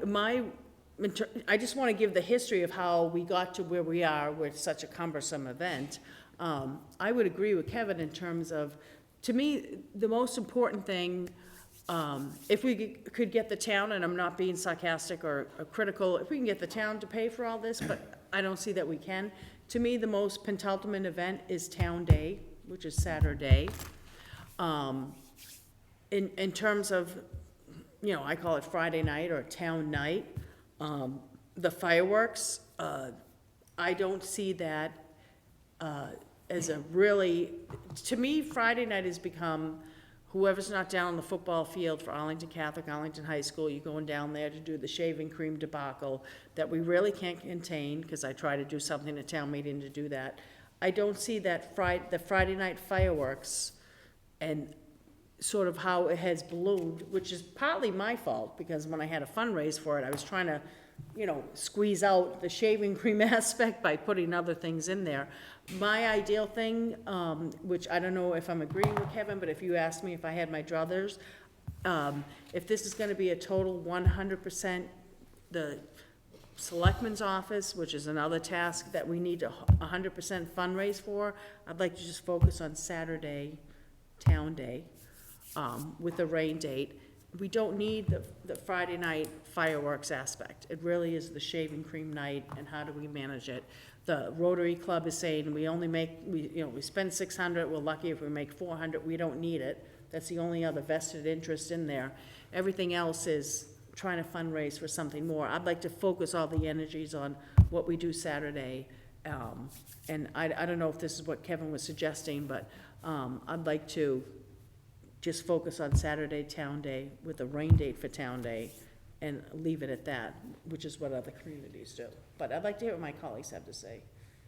just want to give the history of how we got to where we are with such a cumbersome event. I would agree with Kevin in terms of, to me, the most important thing, if we could get the town, and I'm not being sarcastic or critical, if we can get the town to pay for all this, but I don't see that we can. To me, the most penultimate event is Town Day, which is Saturday. In terms of, I call it Friday night or town night, the fireworks, I don't see that as a really, to me, Friday night has become, whoever's not down on the football field for Arlington Catholic, Arlington High School, you're going down there to do the shaving cream debacle that we really can't contain, because I try to do something at town meeting to do that. I don't see that the Friday night fireworks and sort of how it has ballooned, which is partly my fault, because when I had a fundraise for it, I was trying to, squeeze out the shaving cream aspect by putting other things in there. My ideal thing, which I don't know if I'm agreeing with Kevin, but if you asked me if I had my druthers, if this is gonna be a total 100%, the Selectman's office, which is another task that we need to 100% fundraise for, I'd like to just focus on Saturday, town day, with the rain date. We don't need the Friday night fireworks aspect. It really is the shaving cream night, and how do we manage it? The Rotary Club is saying we only make, we spend 600, we're lucky if we make 400, we don't need it. That's the only other vested interest in there. Everything else is trying to fundraise for something more. I'd like to focus all the energies on what we do Saturday. And I don't know if this is what Kevin was suggesting, but I'd like to just focus on Saturday town day with a rain date for town day and leave it at that, which is what other communities do. But I'd like to hear what my colleagues have to say.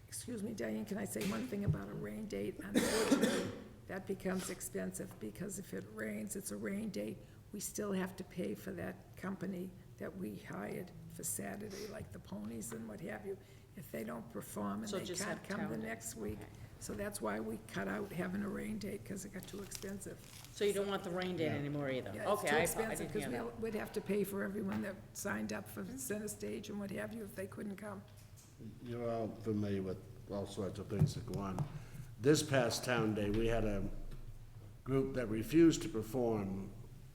Excuse me, Diane, can I say one thing about a rain date? Unfortunately, that becomes expensive, because if it rains, it's a rain date, we still have to pay for that company that we hired for Saturday, like the ponies and what have you, if they don't perform and So they just can't have come town the day. next week. So that's why we cut out having a rain date, because it got too expensive. So you don't want the rain date anymore either? Yeah, it's too Okay, I expensive, didn't hear because that. we'd have to pay for everyone that signed up for center stage and what have you if they couldn't come. You're all familiar with all sorts of things that go on. This past town day, we had a group that refused to perform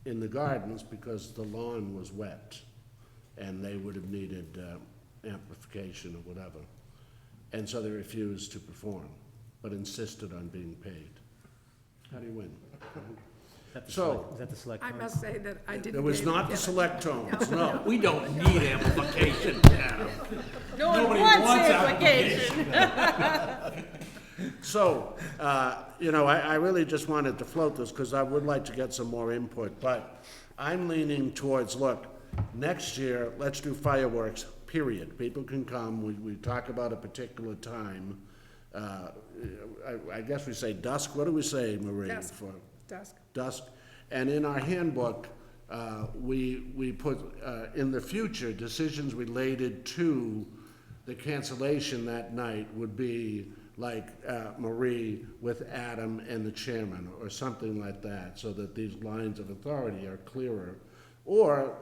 in the gardens because the lawn was wet, and they would have needed amplification or whatever. And so they refused to perform, but insisted on being paid. How do you win? Is that the select? I must say that I didn't. It was pay not the Kevin. select tones, no. We don't need amplification now. No one Nobody wants wants amplification. So, I really just wanted to float this because I would like to get some more input, but I'm leaning towards, look, next year, let's do fireworks, period. People can come, we talk about a particular time. I guess we say dusk, what do we say, Marie? Dusk. For Dusk. dusk. And in our handbook, we put, in the future, decisions related to the cancellation that night would be like Marie with Adam and the chairman, or something like that, so that these lines of authority are clearer. Or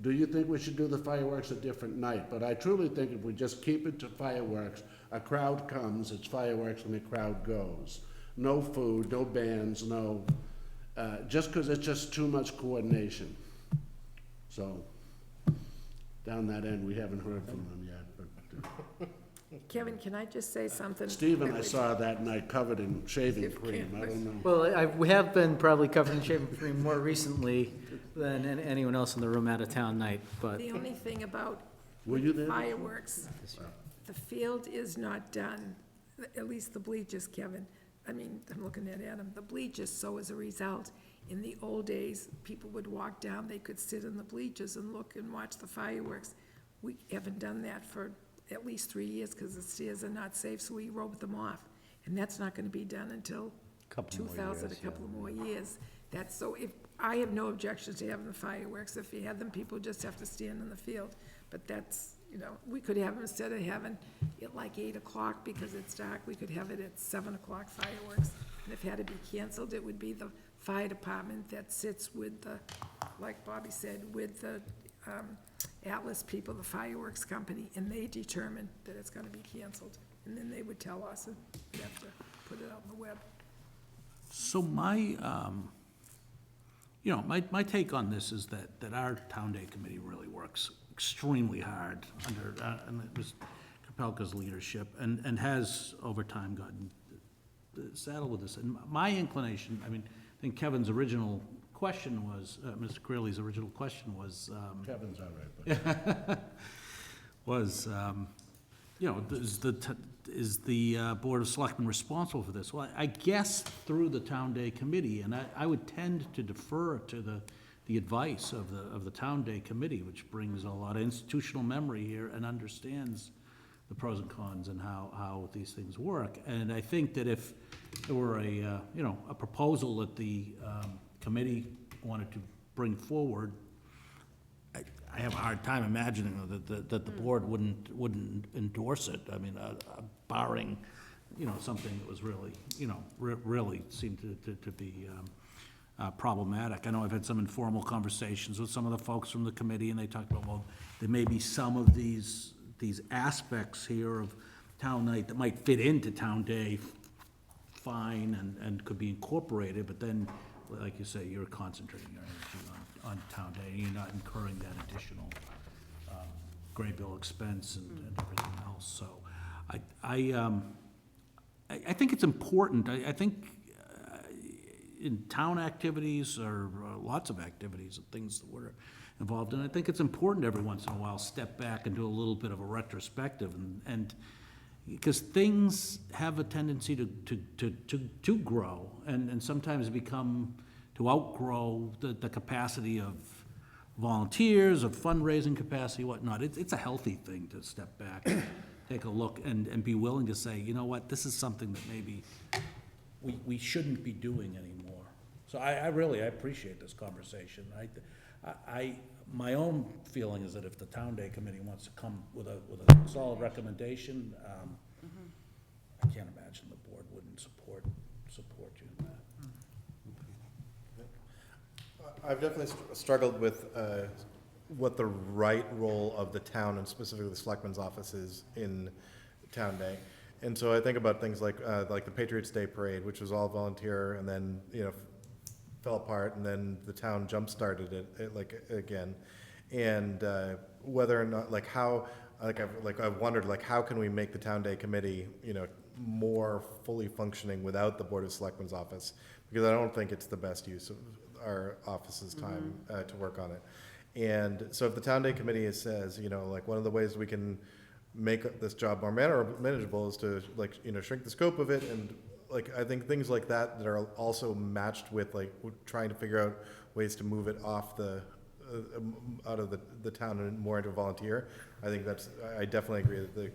do you think we should do the fireworks a different night? But I truly think if we just keep it to fireworks, a crowd comes, it's fireworks, and the crowd goes. No food, no bands, no, just because it's just too much coordination. So, down that end, we haven't heard from them yet, but. Kevin, can I just say something? Stephen, I saw that night covered in shaving cream, I don't know. Well, we have been probably covered in shaving cream more recently than anyone else in the room at a town night, but. The only thing about Were you there? fireworks, the field is not done, at least the bleachers, Kevin. I mean, I'm looking at Adam, the bleachers, so as a result, in the old days, people would walk down, they could sit in the bleachers and look and watch the fireworks. We haven't done that for at least 3 years, because the stairs are not safe, so we roped them off. And that's not gonna be done until Couple more 2000, a years, couple of more years. That's, so if, I have no objections to having the fireworks, if you had them, people just have to stand in the field. But that's, we could have, instead of having it like 8 o'clock because it's dark, we could have it at 7 o'clock fireworks. And if it had to be canceled, it would be the fire department that sits with the, like Bobby said, with the, Atlas people, the fireworks company, and they determine that it's gonna be canceled. And then they would tell us, and we have to put it out on the web. So my take on this is that our town day committee really works extremely hard under Ms. Kapelka's leadership, and has over time gotten saddled with this. And my inclination, I think Kevin's original question was, Mr. Curley's original question was, Kevin's all right, but. was, is the Board of Selectmen responsible for this? Well, I guess through the Town Day Committee, and I would tend to defer to the advice of the Town Day Committee, which brings a lot of institutional memory here and understands the pros and cons and how these things work. And I think that if there were a proposal that the committee wanted to bring forward, I have a hard time imagining that the board wouldn't endorse it. I mean, barring, something that was really, really seemed to be problematic. I know I've had some informal conversations with some of the folks from the committee, and they talked about, well, there may be some of these aspects here of town night that might fit into town day fine and could be incorporated, but then, like you say, you're concentrating your energy on town day, and you're not incurring that additional gray bill expense and everything else. So I think it's important. I think in town activities, or lots of activities and things that we're involved in, I think it's important every once in a while step back and do a little bit of a retrospective, and because things have a tendency to grow and sometimes to outgrow the capacity of volunteers, of fundraising capacity, whatnot. It's a healthy thing to step back, take a look, and be willing to say, you know what, this is something that maybe we shouldn't be doing anymore. So I really appreciate this conversation. My own feeling is that if the Town Day Committee wants to come with a solid recommendation, I can't imagine the board wouldn't support you in that. I've definitely struggled with what the right role of the town, and specifically the Selectmen's office, is in Town Day. And so I think about things like the Patriots' Day Parade, which was all volunteer, and then, fell apart, and then the town jump-started it again. And whether or not, I've wondered, how can we make the Town Day Committee, more fully functioning without the Board of Selectmen's office? because I don't think it's the best use of our office's time to work on it. And so if the town day committee says, like one of the ways we can make this job more manageable is to shrink the scope of it, and I think things like that are also matched with trying to figure out ways to move it off out of the town and more into volunteer. I definitely agree that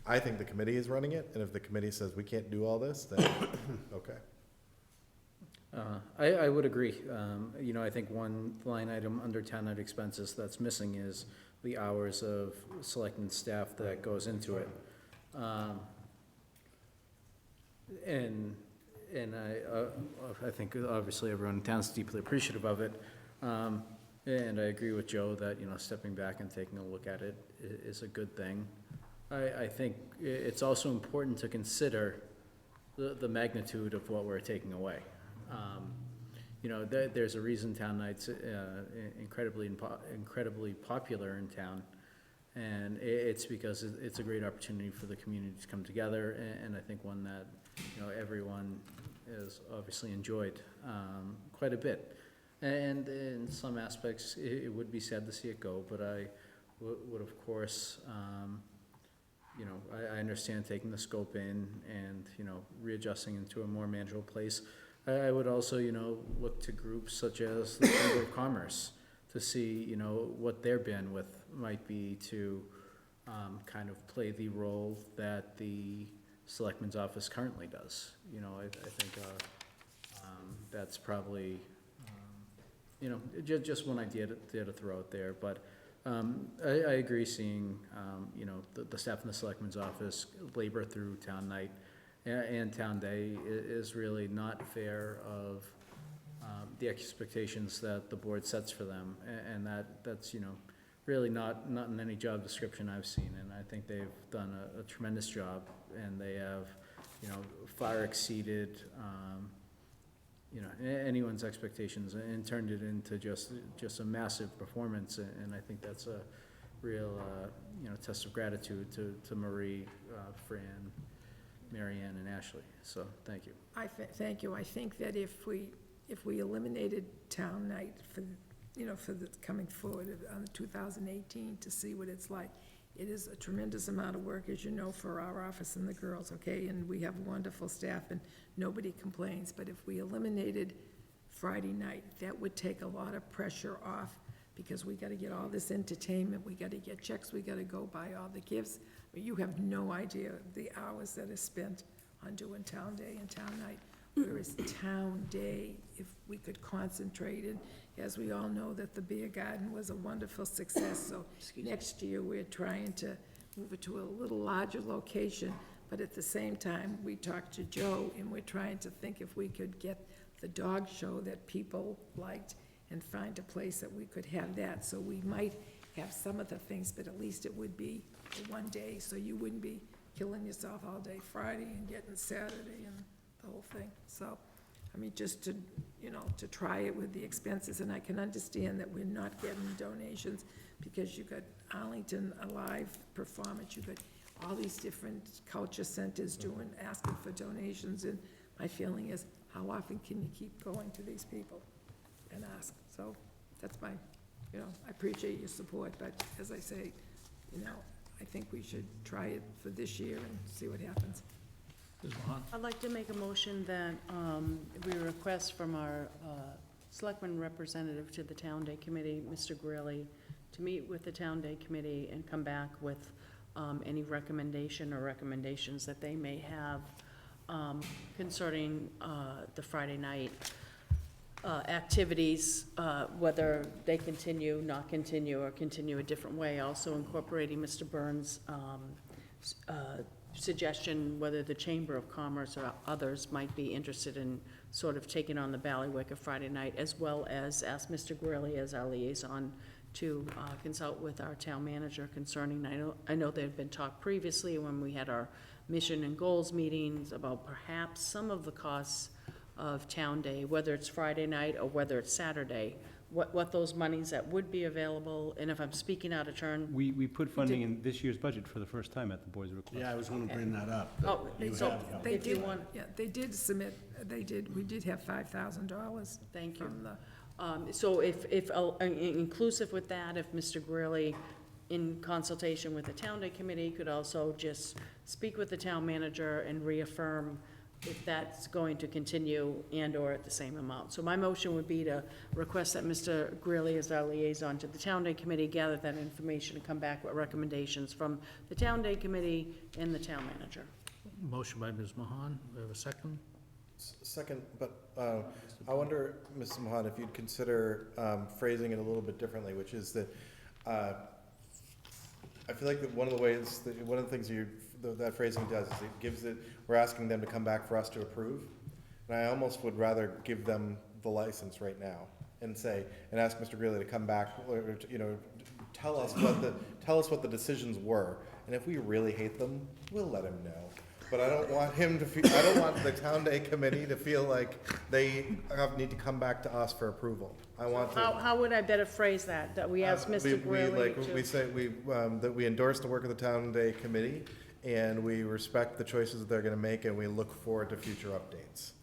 I think the committee is running it, and if the committee says we can't do all this, then okay. I would agree. I think one line item under town night expenses that's missing is the hours of selectmen staff that goes into it. And I think obviously everyone in town's deeply appreciative of it. And I agree with Joe that, stepping back and taking a look at it is a good thing. I think it's also important to consider the magnitude of what we're taking away. There's a reason town night's incredibly popular in town, and it's because it's a great opportunity for the community to come together, and I think one that everyone has obviously enjoyed quite a bit. And in some aspects, it would be sad to see it go, but I would of course, I understand taking the scope in and, readjusting into a more manageable place. I would also, look to groups such as the Chamber of Commerce to see, what their bandwidth might be to kind of play the role that the Selectman's office currently does. I think that's probably, just one idea to throw out there. But I agree seeing, the staff in the Selectman's office labor through town night and town day is really not fair of the expectations that the board sets for them, and that's really not in any job description I've seen, and I think they've done a tremendous job, and they have far exceeded anyone's expectations and turned it into just a massive performance, and I think that's a real test of gratitude to Marie, Fran, Marianne, and Ashley. So thank you. Thank you. I think that if we eliminated town night for the coming forward on 2018 to see what it's like, it is a tremendous amount of work, as you know, for our office and the girls, okay? And we have wonderful staff and nobody complains. But if we eliminated Friday night, that would take a lot of pressure off, because we gotta get all this entertainment, we gotta get checks, we gotta go buy all the gifts. You have no idea the hours that are spent on doing town day and town night. Whereas town day, if we could concentrate, and as we all know that the beer garden was a wonderful success, so next year we're trying to move it to a little larger location, but at the same time, we talked to Joe, and we're trying to think if we could get the dog show that people liked and find a place that we could have that. So we might have some of the things, but at least it would be one day, so you wouldn't be killing yourself all day Friday and getting Saturday and the whole thing. So, I mean, just to, to try it with the expenses, and I can understand that we're not getting donations because you got Arlington Alive performance, you got all these different culture centers asking for donations, and my feeling is, how often can you keep going to these people and ask? So that's my, I appreciate your support, but as I say, I think we should try it for this year and see what happens. I'd like to make a motion that we request from our Selectman representative to the Town Day Committee, Mr. Greeley, to meet with the Town Day Committee and come back with any recommendation or recommendations that they may have concerning the Friday night activities, whether they continue, not continue, or continue a different way, also incorporating Mr. Burns' suggestion whether the Chamber of Commerce or others might be interested in sort of taking on the Ballywick of Friday night, as well as ask Mr. Greeley as our liaison to consult with our town manager concerning, I know there had been talk previously when we had our mission and goals meetings about perhaps some of the costs of town day, whether it's Friday night or whether it's Saturday, what those monies that would be available, and if I'm speaking out of turn. We put funding in this year's budget for the first time at the board's request. Yeah, I was gonna bring that up. Oh, You so have help. They if you did, want, yeah, they did submit, we did have $5,000 thank you. from the, So if, inclusive with that, if Mr. Greeley, in consultation with the Town Day Committee, could also just speak with the town manager and reaffirm if that's going to continue and/or at the same amount. So my motion would be to request that Mr. Greeley, as our liaison to the Town Day Committee, gather that information and come back with recommendations from the Town Day Committee and the town manager. Motion by Ms. Mahan, we have a second? Second, but I wonder, Mrs. Mahan, if you'd consider phrasing it a little bit differently, which is that I feel like that one of the ways, one of the things that phrasing does is it gives it, we're asking them to come back for us to approve. And I almost would rather give them the license right now and say, and ask Mr. Greeley to come back, or, you know, tell us what the decisions were. And if we really hate them, we'll let him know. But I don't want him to feel, I don't want the Town Day Committee to feel like they need to come back to us for approval. I want to. How would I better phrase that? That we ask Mr. Greeley to. We say, that we endorse the work of the Town Day Committee, and we respect the choices that they're gonna make, and we look forward to future updates.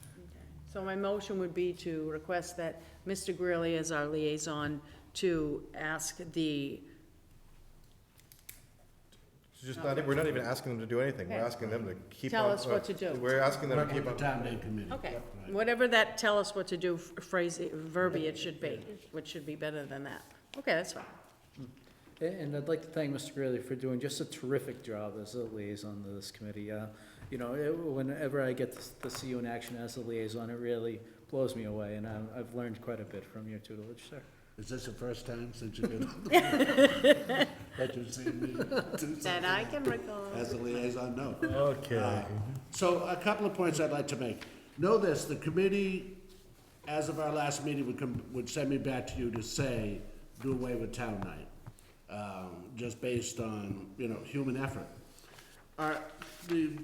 So my motion would be to request that Mr. Greeley, as our liaison, to ask the. It's just not, we're not even asking them to do anything, we're asking them to keep on. Tell us what to do. We're asking them to Work keep with the on. Town Day Committee. Okay, whatever that tell us what to do phrase, verbiage should be, which should be better than that. Okay, that's fine. And I'd like to thank Mr. Greeley for doing just a terrific job as a liaison to this committee. You know, whenever I get to see you in action as a liaison, it really blows me away, and I've learned quite a bit from your tutelage, sir. Is this the first time since you've been? That you've seen me? That I can recall. As a liaison, no. Okay. So a couple of points I'd like to make. Know this, the committee, as of our last meeting, would send me back to you to say, do away with town night, just based on, you know, human effort. You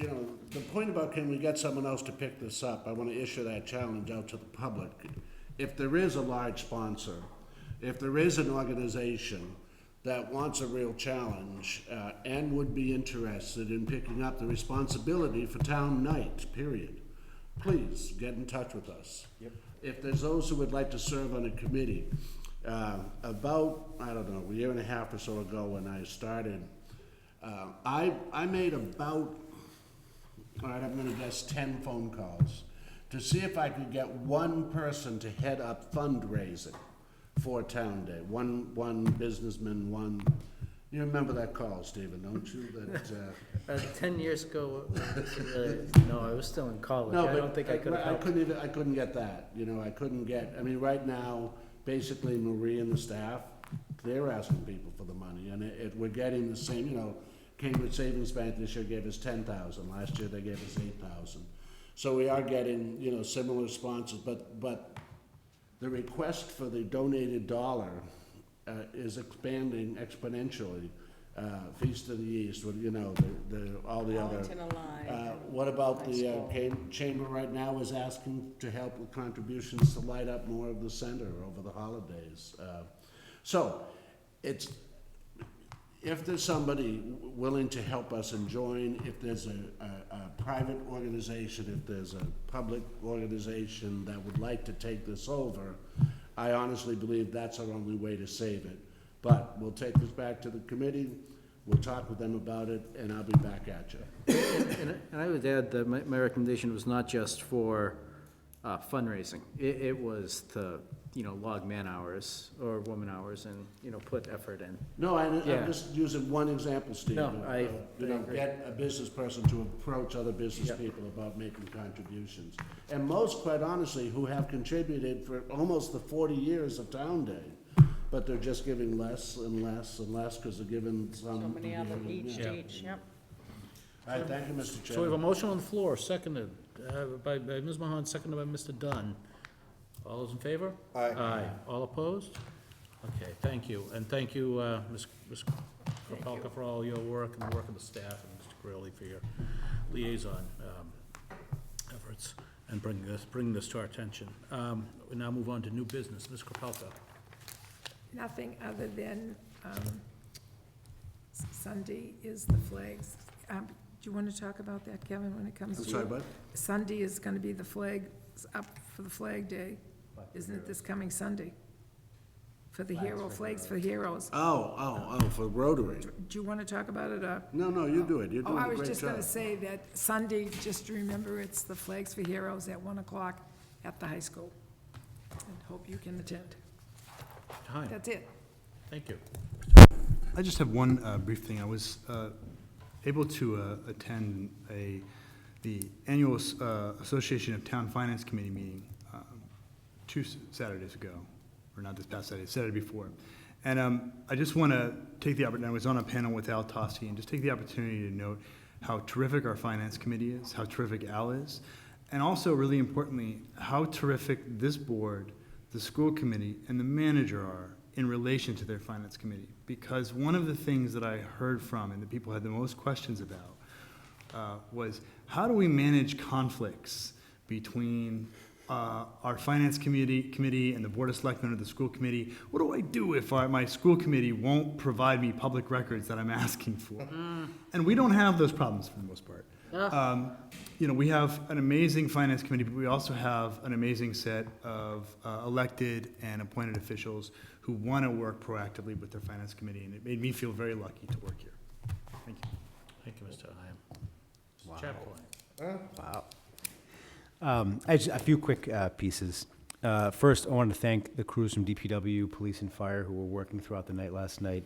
know, the point about can we get someone else to pick this up, I want to issue that challenge out to the public. If there is a large sponsor, if there is an organization that wants a real challenge and would be interested in picking up the responsibility for town night, period, please get in touch with us. Yep. If there's those who would like to serve on a committee, about, I don't know, a year and a half or so ago when I started, I made about, all right, I'm gonna guess 10 phone calls to see if I could get one person to head up fundraising for Town Day. One businessman, one, you remember that call, Stephen, don't you? That, 10 years ago, no, I was still in college. no, I but don't think I could have helped. I couldn't get that, you know, I mean, right now, basically Marie and the staff, they're asking people for the money, and we're getting the same, you know, Cambridge Savings Bank this year gave us 10,000, last year they gave us 8,000. So we are getting, you know, similar sponsors, but the request for the donated dollar is expanding exponentially. Feast of the East, you know, all the other. Arlington Alive. What about the chamber right now is asking to help with contributions to light up more of the center over the holidays. So it's, if there's somebody willing to help us and join, if there's a private organization, if there's a public organization that would like to take this over, I honestly believe that's our only way to save it. But we'll take this back to the committee, we'll talk with them about it, and I'll be back at you. And I would add that my recommendation was not just for fundraising. It was to, you know, log man hours or woman hours and, you know, put effort in. No, I'm Yeah. just using one example, Steve. No, I agree. Get a business person to approach other business people about making contributions. And most, quite honestly, who have contributed for almost the 40 years of Town Day, but they're just giving less and less and less because they're giving some. So many other each, Yeah. yep. All right, thank you, Mr. Chairman. So we have a motion on the floor, seconded by Ms. Mahan, seconded by Mr. Dunn. All those in favor? Aye. Aye. All opposed? Okay, thank you. And thank you, Ms. Kropalka, for all your work and the work of the staff, and Mr. Greeley for your liaison efforts. and bring this to our attention. We now move on to new business. Ms. Kropelka. Nothing other than Sunday is the flags. Do you want to talk about that, Kevin, when it comes to? I'm sorry, what? Sunday is going to be the flag, up for the Flag Day. Isn't it this coming Sunday? For the flags for heroes. Oh, for Rotary. Do you want to talk about it? No, you do it. You're doing a I was great just going job. to say that Sunday, just to remember, it's the Flags for Heroes at 1 o'clock at the high school. And hope you can attend. Time. That's it. Thank you. I just have one brief thing. I was able to attend the annual Association of Town Finance Committee meeting 2 Saturdays ago, or not this past Saturday, Saturday before. And I just want to take the opportunity, I was on a panel with Al Toski, and just take the opportunity to note how terrific our Finance Committee is, how terrific Al is, and also, really importantly, how terrific this board, the school committee, and the manager are in relation to their Finance Committee. Because one of the things that I heard from, and the people had the most questions about, was how do we manage conflicts between our Finance Committee and the Board of Selectmen or the school committee? What do I do if my school committee won't provide me public records that I'm asking for? And we don't have those problems for the most part. We have an amazing Finance Committee, but we also have an amazing set of elected and appointed officials who want to work proactively with their Finance Committee, and it made me feel very lucky to work here. Thank you. Thank you, Mr. Hyam. Wow. Chapel. Wow. A few quick pieces. First, I wanted to thank the crews from DPW, police, and fire who were working throughout the night last night.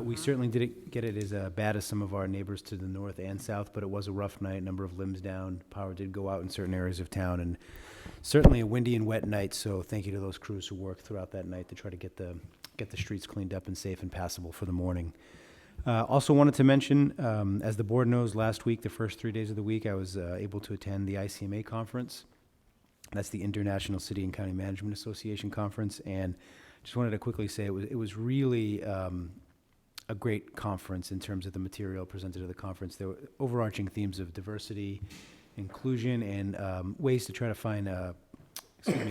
We certainly didn't get it as bad as some of our neighbors to the north and south, but it was a rough night, number of limbs down. Power did go out in certain areas of town, and certainly a windy and wet night, so thank you to those crews who worked throughout that night to try to get the streets cleaned up and safe and passable for the morning. Also wanted to mention, as the board knows, last week, the first 3 days of the week, I was able to attend the ACMi conference. That's the International City and County Management Association Conference, and just wanted to quickly say it was really a great conference in terms of the material presented at the conference. There were overarching themes of diversity, inclusion, and ways to try to find, a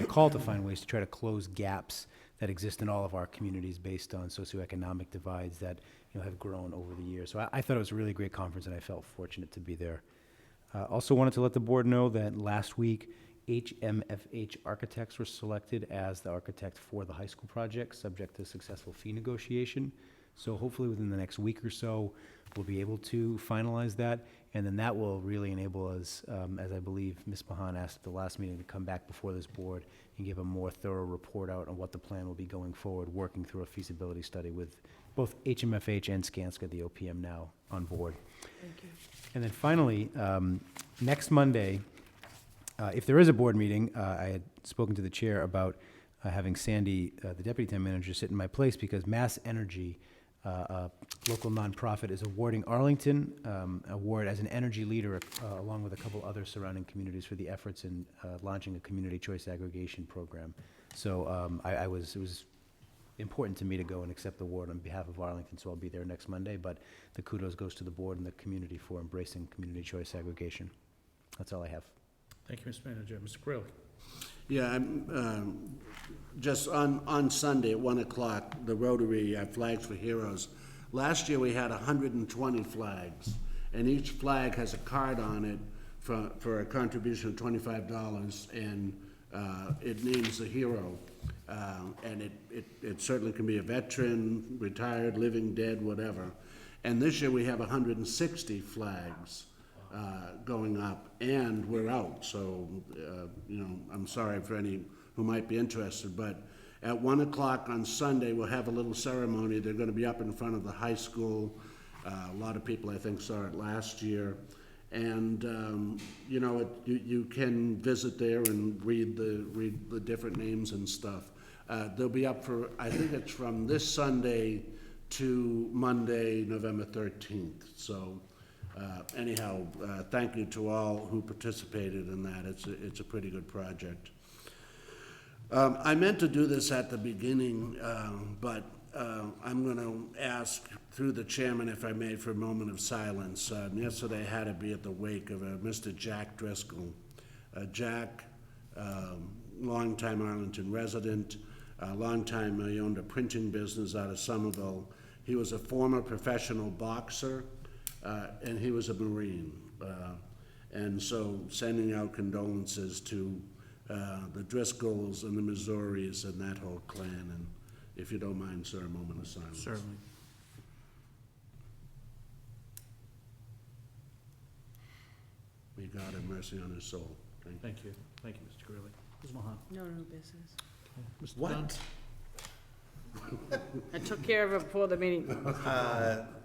call to find ways to try to close gaps that exist in all of our communities based on socioeconomic divides that have grown over the years. So I thought it was a really great conference, and I felt fortunate to be there. Also wanted to let the board know that last week, HMFH Architects were selected as the architect for the high school project, subject to successful fee negotiation. So hopefully within the next week or so, we'll be able to finalize that, and then that will really enable us, as I believe Ms. Mahan asked at the last meeting, to come back before this board and give a more thorough report out on what the plan will be going forward, working through a feasibility study with both HMFH and Skanska, the OPM, now on board. Thank you. And then finally, next Monday, if there is a board meeting, I had spoken to the chair about having Sandy, the deputy town manager, sit in my place because Mass Energy, a local nonprofit, is awarding Arlington award as an energy leader, along with a couple other surrounding communities for the efforts in launching a community choice aggregation program. So it was important to me to go and accept the award on behalf of Arlington, so I'll be there next Monday, but the kudos goes to the board and the community for embracing community choice aggregation. That's all I have. Thank you, Mr. Manager. Mr. Curro. Yeah, I'm just on Sunday at 1 o'clock, the Rotary Flags for Heroes. Last year we had 120 flags, and each flag has a card on it for a contribution of $25, and it names the hero. And it certainly can be a veteran, retired, living, dead, whatever. And this year we have 160 flags going up, and we're out. So, I'm sorry for any who might be interested, but at 1 o'clock on Sunday, we'll have a little ceremony. They're going to be up in front of the high school. A lot of people, I think, saw it last year. And, you can visit there and read the different names and stuff. They'll be up for, I think it's from this Sunday to Monday, November 13th. So, anyhow, thank you to all who participated in that. It's a pretty good project. I meant to do this at the beginning, but I'm going to ask through the chairman, if I may, for a moment of silence. Yesterday I had to be at the wake of Mr. Jack Driscoll, Jack, longtime Arlington resident, longtime, he owned a printing business out of Somerville. He was a former professional boxer, and he was a Marine. And so sending out condolences to the Driscolls and the Missouris and that whole clan, and if you don't mind, sir, a moment of silence. Certainly. May God have mercy on his soul. Thank you. Thank you, Mr. Greeley. Ms. Mahan? No new business. Mr. Dunn? I took care of it before the meeting.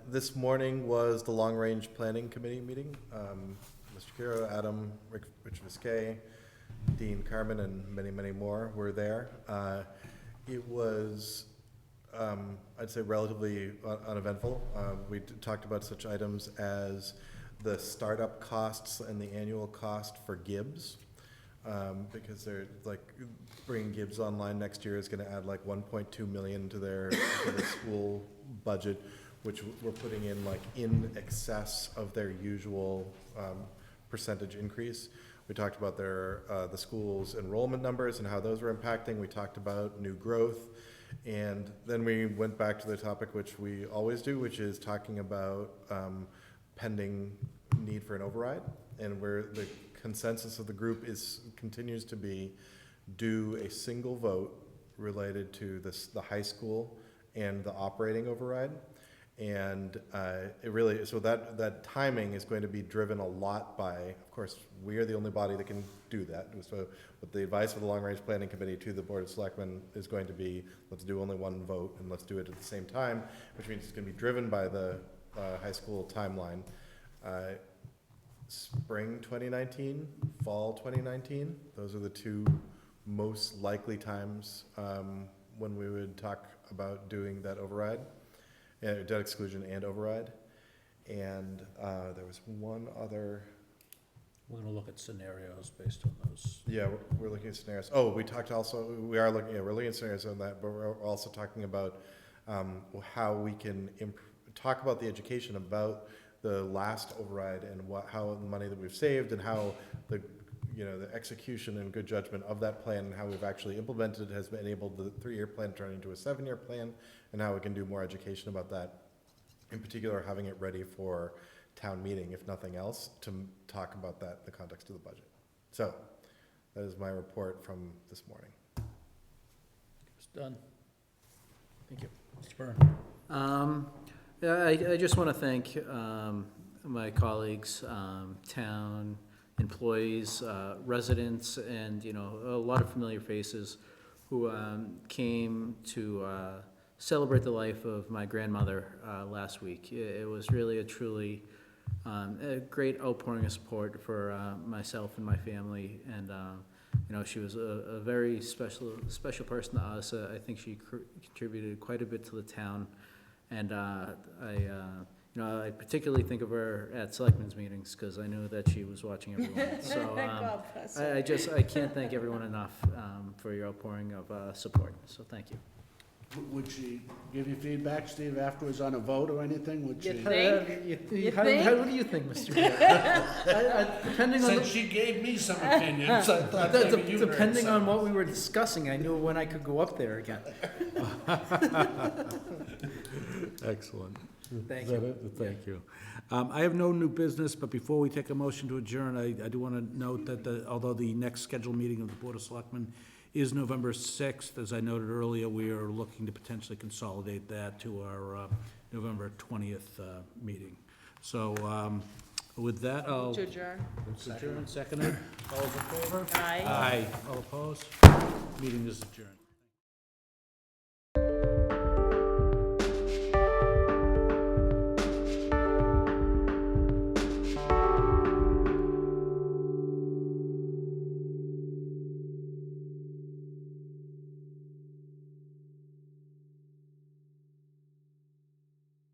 This morning was the Long Range Planning Committee meeting. Mr. Curro, Adam, Rich Viscay, Dean Carmen, and many, many more were there. It was, I'd say, relatively uneventful. We talked about such items as the startup costs and the annual cost for Gibbs, because they're like bringing Gibbs online next year is going to add like 1.2 million to their school budget, which we're putting in like in excess of their usual percentage increase. We talked about their the school's enrollment numbers and how those were impacting. We talked about new growth, and then we went back to the topic which we always do, which is talking about pending need for an override, and where the consensus of the group continues to be do a single vote related to the high school and the operating override. And it really, so that timing is going to be driven a lot by, of course, we are the only body that can do that. So, but the advice of the Long Range Planning Committee to the Board of Selectmen is going to be, let's do only one vote and let's do it at the same time, which means it's going to be driven by the high school timeline. Spring 2019, fall 2019, those are the two most likely times when we would talk about doing that override. Debt exclusion and override. And there was one other. We're gonna look at scenarios based on those. Yeah, we're looking at scenarios. Oh, we talked also, we're looking at scenarios on that, but we're also talking about how we can talk about the education about the last override and how the money that we've saved and how the execution and good judgment of that plan and how we've actually implemented has enabled the 3-year plan to turn into a 7-year plan, and how we can do more education about that. In particular, having it ready for town meeting, if nothing else, to talk about that in the context of the budget. So that is my report from this morning. Mr. Dunn? Thank you. Mr. Byrne? Yeah, I just want to thank my colleagues, town employees, residents, and a lot of familiar faces who came to celebrate the life of my grandmother last week. It was really a truly a great outpouring of support for myself and my family, and she was a very special person to us. I think she contributed quite a bit to the town, and I particularly think of her at Selectmen's meetings because I knew that she was watching everyone. So I can't thank everyone enough for your outpouring of support. So thank you. Would she give you feedback, Steve, afterwards on a vote or anything? Would she? What do you think, Mr. Depending on Since she gave me some opinions, I thought maybe you heard depending on some. what we were discussing, I knew when I could go up there again. Excellent. Thank Is that you. it? Thank you. I have no new business, but before we take a motion to adjourn, I do want to note that although the next scheduled meeting of the Board of Selectmen is November 6th, as I noted earlier, we are looking to potentially consolidate that to our November 20th meeting. So with that, I'll... To adjourn. Adjourn, seconded. All those in favor? Aye. Aye. All opposed? Meeting is adjourned.